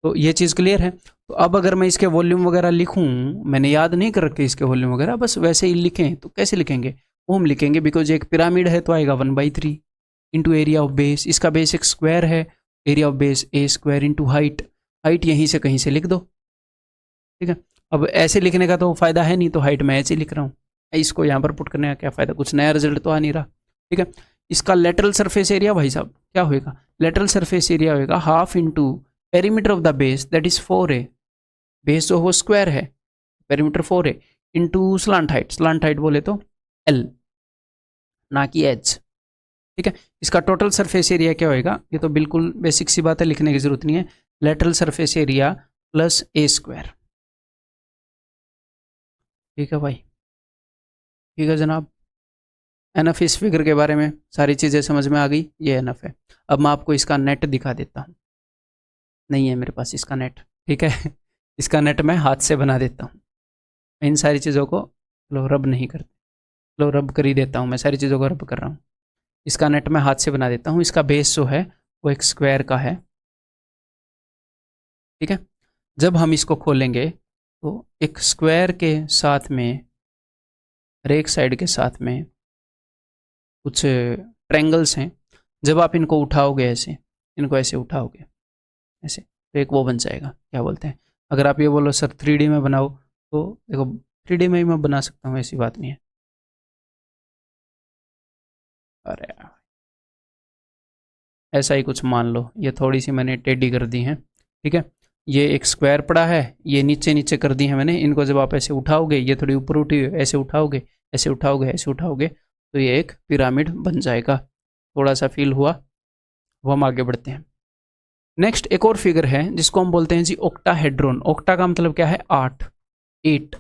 तो ये चीज़ क्लियर है। तो अब अगर मैं इसके वॉल्यूम वगैरह लिखूं, मैंने याद नहीं कर रखे इसके वॉल्यूम वगैरह, बस वैसे ही लिखें तो कैसे लिखेंगे, वो हम लिखेंगे, बिकॉज एक पिरामिड है तो आएगा 1/3 इंटू एरिया ऑफ बेस, इसका बेस एक स्क्वायर है, area of base a² into height, height यहीं से कहीं से लिख दो, ठीक है। अब ऐसे लिखने का तो फायदा है नहीं, तो हाइट मैं ऐसे लिख रहा हूँ, इसको यहाँ पर पुट करने का क्या फ़ायदा, कुछ नया रिजल्ट तो आ नहीं रहा, ठीक है। इसका लेटरल सरफेस एरिया भाई साहब क्या होएगा, लेटरल सरफेस एरिया होएगा half into perimeter of the base that is 4a, base जो वो स्क्वायर है, perimeter 4a into slant height बोले तो L ना कि H, ठीक है। इसका टोटल सरफेस एरिया क्या होएगा, ये तो बिल्कुल बेसिक सी बात है, लिखने की जरूरत नहीं है, lateral surface area plus a², ठीक है भाई, ठीक है जनाब। एनफ इस फिगर के बारे में सारी चीज़ें समझ में आ गई, ये एनफ है। अब मैं आपको इसका नेट दिखा देता हूँ, नहीं है मेरे पास इसका नेट, ठीक है। इसका नेट मैं हाथ से बना देता हूँ, इन सारी चीज़ों को लो रब नहीं करते, लो रब कर ही देता हूँ, मैं सारी चीज़ों को रब कर रहा हूँ। इसका नेट मैं हाथ से बना देता हूँ, इसका बेस जो है वो एक स्क्वायर का है, ठीक है। जब हम इसको खोलेंगे तो एक स्क्वायर के साथ में, हर एक साइड के साथ में कुछ ट्रायंगल्स हैं, जब आप इनको उठाओगे ऐसे, इनको ऐसे उठाओगे ऐसे, तो एक वो बन जाएगा, क्या बोलते हैं, अगर आप ये बोलो सर 3D में बनाओ, तो देखो 3D में ही मैं बना सकता हूँ, ऐसी बात नहीं है। अरे ऐसा ही कुछ मान लो, ये थोड़ी सी मैंने टेढ़ी कर दी है, ठीक है। ये एक स्क्वायर पड़ा है, ये नीचे नीचे कर दी है मैंने, इनको जब आप ऐसे उठाओगे, ये थोड़ी ऊपर उठी हुई, ऐसे उठाओगे ऐसे उठाओगे ऐसे उठाओगे, तो ये एक पिरामिड बन जाएगा। थोड़ा सा फील हुआ, वो हम आगे बढ़ते हैं। नेक्स्ट एक और फिगर है जिसको हम बोलते हैं जी ऑक्टाहेड्रॉन। ऑक्टा का मतलब क्या है, 8, 8,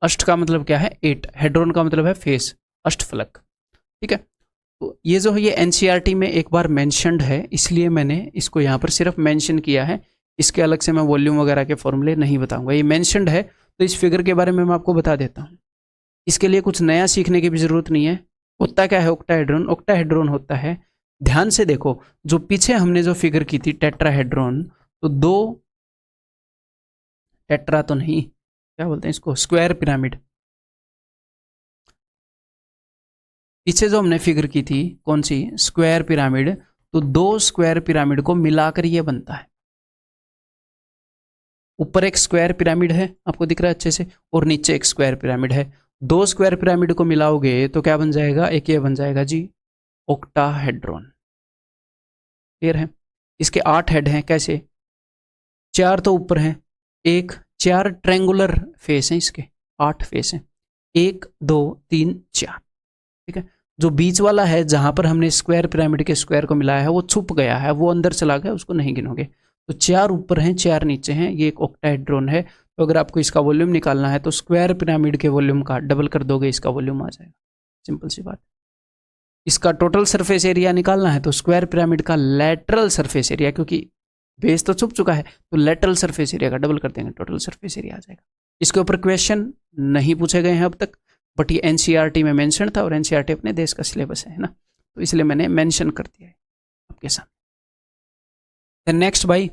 अष्ट का मतलब क्या है 8, हेड्रॉन का मतलब है फेस, अष्टफलक, ठीक है। तो ये जो है ये एनसीईआरटी में एक बार मेंशन्ड है, इसलिए मैंने इसको यहाँ पर सिर्फ मेंशन किया है। इसके अलग से मैं वॉल्यूम वगैरह के फॉर्मूले नहीं बताऊंगा, ये मेंशन्ड है तो इस फिगर के बारे में मैं आपको बता देता हूँ। इसके लिए कुछ नया सीखने की भी जरूरत नहीं है। होता क्या है ऑक्टाहेड्रॉन, ऑक्टाहेड्रॉन होता है, ध्यान से देखो, जो पीछे हमने जो फिगर की थी टेट्राहेड्रॉन, तो दो टेट्रा तो नहीं, क्या बोलते हैं इसको, स्क्वायर पिरामिड। पीछे जो हमने फिगर की थी कौन सी, स्क्वायर पिरामिड, तो दो स्क्वायर पिरामिड को मिलाकर ये बनता है। ऊपर एक स्क्वायर पिरामिड है, आपको दिख रहा है अच्छे से, और नीचे एक स्क्वायर पिरामिड है। दो स्क्वायर पिरामिड को मिलाओगे तो क्या बन जाएगा, एक ये बन जाएगा जी ऑक्टाहेड्रॉन। क्लियर है। इसके 8 हेड हैं, कैसे, 4 तो ऊपर हैं, एक 4 ट्रायंगुलर फेस हैं इसके, 8 फेस हैं, 1 2 3 4। ठीक है। जो बीच वाला है जहां पर हमने स्क्वायर पिरामिड के स्क्वायर को मिलाया है वो छुप गया है, वो अंदर चला गया, उसको नहीं गिनोगे। तो 4 ऊपर हैं 4 नीचे हैं, ये एक ऑक्टाहेड्रॉन है। तो अगर आपको इसका वॉल्यूम निकालना है तो स्क्वायर पिरामिड के वॉल्यूम का डबल कर दोगे, इसका वॉल्यूम आ जाएगा, सिंपल सी बात। इसका टोटल सरफेस एरिया निकालना है तो स्क्वायर पिरामिड का लेटरल सरफेस एरिया, क्योंकि बेस तो छुप चुका है, तो लेटरल सरफेस एरिया का डबल कर देंगे, टोटल सरफेस एरिया आ जाएगा। इसके ऊपर क्वेश्चन नहीं पूछे गए हैं अब तक, बट ये एनसीईआरटी में मेंशन था और एनसीईआरटी अपने देश का सिलेबस है ना, तो इसलिए मैंने मेंशन कर दिया है आपके सामने। नेक्स्ट भाई,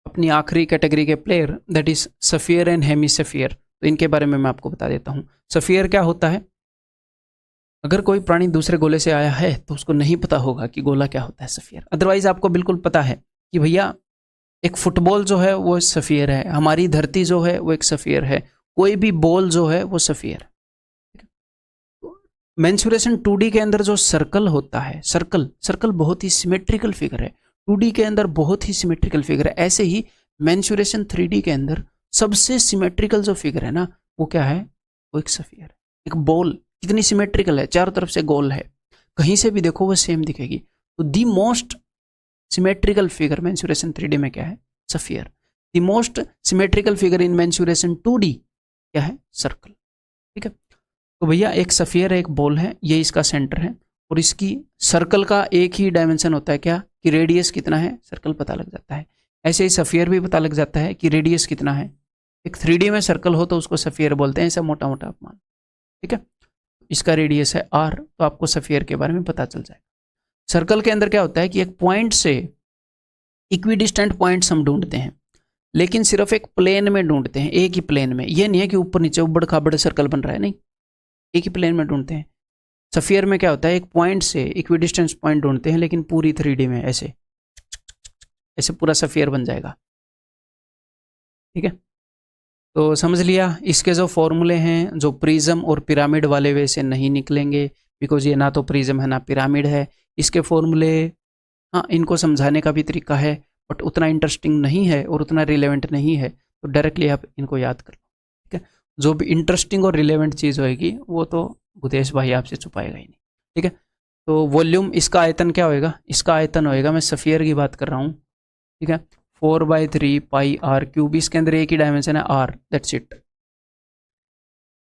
अपनी आखिरी कैटेगरी के player, that is sphere and hemisphere. तो इनके बारे में मैं आपको बता देता हूँ। सफियर क्या होता है, अगर कोई प्राणी दूसरे गोले से आया है तो उसको नहीं पता होगा कि गोला क्या होता है सफियर, अदरवाइज आपको बिल्कुल पता है कि भैया एक फुटबॉल जो है वो सफियर है, हमारी धरती जो है वो एक सफियर है, कोई भी बॉल जो है वो सफियर है। मेंसुरेशन 2D के अंदर जो सर्कल होता है, सर्कल बहुत ही सिमेट्रिकल फिगर है, 2D के अंदर बहुत ही सिमेट्रिकल फिगर है। ऐसे ही मेंसुरेशन 3D के अंदर सबसे सिमेट्रिकल जो फिगर है ना, वो क्या है, वो एक सफियर है। एक बॉल कितनी सिमेट्रिकल है, चारों तरफ से गोल है, कहीं से भी देखो वो सेम दिखेगी। तो the most symmetrical figure mensuration 3D में क्या है, sphere. The most symmetrical figure in mensuration 2D क्या है, सर्कल। ठीक है। तो भैया एक सफियर है, एक बॉल है, ये इसका सेंटर है, और इसकी सर्कल का एक ही डायमेंशन होता है क्या, कि रेडियस कितना है, सर्कल पता लग जाता है। ऐसे ही सफियर भी पता लग जाता है कि रेडियस कितना है। एक 3D में सर्कल हो तो उसको सफियर बोलते हैं, ऐसा मोटा मोटा अपमान। ठीक है। इसका रेडियस है r, तो आपको सफियर के बारे में पता चल जाएगा। सर्कल के अंदर क्या होता है कि एक पॉइंट से इक्विडिस्टेंट पॉइंट्स हम ढूंढते हैं, लेकिन सिर्फ एक प्लेन में ढूंढते हैं, एक ही प्लेन में। ये नहीं है कि ऊपर नीचे उबड़ खाबड़ सर्कल बन रहा है, नहीं, एक ही प्लेन में ढूंढते हैं। सफियर में क्या होता है, एक पॉइंट से इक्विडिस्टेंस पॉइंट ढूंढते हैं, लेकिन पूरी 3D में ऐसे ऐसे पूरा सफियर बन जाएगा। ठीक है। तो समझ लिया, इसके जो फॉर्मूले हैं जो प्रिज्म और पिरामिड वाले वे से नहीं निकलेंगे, बिकॉज ये ना तो प्रिज्म है ना पिरामिड है। इसके फॉर्मूले, हाँ, इनको समझाने का भी तरीका है, बट उतना इंटरेस्टिंग नहीं है और उतना रिलेवेंट नहीं है, तो डायरेक्टली आप इनको याद कर लो। ठीक है। जो भी इंटरेस्टिंग और रिलेवेंट चीज़ होएगी वो तो भूतेश भाई आपसे छुपाएगा ही नहीं। ठीक है। तो वॉल्यूम, इसका आयतन क्या होएगा, इसका आयतन होएगा, मैं सफियर की बात कर रहा हूँ, ठीक है, 4/3 पाई आर क्यूब। इसके अंदर एक ही डायमेंशन है r, दैट्स इट।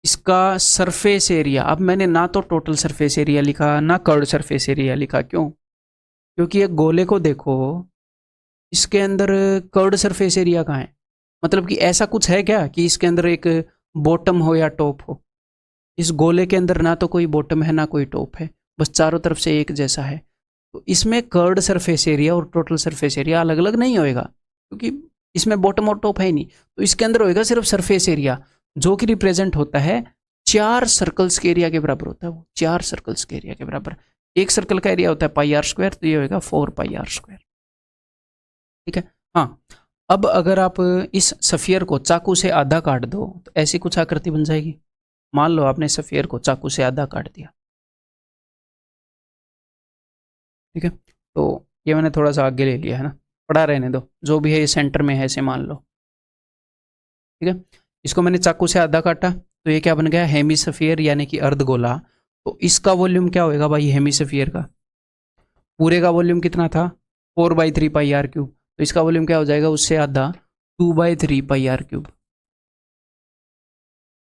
इसका सरफेस एरिया, अब मैंने ना तो टोटल सरफेस एरिया लिखा ना कर्व्ड सरफेस एरिया लिखा, क्यों, क्योंकि एक गोले को देखो, इसके अंदर कर्व्ड सरफेस एरिया कहाँ है, मतलब कि ऐसा कुछ है क्या कि इसके अंदर एक बॉटम हो या टॉप हो। इस गोले के अंदर ना तो कोई बॉटम है ना कोई टॉप है, बस चारों तरफ से एक जैसा है। तो इसमें कर्व्ड सरफेस एरिया और टोटल सरफेस एरिया अलग अलग नहीं होएगा, क्योंकि इसमें बॉटम और टॉप है ही नहीं। तो इसके अंदर होएगा सिर्फ सरफेस एरिया, जो कि रिप्रेजेंट होता है 4 सर्कल्स के एरिया के बराबर होता है। वो 4 सर्कल्स के एरिया के बराबर, एक सर्कल का एरिया होता है πr², तो ये होएगा 4πr²। ठीक है। हाँ, अब अगर आप इस सफियर को चाकू से आधा काट दो तो ऐसी कुछ आकृति बन जाएगी। मान लो आपने सफियर को चाकू से आधा काट दिया, ठीक है, तो ये मैंने थोड़ा सा आगे ले लिया है ना, पड़ा रहने दो, जो भी है ये सेंटर में है ऐसे मान लो। ठीक है। इसको मैंने चाकू से आधा काटा तो ये क्या बन गया, हेमिसफियर यानी कि अर्धगोला। तो इसका वॉल्यूम क्या होएगा भाई, हेमिसफियर का पूरे का वॉल्यूम कितना था, 4/3 पाई आर क्यूब। तो इसका वॉल्यूम क्या हो जाएगा, उससे आधा 2/3 पाई आर क्यूब।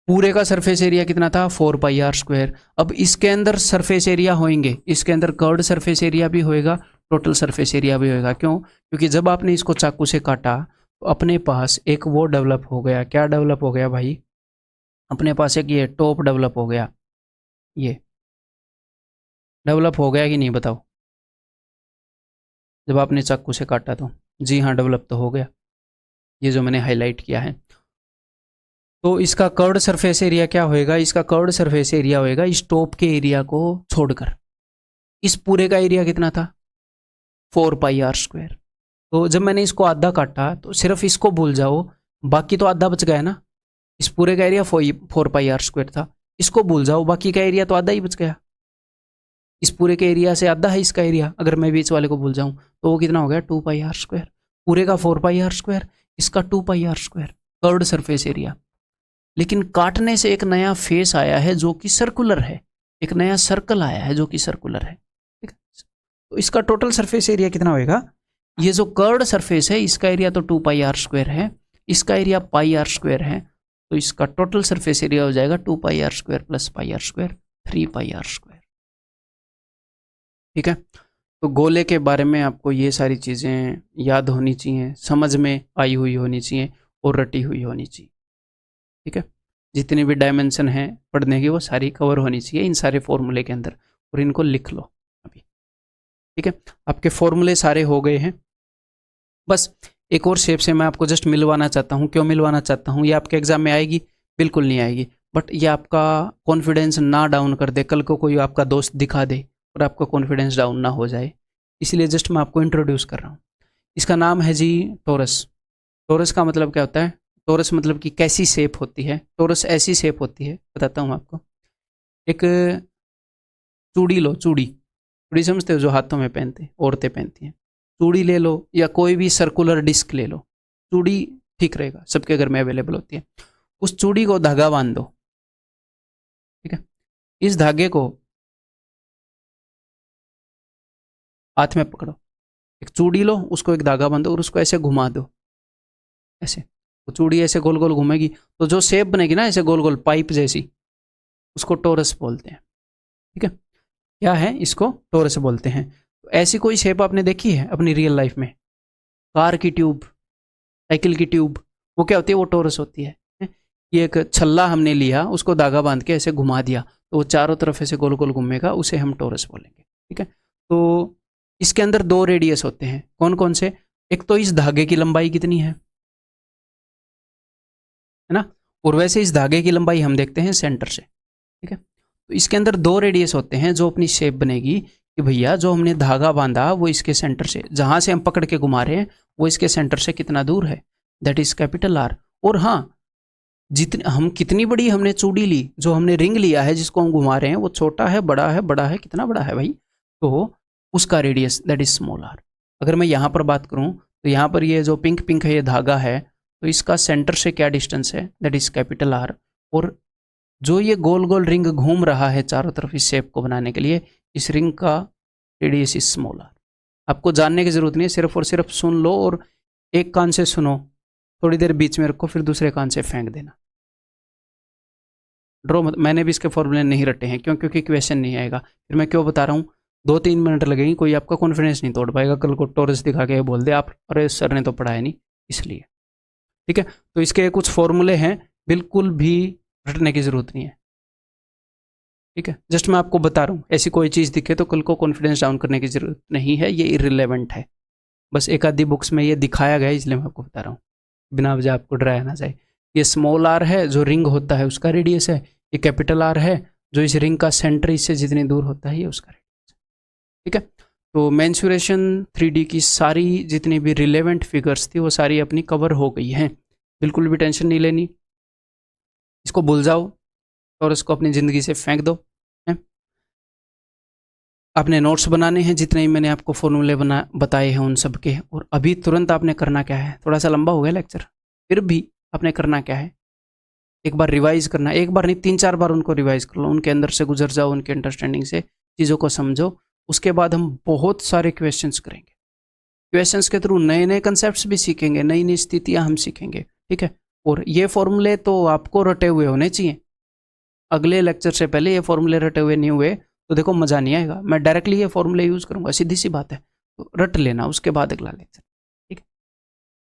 पूरे का सरफेस एरिया कितना था 4πr²। अब इसके अंदर सरफेस एरिया होंगे, इसके अंदर कर्व्ड सरफेस एरिया भी होएगा, टोटल सरफेस एरिया भी होएगा। क्यों? क्योंकि जब आपने इसको चाकू से काटा तो अपने पास एक वो डेवलप हो गया। क्या डेवलप हो गया भाई? अपने पास एक ये टॉप डेवलप हो गया। ये डेवलप हो गया कि नहीं बताओ? जब आपने चाकू से काटा तो जी हाँ, डेवलप तो हो गया, ये जो मैंने हाईलाइट किया है। तो इसका कर्व्ड सरफेस एरिया क्या होएगा? इसका कर्व्ड सरफेस एरिया होएगा इस टॉप के एरिया को छोड़कर। इस पूरे का एरिया कितना था? 4πr²। तो जब मैंने इसको आधा काटा तो सिर्फ इसको भूल जाओ, बाकी तो आधा बच गया ना। इस पूरे का एरिया 4πr² था, इसको भूल जाओ, बाकी का एरिया तो आधा ही बच गया। इस पूरे के एरिया से आधा है इसका एरिया, अगर मैं बीच वाले को भूल जाऊं तो वो कितना हो गया? 2πr²। पूरे का 4πr², इसका 2πr², कर्व्ड सरफेस एरिया। लेकिन काटने से एक नया फेस आया है जो कि सर्कुलर है, एक नया सर्कल आया है जो कि सर्कुलर है, ठीक है। तो इसका टोटल सरफेस एरिया कितना होएगा? ये जो कर्व्ड सरफेस है इसका एरिया तो 2πr² है, इसका एरिया πr² है, तो इसका टोटल सरफेस एरिया हो जाएगा 2πr² + πr², 3πr²। ठीक है। तो गोले के बारे में आपको ये सारी चीज़ें याद होनी चाहिए, समझ में आई हुई होनी चाहिए और रटी हुई होनी चाहिए। ठीक है। जितनी भी डायमेंशन हैं पढ़ने की वो सारी कवर होनी चाहिए इन सारे फॉर्मूले के अंदर, और इनको लिख लो अभी। ठीक है। आपके फॉर्मूले सारे हो गए हैं। बस एक और शेप से मैं आपको जस्ट मिलवाना चाहता हूँ। क्यों मिलवाना चाहता हूँ? ये आपके एग्जाम में आएगी? बिल्कुल नहीं आएगी, बट ये आपका कॉन्फिडेंस ना डाउन कर दे, कल को कोई आपका दोस्त दिखा दे और आपका कॉन्फिडेंस डाउन ना हो जाए, इसलिए जस्ट मैं आपको इंट्रोड्यूस कर रहा हूँ। इसका नाम है जी टोरस। टोरस का मतलब क्या होता है? टोरस मतलब कि कैसी शेप होती है? टोरस ऐसी शेप होती है, बताता हूँ आपको। एक चूड़ी लो, चूड़ी, चूड़ी समझते हो जो हाथों में पहनते हैं, औरतें पहनती हैं। चूड़ी ले लो या कोई भी सर्कुलर डिस्क ले लो, चूड़ी ठीक रहेगा, सबके घर में अवेलेबल होती है। उस चूड़ी को धागा बांध दो, ठीक है। इस धागे को हाथ में पकड़ो, एक चूड़ी लो, उसको एक धागा बांधो और उसको ऐसे घुमा दो, ऐसे। तो चूड़ी ऐसे गोल गोल घूमेगी तो जो शेप बनेगी ना ऐसे गोल गोल पाइप जैसी, उसको टोरस बोलते हैं। ठीक है। क्या है? इसको टोरस बोलते हैं। तो ऐसी कोई शेप आपने देखी है अपनी रियल लाइफ में? कार की ट्यूब, साइकिल की ट्यूब, वो क्या होती है? वो टोरस होती है। ये एक छल्ला हमने लिया, उसको धागा बांध के ऐसे घुमा दिया तो वो चारों तरफ ऐसे गोल गोल घूमेगा, उसे हम टोरस बोलेंगे। ठीक है। तो इसके अंदर दो रेडियस होते हैं। कौन कौन से? एक तो इस धागे की लंबाई कितनी है ना, और वैसे इस धागे की लंबाई हम देखते हैं सेंटर से। ठीक है। तो इसके अंदर दो रेडियस होते हैं जो अपनी शेप बनेगी कि भैया जो हमने धागा बांधा वो इसके सेंटर से, जहां से हम पकड़ के घुमा रहे हैं वो इसके सेंटर से कितना दूर है, दैट इज कैपिटल आर। और हाँ, जितनी हम कितनी बड़ी हमने चूड़ी ली, जो हमने रिंग लिया है जिसको हम घुमा रहे हैं, वो छोटा है, बड़ा है, बड़ा है, कितना बड़ा है भाई, तो उसका radius that is small R. अगर मैं यहाँ पर बात करूँ तो यहाँ पर ये जो पिंक पिंक है ये धागा है, तो इसका सेंटर से क्या डिस्टेंस है, दैट इज कैपिटल आर। और जो ये गोल गोल रिंग घूम रहा है चारों तरफ इस शेप को बनाने के लिए, इस रिंग का रेडियस इज स्मॉल आर। आपको जानने की जरूरत नहीं है, सिर्फ और सिर्फ सुन लो और एक कान से सुनो, थोड़ी देर बीच में रखो, फिर दूसरे कान से फेंक देना। ड्रॉ मत, मैंने भी इसके फॉर्मूले नहीं रटे हैं, क्यों? क्योंकि क्वेश्चन नहीं आएगा। फिर मैं क्यों बता रहा हूँ, 2-3 मिनट लगेंगे, कोई आपका कॉन्फिडेंस नहीं तोड़ पाएगा, कल को टोरस दिखा के बोल दे आप अरे सर ने तो पढ़ाया नहीं, इसलिए। ठीक है। तो इसके कुछ फॉर्मूले हैं, बिल्कुल भी रटने की जरूरत नहीं है। ठीक है। जस्ट मैं आपको बता रहा हूँ, ऐसी कोई चीज़ दिखे तो कल को कॉन्फिडेंस डाउन करने की जरूरत नहीं है, ये इररिलेवेंट है। बस एक आधी बुक्स में ये दिखाया गया है, इसलिए मैं आपको बता रहा हूँ, बिना वजह आपको डराया ना जाए। ये स्मॉल आर है, जो रिंग होता है उसका रेडियस है। ये कैपिटल आर है, जो इस रिंग का सेंटर इससे जितनी दूर होता है ये उसका रेडियस है। ठीक है। तो मेंसुरेशन 3D की सारी जितनी भी रिलेवेंट फिगर्स थी वो सारी अपनी कवर हो गई हैं, बिल्कुल भी टेंशन नहीं लेनी, इसको भूल जाओ और इसको अपनी ज़िंदगी से फेंक दो। है? आपने नोट्स बनाने हैं, जितने ही मैंने आपको फॉर्मूले बताए हैं उन सब के, और अभी तुरंत आपने करना क्या है, थोड़ा सा लंबा हो गया लेक्चर, फिर भी आपने करना क्या है, एक बार रिवाइज करना, एक बार नहीं 3-4 बार उनको रिवाइज कर लो, उनके अंदर से गुजर जाओ, उनके अंडरस्टैंडिंग से चीज़ों को समझो। उसके बाद हम बहुत सारे क्वेश्चंस करेंगे, क्वेश्चंस के थ्रू नए नए कंसेप्ट्स भी सीखेंगे, नई नई स्थितियाँ हम सीखेंगे। ठीक है। और ये फॉर्मूले तो आपको रटे हुए होने चाहिए। अगले लेक्चर से पहले ये फॉर्मूले रटे हुए नहीं हुए तो देखो मज़ा नहीं आएगा। मैं डायरेक्टली ये फॉर्मूले यूज़ करूँगा, सीधी सी बात है। तो रट लेना, उसके बाद अगला लेक्चर।